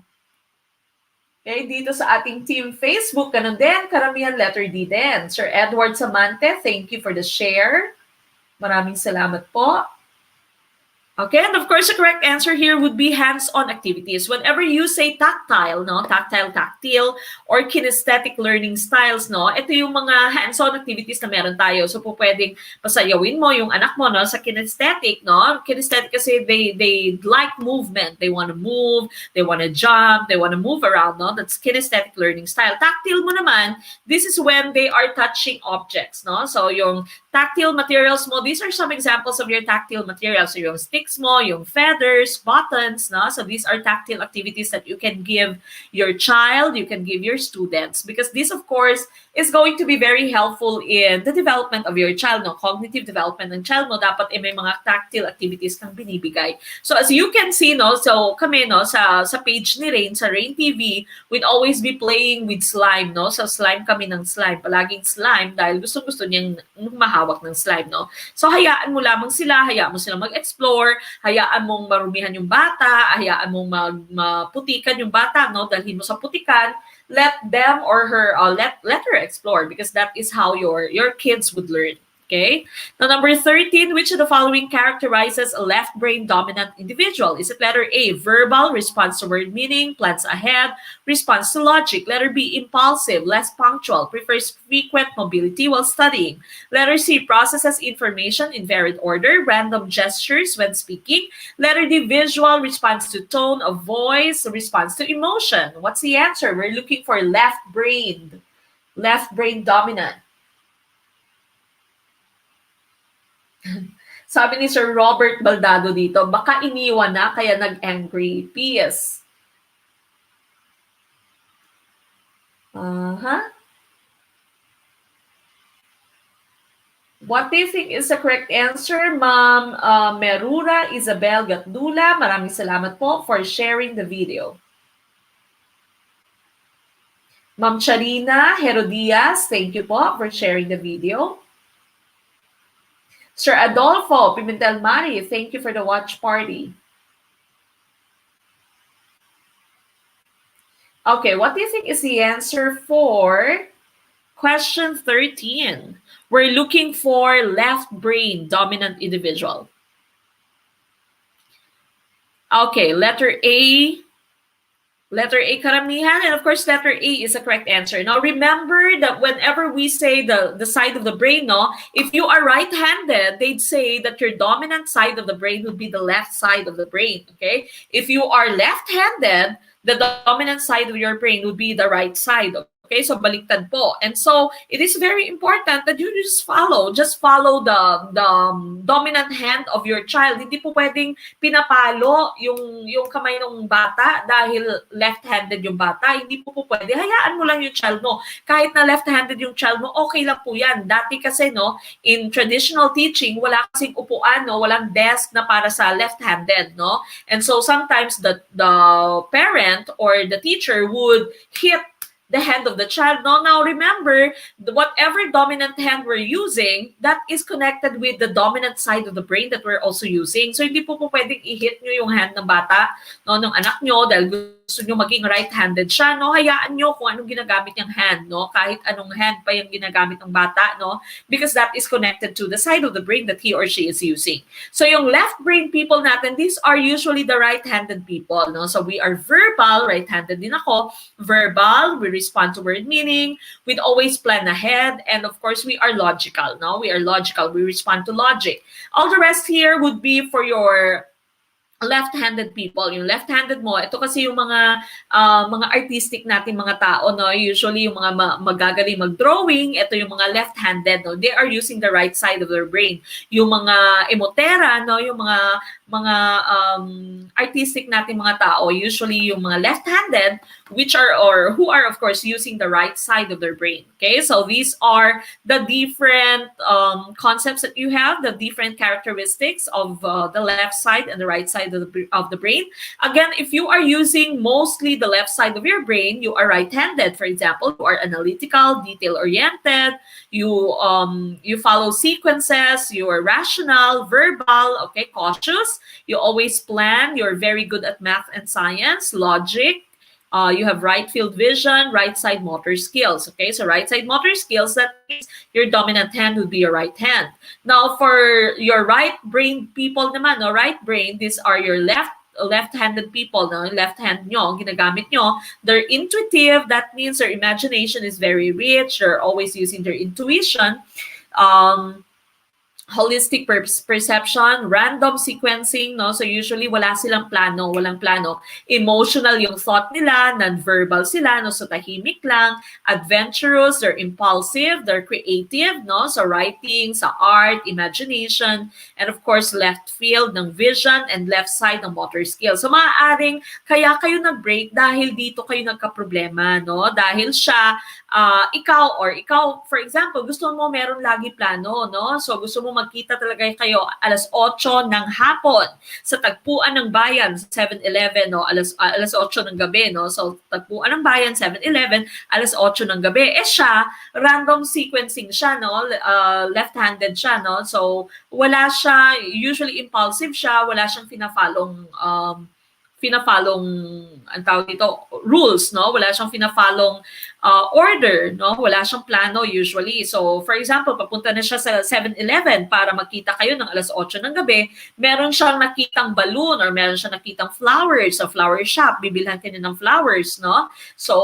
Okay, dito sa ating Team Facebook, ganun din, karamihan letter D din. Sir Edward Samante, thank you for the share. Maraming salamat po. Okay, and of course, the correct answer here would be hands-on activities. Whenever you say tactile, no, tactile, or kinesthetic learning styles, no, ito yung mga hands-on activities na meron tayo. So, po pwedeng pasayawin mo yung anak mo, no, sa kinesthetic, no. Kinesthetic kasi they like movement. They want to move, they want to jump, they want to move around, no. That's kinesthetic learning style. Tactile mo naman, this is when they are touching objects, no. So, yung tactile materials mo, these are some examples of your tactile materials. So, yung sticks mo, yung feathers, buttons, no? So these are tactile activities that you can give your child, you can give your students, because this, of course, is going to be very helpful in the development of your child, no? Cognitive development ng child mo, dapat may mga tactile activities kang binibigay. So as you can see, no, so kami, no, sa page ni Rain, sa Rain TV, we'd always be playing with slime, no? So slime kami ng slime, palaging slime, dahil gusto niyang mahawak ng slime, no? So hayaan mo lamang sila, hayaan mo sila mag-explore, hayaan mong marumihan yung bata, hayaan mong maputikan yung bata, no? Dalhin mo sa putikan, let them or her let her explore, because that is how your kids would learn. Okay. Now, number 13, which of the following characterizes a left brain dominant individual? Is it letter A, verbal, responds to word meaning, plans ahead, responds to logic? Letter B, impulsive, less punctual, prefers frequent mobility while studying. Letter C, processes information in varied order, random gestures when speaking. Letter D, visual, responds to tone of voice, responds to emotion. What's the answer? We're looking for left brain dominant. Sabi ni Sir Robert Baldado dito, baka iniwan na kaya nag-angry. PS. What do you think is the correct answer, Ma'am Merura Isabel Gatdula? Maraming salamat po for sharing the video. Ma'am Charina Herodias, thank you po for sharing the video. Sir Adolfo Pimentel Mari, thank you for the watch party. Okay, what do you think is the answer for question 13? We're looking for left brain dominant individual. Okay, letter A, karamihan, and of course, letter A is the correct answer. Now, remember that whenever we say the side of the brain, no, if you are right-handed, they'd say that your dominant side of the brain would be the left side of the brain, okay? If you are left-handed, the dominant side of your brain would be the right side, okay? So, baliktad po. And so, it is very important that you just follow the dominant hand of your child. Hindi po pwedeng pinapalo yung kamay ng bata dahil left-handed yung bata. Hindi po pwede. Hayaan mo lang yung child mo. Kahit na left-handed yung child mo, okay lang po yan. Dati kasi, no, in traditional teaching, wala kasing upuan, no, walang desk na para sa left-handed, no? And so sometimes the parent or the teacher would hit the hand of the child. No, now remember, whatever dominant hand we're using, that is connected with the dominant side of the brain that we're also using. So hindi po pwedeng i-hit nyo yung hand ng bata, no, ng anak nyo, dahil gusto nyo maging right-handed siya, no, hayaan nyo kung anong ginagamit yung hand, no, kahit anong hand pa yung ginagamit ng bata, no, because that is connected to the side of the brain that he or she is using. So yung left brain people natin, these are usually the right-handed people, no, so we are verbal, right-handed din ako, verbal, we respond to word meaning, we'd always plan ahead, and of course, we are logical, no, we are logical, we respond to logic. All the rest here would be for your left-handed people. Yung left-handed mo, ito kasi yung mga artistic natin mga tao, no? Usually yung mga magagaling mag-drawing, ito yung mga left-handed, no? They are using the right side of their brain. Yung mga emotera, no? Yung mga artistic natin mga tao, usually yung mga left-handed, who are of course using the right side of their brain. Okay, so these are the different concepts that you have, the different characteristics of the left side and the right side of the brain. Again, if you are using mostly the left side of your brain, you are right-handed. For example, you are analytical, detail-oriented, you follow sequences, you are rational, verbal, okay, cautious, you always plan, you're very good at math and science, logic, you have right field vision, right side motor skills. Okay, so right side motor skills, that means your dominant hand would be your right hand. Now, for your right brain people naman, no, right brain, these are your left-handed people, no, left hand nyo, ginagamit nyo. They're intuitive, that means their imagination is very rich, they're always using their intuition. Holistic perception, random sequencing, no? So usually wala silang plano, walang plano. Emotional yung thought nila, non-verbal sila, no? So tahimik lang. Adventurous, they're impulsive, they're creative, no? So writing, sa art, imagination, and of course left field ng vision and left side ng motor skills. So maaaring kaya kayo nag-break dahil dito kayo nagka-problema, no? Dahil siya, ikaw, for example, gusto mo meron lagi plano, no? So gusto mo magkita talaga kayo alas 8 ng hapon sa tagpuan ng bayan, 7-Eleven, no? Alas 8 ng gabi, no? So tagpuan ng bayan, 7-Eleven, alas 8 ng gabi. Siya, random sequencing siya, no? Left-handed siya, no? So wala siya, usually impulsive siya, wala siyang ang tawag dito, rules, no? Wala siyang order, no? Wala siyang plano usually. So, for example, papunta na siya sa 7-Eleven para magkita kayo ng alas 8 ng gabi, meron siyang nakitang balloon or meron siyang nakitang flowers sa flower shop, bibilhan ka niya ng flowers, no? So,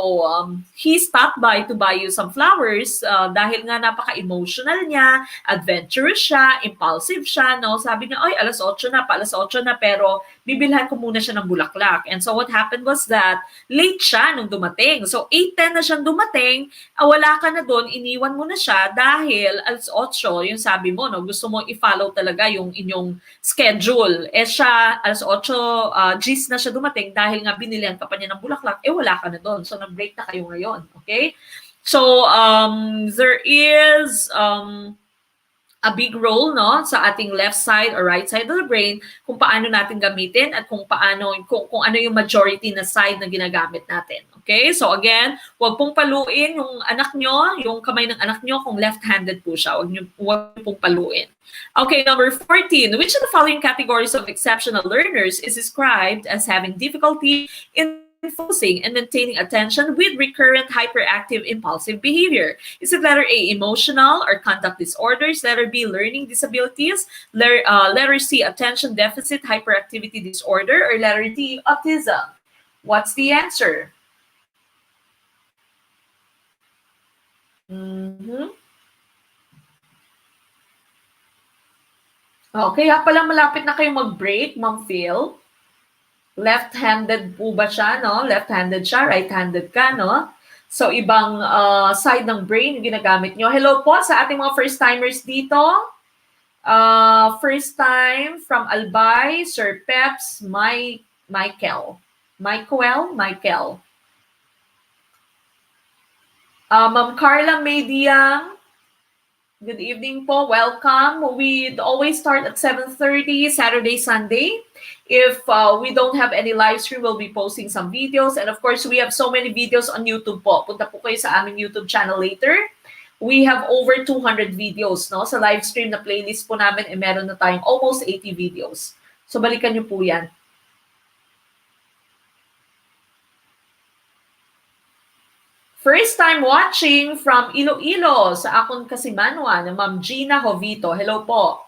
he stopped by to buy you some flowers dahil nga napaka-emotional niya, adventurous siya, impulsive siya, no? Sabi niya, ay, alas 8 na, pa alas 8 na, pero bibilhan ko muna siya ng bulaklak. And so what happened was that late siya nung dumating. So 8:10 na siyang dumating, wala ka na doon, iniwan mo na siya dahil alas 8, yung sabi mo, no, gusto mo i-follow talaga yung inyong schedule. Eh siya, alas 8, G's na siya dumating dahil nga binilihan ka pa niya ng bulaklak, wala ka na doon. So nag-break na kayo ngayon. Okay? So there is a big role, no, sa ating left side or right side of the brain kung paano natin gamitin at kung paano kung ano yung majority na side na ginagamit natin. Okay? So again, wag pong paluin yung anak nyo, yung kamay ng anak nyo kung left-handed po siya. Wag pong paluin. Okay, number 14. Which of the following categories of exceptional learners is described as having difficulty in focusing and maintaining attention with recurrent hyperactive impulsive behavior? Is it letter A, emotional or conduct disorders, letter B, learning disabilities, letter C, attention deficit hyperactivity disorder, or letter D, autism? What's the answer? Okay, pala malapit na kayo mag-break, Ma'am Phil. Left-handed po ba siya, no? Left-handed siya, right-handed ka, no? So, ibang side ng brain yung ginagamit nyo. Hello po sa ating mga first-timers dito. First time from Albay, Sir Peps, Michael. Ma'am Carla Mediang, good evening po. Welcome. We always start at 7:30 Saturday, Sunday. If we don't have any live stream, we'll be posting some videos. And of course, we have so many videos on YouTube po. Punta po kayo sa aming YouTube channel later. We have over 200 videos, no? Sa live stream na playlist po namin, meron na tayong almost 80 videos. So balikan niyo po yan. First time watching from Iloilo sa Akon Kasimanwa na Ma'am Gina Jovito. Hello po.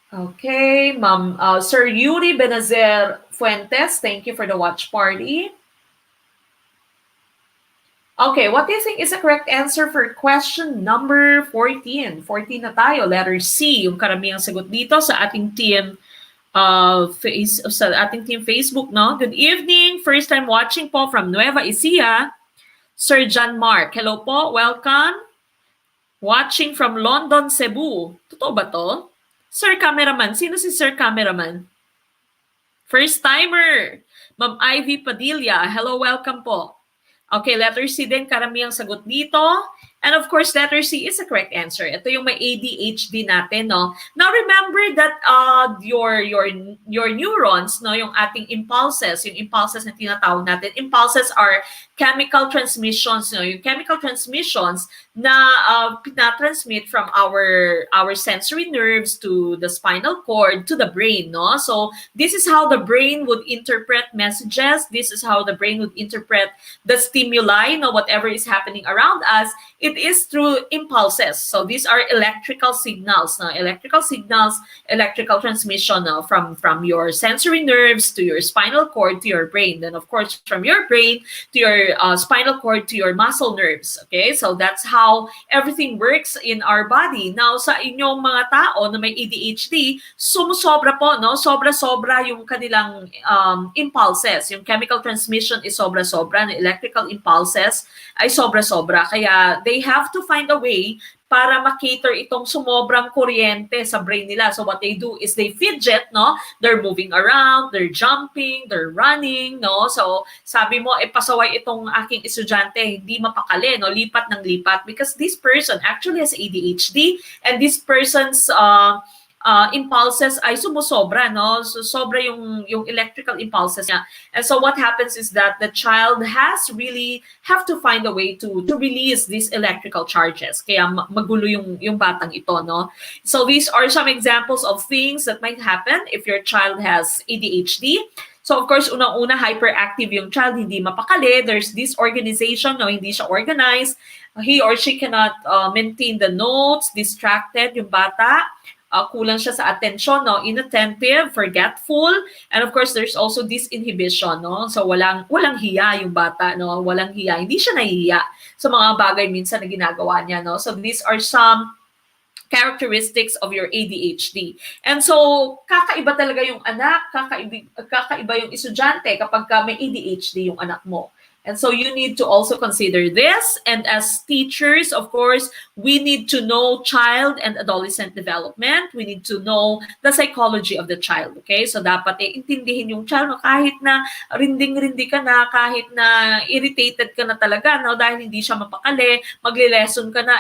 Okay, Ma'am Sir Yuri Benazer Fuentes, thank you for the watch party. Okay, what do you think is the correct answer for question number 14? 14 na tayo, letter C, yung karamihang sagot dito sa ating team sa ating team Facebook, no? Good evening, first time watching po from Nueva Ecija, Sir John Mark. Hello po, welcome. Watching from London, Cebu. Totoo ba to? Sir Cameraman, sino si Sir Cameraman? First timer, Ma'am Ivy Padilla. Hello, welcome po. Okay, letter C din, karamihang sagot dito. And of course, letter C is the correct answer. Ito yung may ADHD natin, no? Now remember that your neurons, no, yung ating impulses, yung impulses na tinatawag natin, impulses are chemical transmissions, no? Yung chemical transmissions na pinatransmit from our sensory nerves to the spinal cord to the brain, no? So this is how the brain would interpret messages. This is how the brain would interpret the stimuli, no, whatever is happening around us. It is through impulses. So these are electrical signals, no? Electrical signals, electrical transmission, no? From your sensory nerves to your spinal cord to your brain. Then of course from your brain to your spinal cord to your muscle nerves. Okay, so that's how everything works in our body. Now sa inyong mga tao na may ADHD, sumusobra po, no? Sobra-sobra yung kanilang impulses. Yung chemical transmission is sobra-sobra, the electrical impulses ay sobra-sobra. Kaya they have to find a way para makater itong sumobrang kuryente sa brain nila. So what they do is they fidget, no? They're moving around, they're jumping, they're running, no? So sabi mo, pasaway itong aking estudyante, hindi mapakali, no? Lipat ng lipat because this person actually has ADHD and this person's impulses ay sumusobra, no? So sobra yung electrical impulses niya. And so what happens is that the child have to find a way to release these electrical charges. Kaya magulo yung batang ito, no? So these are some examples of things that might happen if your child has ADHD. So of course, unang-una, hyperactive yung child, hindi mapakali. There's disorganization, no, hindi siya organized. He or she cannot maintain the notes, distracted yung bata. Kulang siya sa attention, no, inattentive, forgetful, and of course there's also disinhibition, no, so walang hiya yung bata, no, walang hiya, hindi siya nahihiya sa mga bagay minsan na ginagawa niya, no. So these are some characteristics of your ADHD. And so, kakaiba talaga yung anak, kakaiba yung estudyante kapag may ADHD yung anak mo. And so you need to also consider this. And as teachers, of course, we need to know child and adolescent development. We need to know the psychology of the child. Okay? So dapat intindihin yung child, no? Kahit na rinding-rindi ka na, kahit na irritated ka na talaga, no? Dahil hindi siya mapakali, magle-lesson ka na,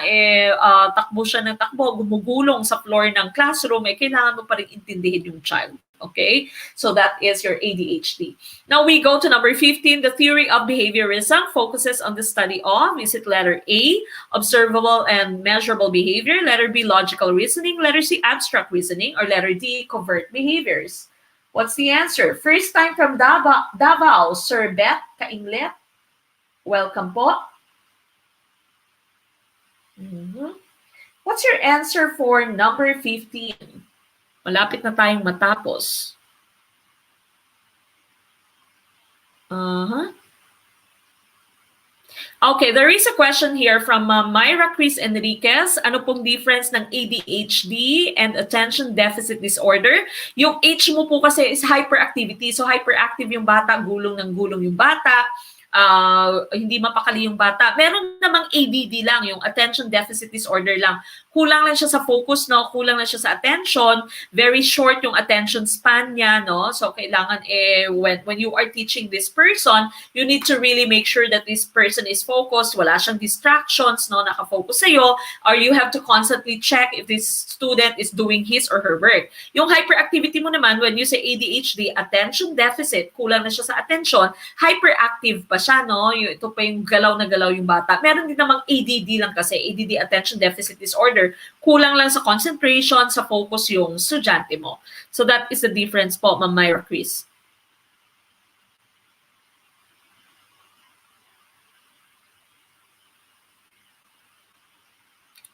takbo siya ng takbo, gumugulong sa floor ng classroom, kailangan mo pa rin intindihin yung child. Okay, so that is your ADHD. Now we go to number 15. The theory of behaviorism focuses on the study of, is it letter A, observable and measurable behavior, letter B, logical reasoning, letter C, abstract reasoning, or letter D, covert behaviors? What's the answer? First time from Davao, Sir Beth Kainglet. Welcome po. What's your answer for number 15? Malapit na tayong matapos. Okay, there is a question here from Myra Chris Enriquez. Ano pong difference ng ADHD and attention deficit disorder? Yung H mo po kasi is hyperactivity. So hyperactive yung bata, gulong ng gulong yung bata. Hindi mapakali yung bata. Meron namang ADD lang, yung attention deficit disorder lang. Kulang lang siya sa focus, no? Kulang lang siya sa attention. Very short yung attention span niya, no? So kailangan when you are teaching this person, you need to really make sure that this person is focused, wala siyang distractions, no? Nakafocus sa'yo, or you have to constantly check if this student is doing his or her work. Yung hyperactivity mo naman, when you say ADHD, attention deficit, kulang na siya sa attention, hyperactive pa siya, no? Ito pa yung galaw na galaw yung bata. Meron din namang ADD lang kasi, ADD, attention deficit disorder, kulang lang sa concentration, sa focus yung estudyante mo. So that is the difference po, Ma'am Myra Chris.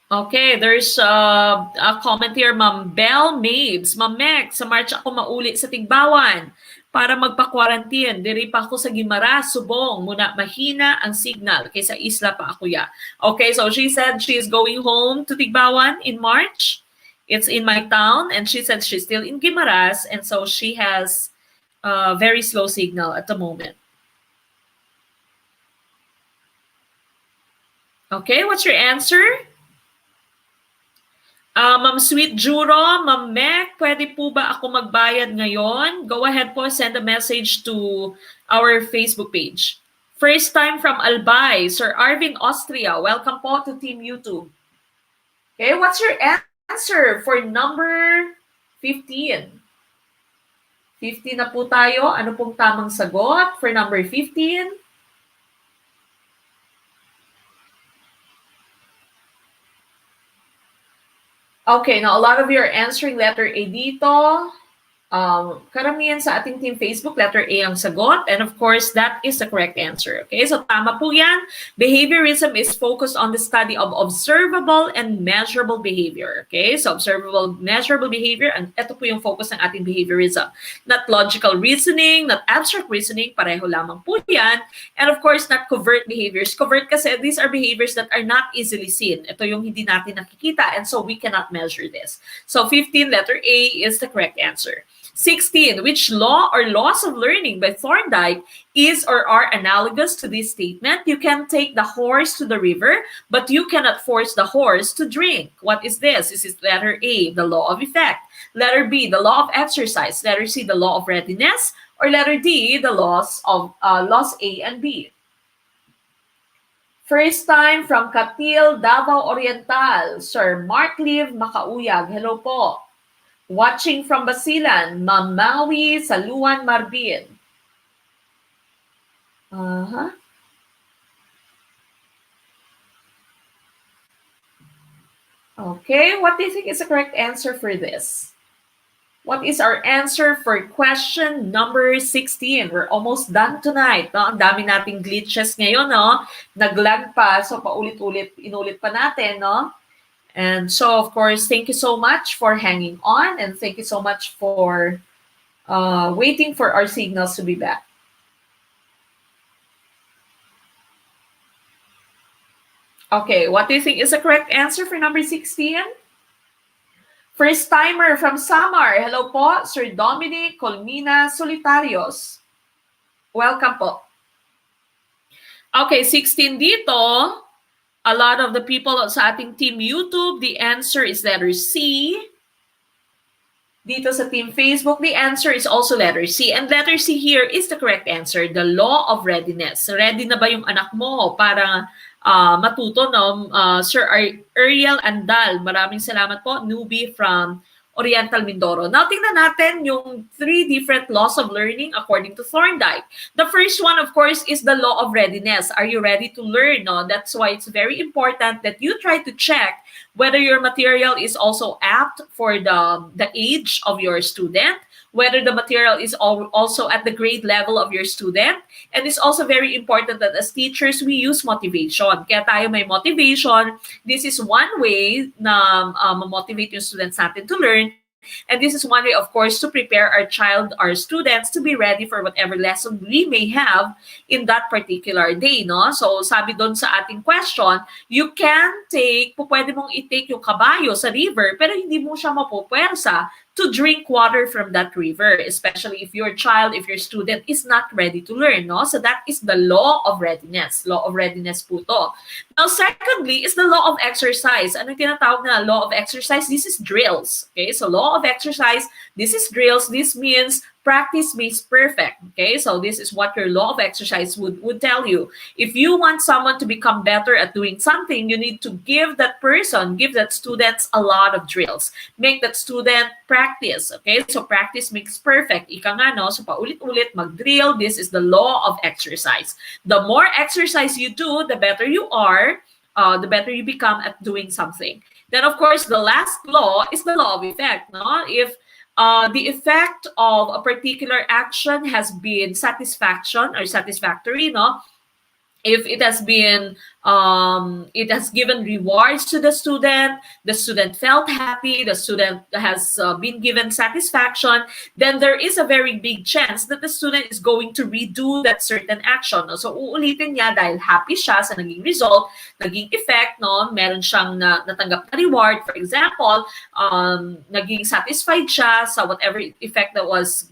Okay, there's a comment here, Ma'am Bell Mabes. Ma'am Meg, sa March ako mauli sa Tigbawan para magpa-quarantine. Diri pa ako sa Gimara, Subong. Muna mahina ang signal. Kaysa isla pa ako ya. Okay, so she said she's going home to Tigbawan in March. It's in my town. And she said she's still in Guimaras. And so she has very slow signal at the moment. Okay, what's your answer? Ma'am Sweet Juro, Ma'am Meg, pwede po ba ako magbayad ngayon? Go ahead po, send a message to our Facebook page. First time from Albay, Sir Arvin Austria. Welcome po to Team YouTube. Okay, what's your answer for number 15? 15 na po tayo. Ano pong tamang sagot for number 15? Okay, now a lot of you are answering letter A dito. Karamihan sa ating Team Facebook, letter A ang sagot. And of course, that is the correct answer. Okay, so tama po yan. Behaviorism is focused on the study of observable and measurable behavior. Okay, so observable, measurable behavior, and ito po yung focus ng ating behaviorism. Not logical reasoning, not abstract reasoning, pareho lamang po yan. And of course, not covert behaviors. Covert kasi, these are behaviors that are not easily seen. Ito yung hindi natin nakikita, and so we cannot measure this. So 15, letter A is the correct answer. 16, which law or laws of learning by Thorndike is or are analogous to this statement? You can take the horse to the river, but you cannot force the horse to drink. What is this? This is letter A, the law of effect. Letter B, the law of exercise. Letter C, the law of readiness. Or letter D, the laws A and B. First time from Katil, Davao Oriental, Sir Mark Liv Makauyag. Hello po. Watching from Basilan, Ma'am Maui Saluan Marbin. Okay, what do you think is the correct answer for this? What is our answer for question number 16? We're almost done tonight. No? Ang dami nating glitches ngayon. No? Naglag pa. So, paulit-ulit, inulit pa natin. No? And so, of course, thank you so much for hanging on. And thank you so much for waiting for our signals to be back. Okay, what do you think is the correct answer for number 16? First timer from Samar. Hello po, Sir Dominic Colmina Solitarios. Welcome po. Okay, 16 dito. A lot of the people sa ating team YouTube, the answer is letter C. Dito sa team Facebook, the answer is also letter C. And letter C here is the correct answer, the law of readiness. Ready na ba yung anak mo para matuto, no? Sir Ariel Andal, maraming salamat po, newbie from Oriental Mindoro. Now, tingnan natin yung 3 different laws of learning according to Thorndike. The first one, of course, is the law of readiness. Are you ready to learn? No? That's why it's very important that you try to check whether your material is also apt for the age of your student, whether the material is also at the grade level of your student. And it's also very important that as teachers, we use motivation. Kaya tayo may motivation. This is one way na motivate yung students natin to learn. And this is one way, of course, to prepare our students to be ready for whatever lesson we may have in that particular day, no? So, sabi doon sa ating question, you can pwede mong i-take yung kabayo sa river, pero hindi mo siya mapupwersa to drink water from that river, especially if your student is not ready to learn, no? So that is the law of readiness. Law of readiness po to. Now, secondly, is the law of exercise. Ano tinatawag na law of exercise? This is drills. Okay, so law of exercise, this is drills. This means practice makes perfect. Okay, so this is what your law of exercise would tell you. If you want someone to become better at doing something, you need to give that student a lot of drills. Make that student practice. Okay, so practice makes perfect. Ika nga, no? So paulit-ulit mag-drill. This is the law of exercise. The more exercise you do, the better you are, the better you become at doing something. Then, of course, the last law is the law of effect. No? If the effect of a particular action has been satisfactory, no? If it has been, it has given rewards to the student felt happy, the student has been given satisfaction, then there is a very big chance that the student is going to redo that certain action. No? So, uulitin niya dahil happy siya sa naging result, naging effect, no? Meron siyang natanggap na reward. For example, naging satisfied siya sa whatever effect that was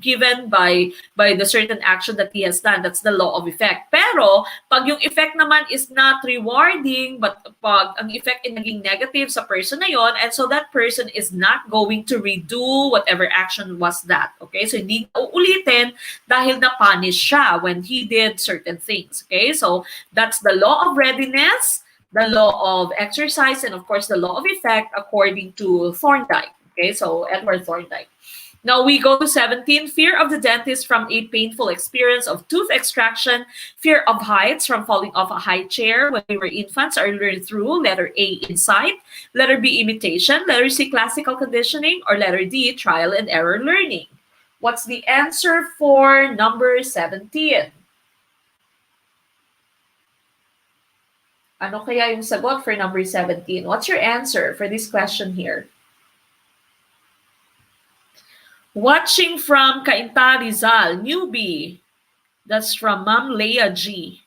given by the certain action that he has done. That's the law of effect. Pero, pag yung effect naman is not rewarding, but pag ang effect ay naging negative sa person na yon, and so that person is not going to redo whatever action was that. Okay? So, hindi uulitin dahil na-punish siya when he did certain things. Okay? So, that's the law of readiness, the law of exercise, and of course, the law of effect according to Thorndike. Okay? So, Edward Thorndike. Now we go to 17, fear of the dentist from a painful experience of tooth extraction, fear of heights from falling off a high chair when we were infants are learned through letter A, insight, letter B, imitation, letter C, classical conditioning, or letter D, trial and error learning. What's the answer for number 17? Ano kaya yung sagot for number 17? What's your answer for this question here? Watching from Cainta Rizal, newbie. That's from Ma'am Leah G.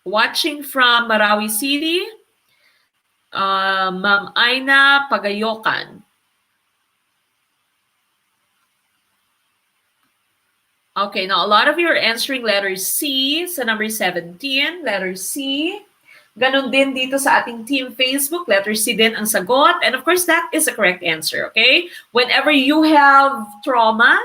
Watching from Marawi City, Ma'am Aina Pagayokan. Okay, now a lot of you are answering letter C sa number 17, letter C. Ganon din dito sa ating team Facebook, letter C din ang sagot. And of course, that is the correct answer, okay? Whenever you have trauma,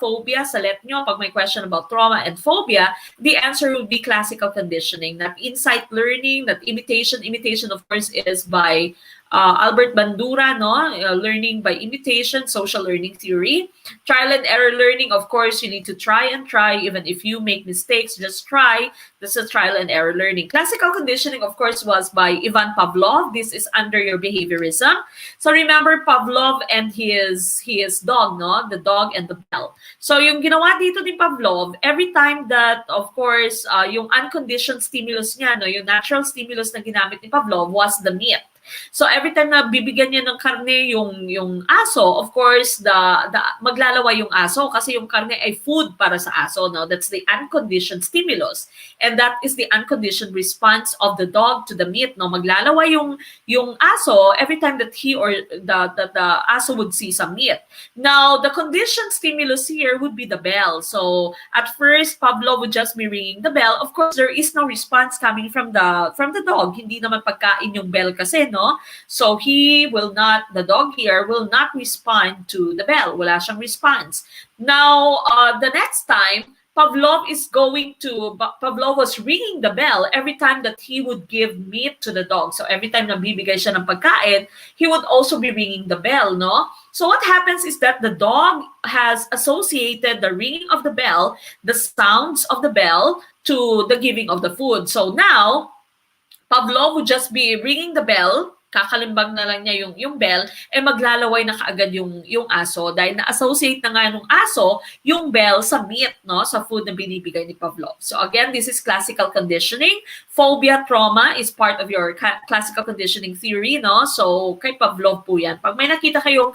phobia, salet nyo, pag may question about trauma and phobia, the answer will be classical conditioning, not insight learning, not imitation. Imitation, of course, is by Albert Bandura, no? Learning by imitation, social learning theory. Trial and error learning, of course, you need to try and try. Even if you make mistakes, just try. This is trial and error learning. Classical conditioning, of course, was by Ivan Pavlov. This is under your behaviorism. So remember Pavlov and his dog, no? The dog and the bell. So yung ginawa dito ni Pavlov, every time that, of course, yung unconditioned stimulus niya, no? Yung natural stimulus na ginamit ni Pavlov was the meat. So every time na bibigyan niya ng karne yung aso, of course, maglalawa yung aso kasi yung karne ay food para sa aso. No? That's the unconditioned stimulus. And that is the unconditioned response of the dog to the meat. No? Maglalawa yung aso every time that he or the aso would see some meat. Now, the conditioned stimulus here would be the bell. So at first, Pavlov would just be ringing the bell. Of course, there is no response coming from the dog. Hindi naman pagkain yung bell kasi, no? So the dog here will not respond to the bell. Wala siyang response. Now, the next time, Pavlov was ringing the bell every time that he would give meat to the dog. So every time na bibigay siya ng pagkain, he would also be ringing the bell, no? So what happens is that the dog has associated the ringing of the bell, the sounds of the bell, to the giving of the food. So now, Pavlov would just be ringing the bell, kakalimbang na lang niya yung bell, maglalaway na kaagad yung aso dahil na-associate na nga nung aso yung bell sa meat, no? Sa food na binibigay ni Pavlov. So again, this is classical conditioning. Phobia, trauma is part of your classical conditioning theory, no? So kay Pavlov po yan. Pag may nakita kayong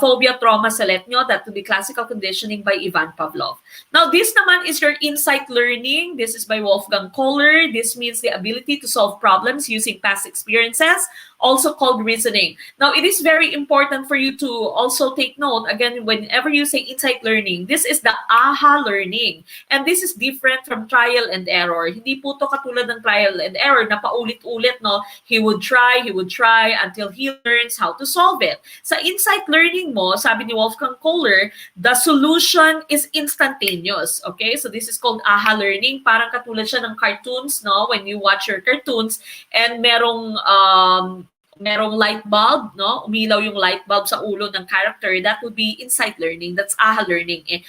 phobia, trauma sa let nyo, that would be classical conditioning by Ivan Pavlov. Now, this naman is your insight learning. This is by Wolfgang Kohler. This means the ability to solve problems using past experiences, also called reasoning. Now, it is very important for you to also take note, again, whenever you say insight learning, this is the aha learning. And this is different from trial and error. Hindi po to katulad ng trial and error na paulit-ulit, no? He would try until he learns how to solve it. Sa insight learning mo, sabi ni Wolfgang Kohler, the solution is instantaneous. Okay? So this is called aha learning. Parang katulad siya ng cartoons, no? When you watch your cartoons and merong light bulb, no? Umilaw yung light bulb sa ulo ng character, that would be insight learning. That's aha learning.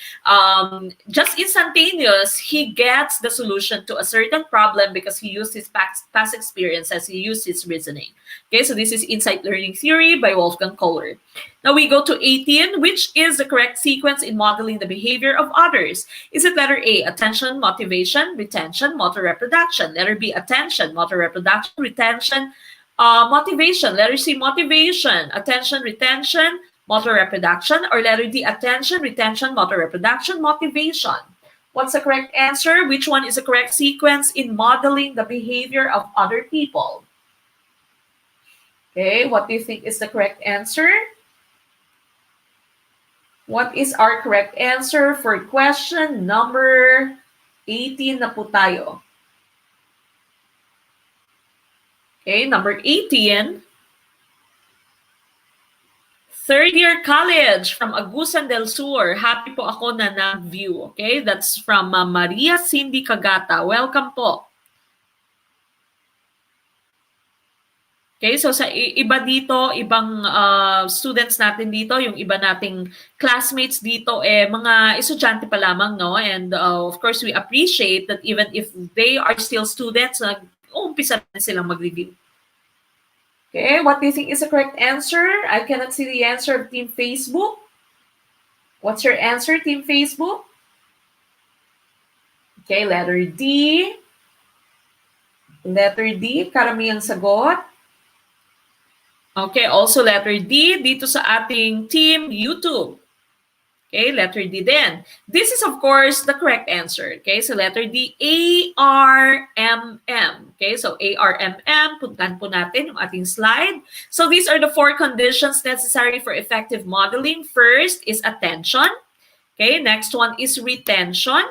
Just instantaneous, he gets the solution to a certain problem because he used his past experiences, he used his reasoning. Okay, so this is insight learning theory by Wolfgang Kohler. Now we go to 18, which is the correct sequence in modeling the behavior of others. Is it letter A, attention, motivation, retention, motor reproduction? Letter B, attention, motor reproduction, retention, motivation. Letter C, motivation, attention, retention, motor reproduction. Or letter D, attention, retention, motor reproduction, motivation. What's the correct answer? Which one is the correct sequence in modeling the behavior of other people? Okay, what do you think is the correct answer? What is our correct answer for question number 18 na po tayo? Okay, number 18. Third year college from Agusan del Sur. Happy po ako na na-view. Okay, that's from Maria Cindy Cagata. Welcome po. Okay, so sa iba dito, ibang students natin dito, yung iba nating classmates dito, mga estudyante pa lamang, no? And of course, we appreciate that even if they are still students, umpisa na silang mag-review. Okay, what do you think is the correct answer? I cannot see the answer of Team Facebook. What's your answer, Team Facebook? Okay, letter D. Letter D, karamihang sagot. Okay, also letter D dito sa ating Team YouTube. Okay, letter D then. This is, of course, the correct answer. Okay, so letter D, ARMM. Okay, so ARMM, puntahan po natin yung ating slide. So these are the 4 conditions necessary for effective modeling. First is attention. Okay, next one is retention.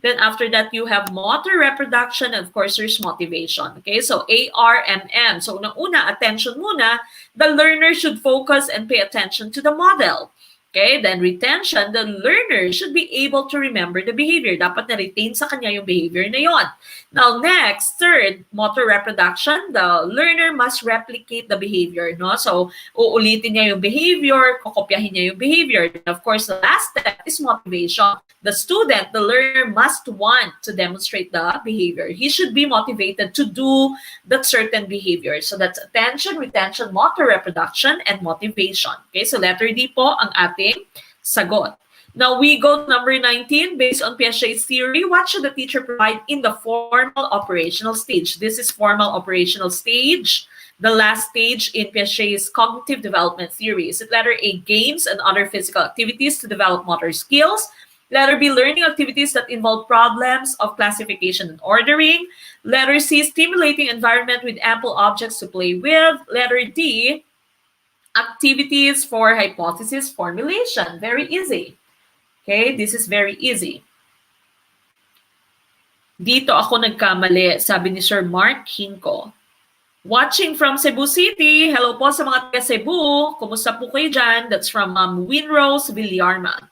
Then after that, you have motor reproduction, and of course, there's motivation. Okay, so ARMM. So una, attention muna. The learner should focus and pay attention to the model. Okay, then retention, the learner should be able to remember the behavior. Dapat na-retain sa kanya yung behavior na yon. Now, next, third, motor reproduction. The learner must replicate the behavior. No? So, uulitin niya yung behavior, kokopyahin niya yung behavior. And of course, the last step is motivation. The student, the learner, must want to demonstrate the behavior. He should be motivated to do that certain behavior. So, that's attention, retention, motor reproduction, and motivation. Okay, so letter D po ang ating sagot. Now we go to number 19. Based on Piaget's theory, what should the teacher provide in the formal operational stage? This is formal operational stage, the last stage in Piaget's cognitive development theory. Is it letter A, games and other physical activities to develop motor skills? Letter B, learning activities that involve problems of classification and ordering. Letter C, stimulating environment with ample objects to play with. Letter D, activities for hypothesis formulation. Very easy. Okay, this is very easy. Dito ako nagkamali, sabi ni Sir Mark Hinko. Watching from Cebu City. Hello po sa mga taga Cebu. Kumusta po kayo dyan? That's from Winrose Villarma.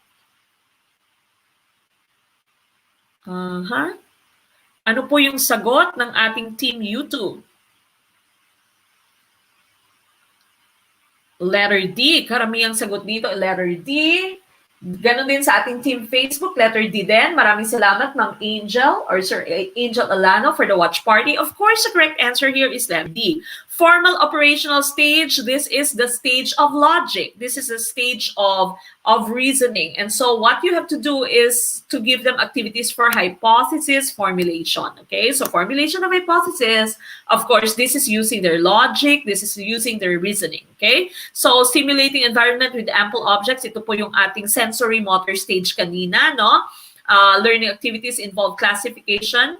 Ano po yung sagot ng ating Team YouTube? Letter D. Karamihang sagot dito, letter D. Ganon din sa ating Team Facebook, letter D din. Maraming salamat, Ma'am Angel or Sir Angel Alano for the watch party. Of course, the correct answer here is letter D. Formal operational stage, this is the stage of logic. This is the stage of reasoning. And so what you have to do is to give them activities for hypothesis formulation. Okay, so formulation of hypothesis, of course, this is using their logic, this is using their reasoning. Okay, so stimulating environment with ample objects, ito po yung ating sensory motor stage kanina, no? Learning activities involve classification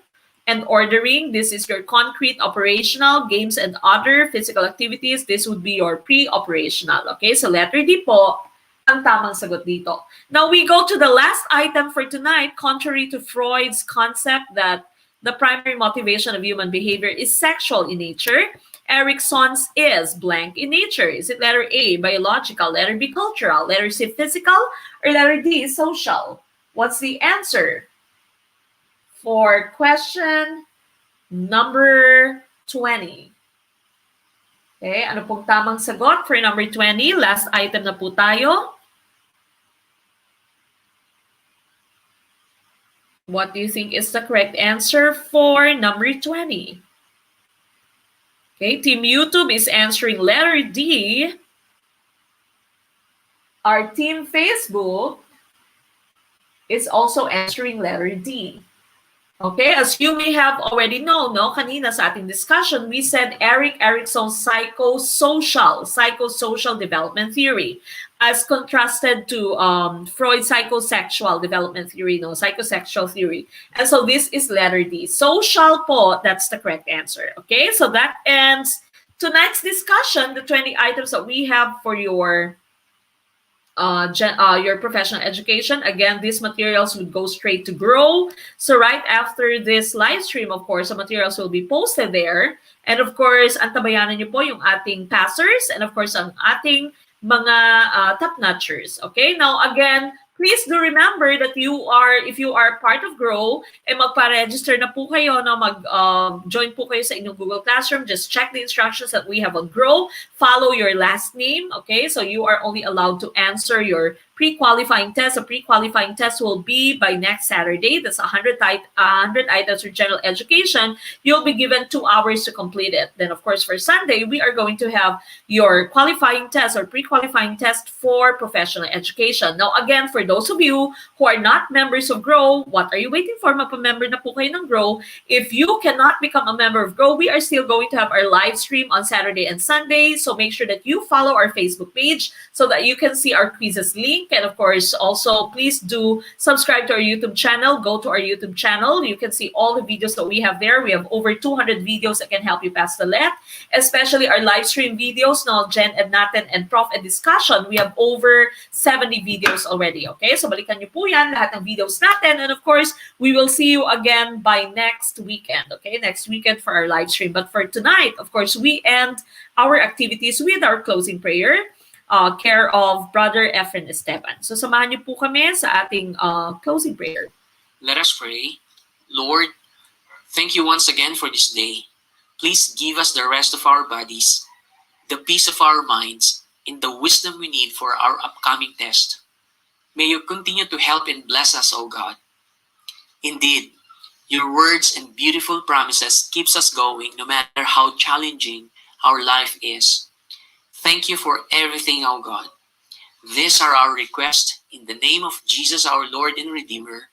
and ordering. This is your concrete operational, games and other physical activities. This would be your pre-operational. Okay, so letter D po ang tamang sagot dito. Now we go to the last item for tonight. Contrary to Freud's concept that the primary motivation of human behavior is sexual in nature, Erikson's is blank in nature. Is it letter A, biological, letter B, cultural, letter C, physical, or letter D, social? What's the answer for question number 20? Okay, ano pong tamang sagot for number 20? Last item na po tayo. What do you think is the correct answer for number 20? Okay, Team YouTube is answering letter D. Our Team Facebook is also answering letter D. Okay, as you may have already known, no, kanina sa ating discussion, we said Erikson's psychosocial development theory as contrasted to Freud's psychosexual development theory, no, psychosexual theory. And so this is letter D. Social po, that's the correct answer. Okay, so that ends tonight's discussion, the 20 items that we have for your professional education. Again, these materials would go straight to Grow. So right after this live stream, of course, the materials will be posted there. And of course, antabayanan niyo po yung ating passers and of course, ang ating mga top-notchers. Okay? Now, again, please do remember that if you are part of Grow, magpa-register na po kayo, no, mag-join po kayo sa inyong Google Classroom. Just check the instructions that we have on Grow. Follow your last name, okay? So you are only allowed to answer your pre-qualifying test. A pre-qualifying test will be by next Saturday. That's 100 items for general education. You'll be given 2 hours to complete it. Then, of course, for Sunday, we are going to have your qualifying test or pre-qualifying test for professional education. Now, again, for those of you who are not members of Grow, what are you waiting for? Magpa-member na po kayo ng Grow. If you cannot become a member of Grow, we are still going to have our live stream on Saturday and Sunday. So make sure that you follow our Facebook page so that you can see our quizzes link. And of course, also, please do subscribe to our YouTube channel. Go to our YouTube channel. You can see all the videos that we have there. We have over 200 videos that can help you pass the LET, especially our live stream videos, no, Gen Ed natin and Prof Ed discussion. We have over 70 videos already. Okay, so balikan niyo po yan, lahat ng videos natin. And of course, we will see you again by next weekend. Okay, next weekend for our live stream. But for tonight, of course, we end our activities with our closing prayer. care of Brother Efren Esteban. So samahan niyo po kami sa ating closing prayer. Let us pray. Lord, thank you once again for this day. Please give us the rest of our bodies, the peace of our minds, and the wisdom we need for our upcoming test. May you continue to help and bless us, O God. Indeed, your words and beautiful promises keeps us going no matter how challenging our life is. Thank you for everything, O God. These are our requests in the name of Jesus, our Lord and Redeemer.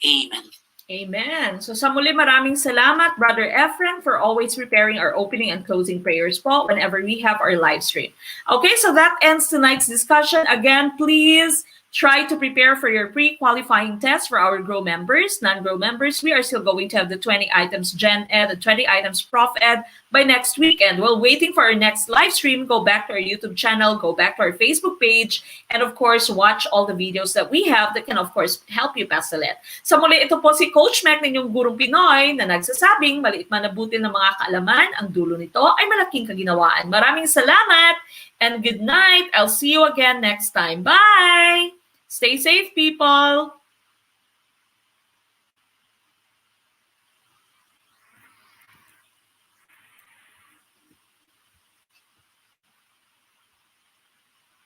Amen. Amen. So sa muli, maraming salamat, Brother Efren, for always preparing our opening and closing prayers po whenever we have our live stream. Okay, so that ends tonight's discussion. Again, please try to prepare for your pre-qualifying test for our GROW members. Non-GROW members, we are still going to have the 20 items Gen Ed, the 20 items Prof Ed by next weekend. While waiting for our next live stream, go back to our YouTube channel, go back to our Facebook page, and of course, watch all the videos that we have that can of course help you pass the LET. Sa muli, ito po si Coach Mac, ninyong gurong Pinoy na nagsasabing maliit man na butil ng mga kaalaman, ang dulo nito ay malaking kaginawaan. Maraming salamat and good night. I'll see you again next time. Bye! Stay safe, people!